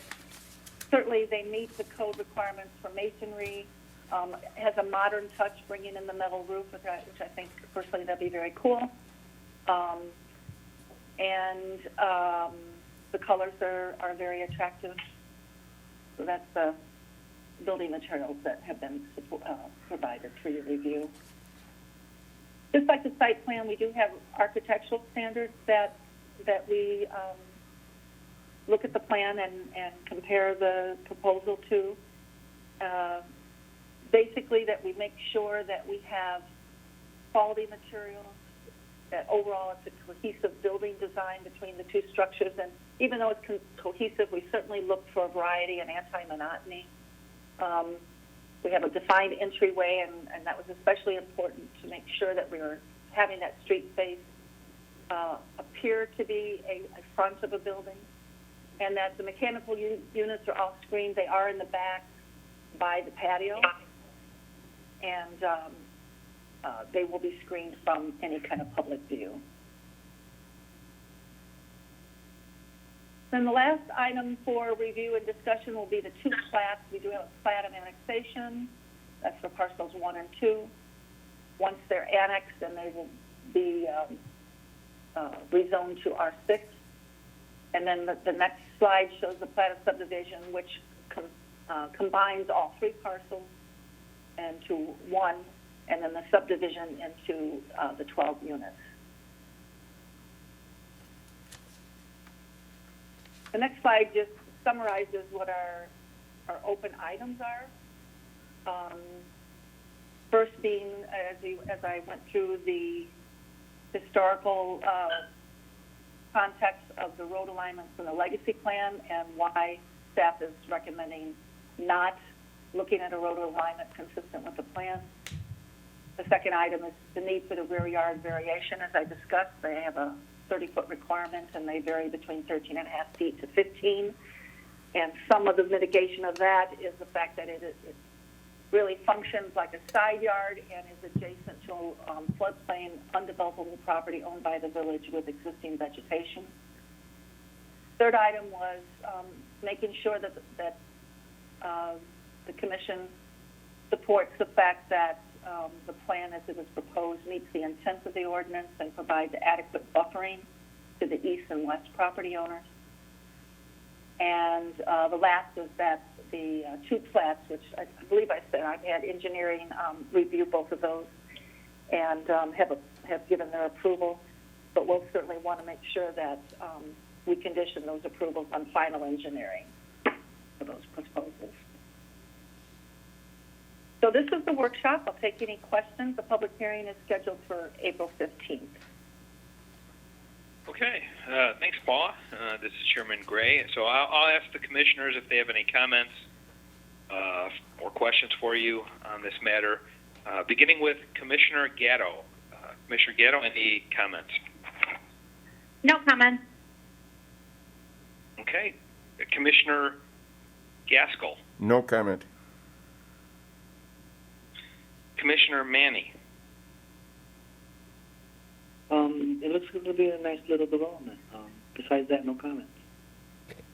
certainly they meet the code requirements for masonry. Has a modern touch, bringing in the metal roof, which I think personally that'd be very cool. And the colors are very attractive. So that's the building materials that have been provided for your review. Just like the site plan, we do have architectural standards that we look at the plan and compare the proposal to. Basically, that we make sure that we have quality materials, that overall it's a cohesive building design between the two structures. And even though it's cohesive, we certainly look for variety and anti-monotony. We have a defined entryway, and that was especially important to make sure that we were having that street space appear to be a front of a building, and that the mechanical units are all screened. They are in the back by the patio, and they will be screened from any kind of public view. Then the last item for review and discussion will be the 2 plats. We do have a plat of annexation. That's for parcels 1 and 2. Once they're annexed, then they will be rezoned to R6. And then the next slide shows the plat of subdivision, which combines all 3 parcels into 1, and then the subdivision into the 12 units. The next slide just summarizes what our open items are. First being, as I went through the historical context of the road alignments in the legacy plan and why staff is recommending not looking at a road alignment consistent with the plan. The second item is the need for the rear yard variation. As I discussed, they have a 30-foot requirement, and they vary between 13.5 feet to 15. And some of the mitigation of that is the fact that it really functions like a side yard and is adjacent to floodplain, undevelopable property owned by the village with existing vegetation. Third item was making sure that the commission supports the fact that the plan as it was proposed meets the intent of the ordinance and provides adequate buffering to the east and west property owners. And the last is that the 2 plats, which I believe I said, I've had engineering review both of those and have given their approval, but we'll certainly want to make sure that we condition those approvals on final engineering for those proposals. So this is the workshop. I'll take any questions. The public hearing is scheduled for April 15th. Okay, thanks, Paula. This is Chairman Gray. So I'll ask the commissioners if they have any comments or questions for you on this matter, beginning with Commissioner Gatto. Commissioner Gatto, any comments? No comment. Okay. Commissioner Gaskell. No comment. Commissioner Manny. It looks like it'll be a nice little development. Besides that, no comments.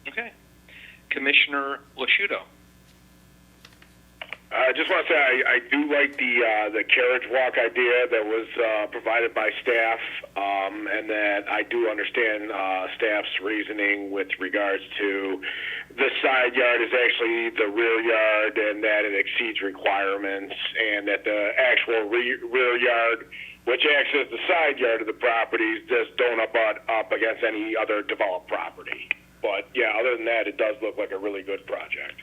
Okay. Commissioner Lasciuto. I just want to say I do like the carriage walk idea that was provided by staff, and that I do understand staff's reasoning with regards to the side yard is actually the rear yard and that it exceeds requirements, and that the actual rear yard, which acts as the side yard of the properties, just don't abut up against any other developed property. But yeah, other than that, it does look like a really good project.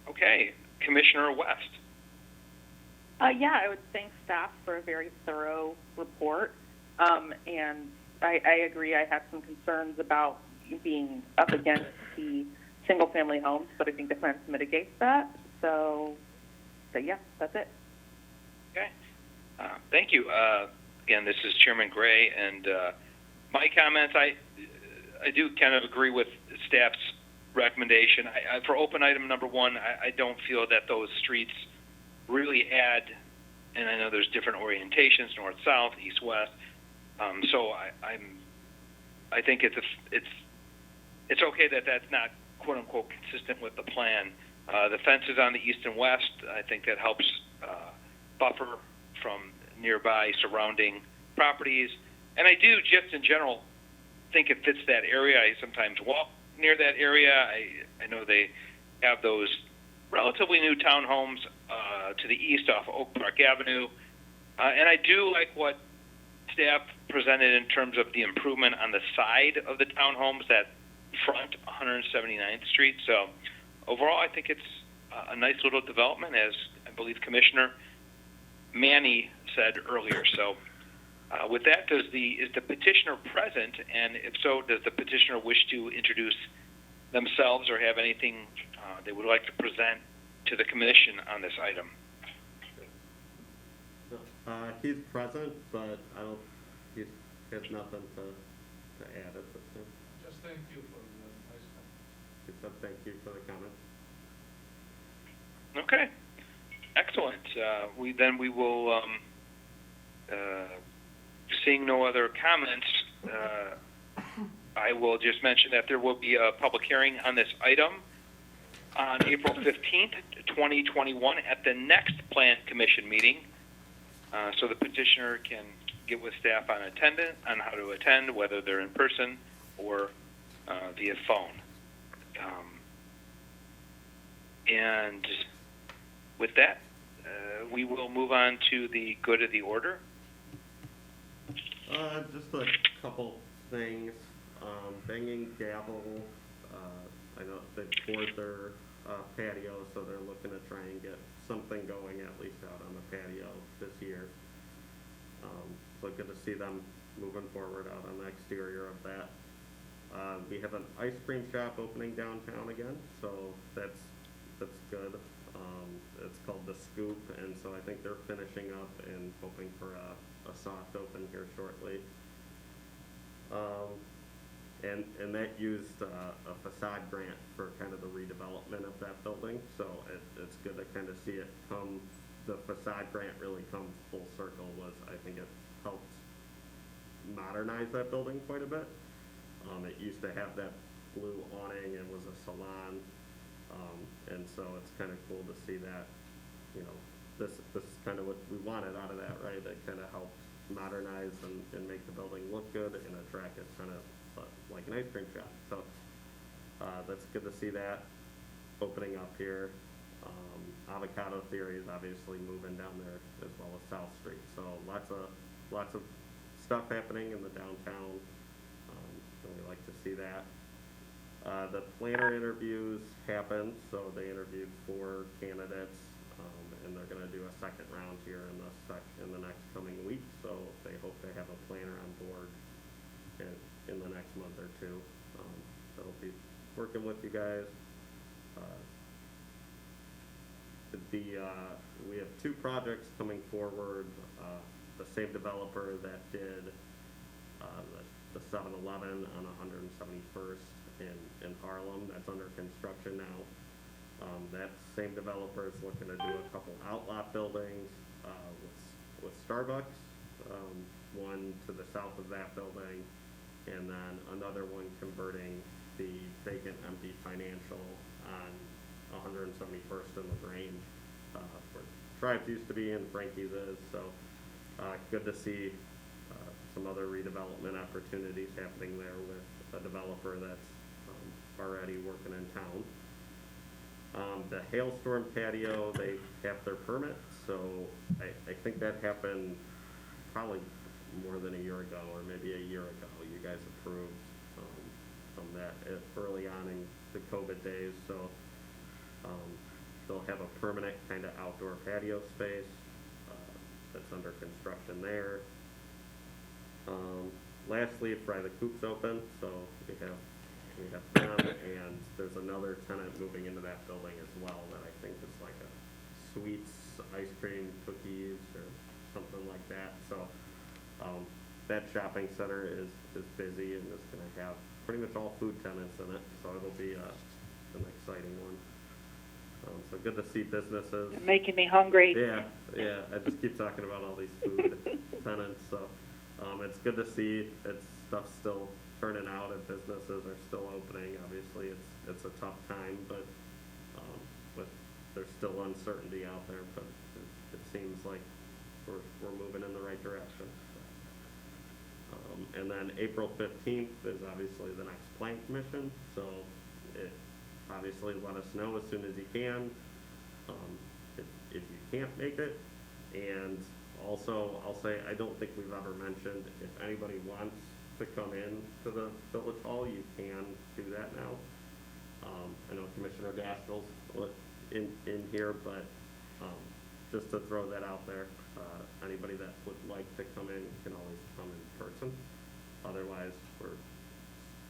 Okay, Commissioner West. Yeah, I would thank staff for a very thorough report. And I agree, I have some concerns about being up against the single-family homes, but I think the plan mitigates that. So yeah, that's it. Okay. Thank you. Again, this is Chairman Gray, and my comments, I do kind of agree with staff's recommendation. For open item number 1, I don't feel that those streets really add, and I know there's different orientations, north, south, east, west. So I think it's okay that that's not quote unquote consistent with the plan. The fences on the east and west, I think that helps buffer from nearby surrounding properties. And I do just in general think it fits that area. I sometimes walk near that area. I know they have those relatively new townhomes to the east off Oak Park Avenue. And I do like what staff presented in terms of the improvement on the side of the townhomes that front 179th Street. So overall, I think it's a nice little development, as I believe Commissioner Manny said earlier. So with that, is the petitioner present? And if so, does the petitioner wish to introduce themselves or have anything they would like to present to the commission on this item? He's present, but he has nothing to add at this time. Just thank you for the nice comment. He said thank you for the comment. Okay, excellent. We will, seeing no other comments, I will just mention that there will be a public hearing on this item on April 15th, 2021 at the next Plan Commission meeting. So the petitioner can get with staff on how to attend, whether they're in person or via phone. And with that, we will move on to the good of the order. Just a couple things. Banging Gavel, I know they poured their patio, so they're looking to try and get something going at least out on the patio this year. So good to see them moving forward out on the exterior of that. We have an ice cream shop opening downtown again, so that's good. It's called The Scoop, and so I think they're finishing up and hoping for a soft open here shortly. And that used a facade grant for kind of the redevelopment of that building, so it's good to kind of see it come, the facade grant really come full circle. I think it helped modernize that building quite a bit. It used to have that blue awning and was a salon, and so it's kind of cool to see that, this is kind of what we wanted out of that, right? It kind of helped modernize and make the building look good and attract it kind of like an ice cream shop. So that's good to see that opening up here. Avocado Theory is obviously moving down there as well as South Street. So lots of stuff happening in the downtown. And we like to see that. The planner interviews happened, so they interviewed 4 candidates, and they're going to do a second round here in the next coming week. So they hope to have a planner on board in the next month or two. They'll be working with you guys. We have 2 projects coming forward. The same developer that did the 7-Eleven on 171st in Harlem, that's under construction now. That same developer is looking to do a couple outlot buildings with Starbucks, one to the south of that building, and then another one converting the vacant empty financial on 171st in LaGrange, where Tribes used to be and Frankie's is. So good to see some other redevelopment opportunities happening there with a developer that's already working in town. The hailstorm patio, they have their permit, so I think that happened probably more than a year ago, or maybe a year ago. You guys approved from that early on in the COVID days, so they'll have a permanent kind of outdoor patio space that's under construction there. Lastly, Fry the Coop's open, so we have them, and there's another tenant moving into that building as well that I think is like a sweets, ice cream, cookies, or something like that. So that shopping center is busy and is going to have pretty much all food tenants in it, so it'll be an exciting one. So good to see businesses. You're making me hungry. Yeah, I just keep talking about all these food tenants, so it's good to see stuff's still turning out and businesses are still opening. Obviously, it's a tough time, but there's still uncertainty out there, but it seems like we're moving in the right direction. And then April 15th is obviously the next plan commission, so obviously let us know as soon as you can if you can't make it. And also, I'll say, I don't think we've ever mentioned, if anybody wants to come in to the village hall, you can do that now. I know Commissioner Gaskell's in here, but just to throw that out there, anybody that would like to come in can always come in person. Otherwise,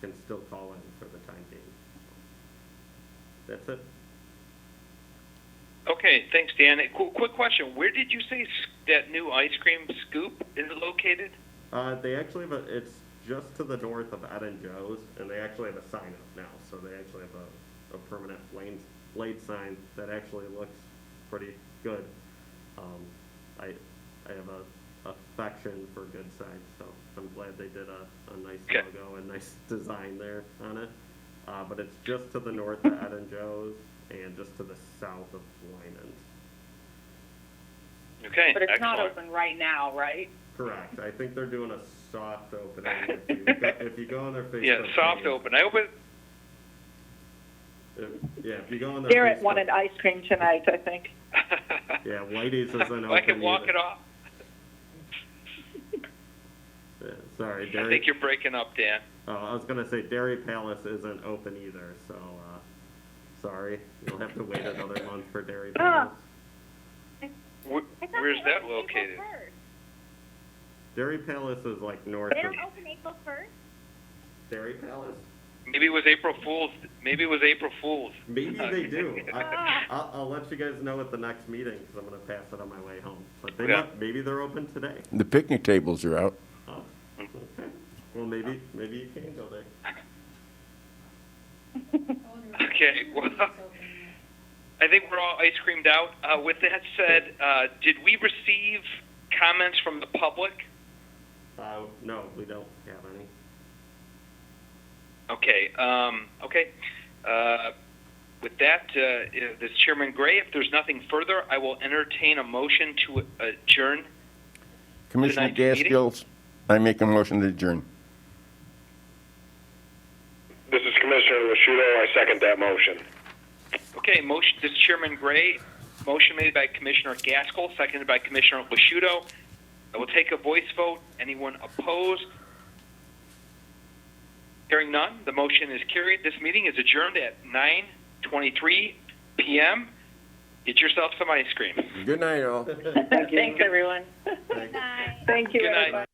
can still call in for the time being. That's it. Okay, thanks, Dan. Quick question. Where did you say that new ice cream scoop is located? They actually have it's just to the north of Ed and Joe's, and they actually have a sign up now. So they actually have a permanent blade sign that actually looks pretty good. I have a affection for good signs, so I'm glad they did a nice logo and nice design there on it. But it's just to the north of Ed and Joe's and just to the south of Winans. Okay, But it's not excellent. open right now, right? Correct. I think they're doing a soft opening. If you go on their Facebook Yeah, soft page, open. I open. if you go on their Garrett Facebook, wanted ice cream tonight, I think. yeah, Whitey's isn't open I can walk either. it off. Yeah, sorry, I Dairy. think you're breaking up, Dan. Oh, I was gonna say Dairy Palace isn't open either, so sorry, you'll have to wait another month for Dairy Palace. Where's that located? Dairy Palace is like north They of don't open April 1st? Dairy Palace. Maybe it was April Fool's. Maybe it was April Fool's. Maybe they do. I'll let you guys know at the next meeting because I'm gonna pass it on my way home. But maybe they're open today. The picnic tables are out. Oh, okay. Well, maybe you can go there. Okay, well, I think we're all ice creamed out. With that said, did we receive comments from the public? No, we don't have any. Okay, okay. With that, this is Chairman Gray. If there's nothing further, I will entertain a motion to adjourn. Commissioner Tonight's meeting? Gaskell, I make a motion to adjourn. This is Commissioner Lasciuto. I second that motion. Okay, motion. This is Chairman Gray. Motion made by Commissioner Gaskell, seconded by Commissioner Lasciuto. I will take a voice vote. Anyone opposed? Hearing none, the motion is carried. This meeting is adjourned at 9:23 p.m. Get yourself some ice cream. Good night, all. Thanks, everyone. Good night. Thank you, Good night. everybody.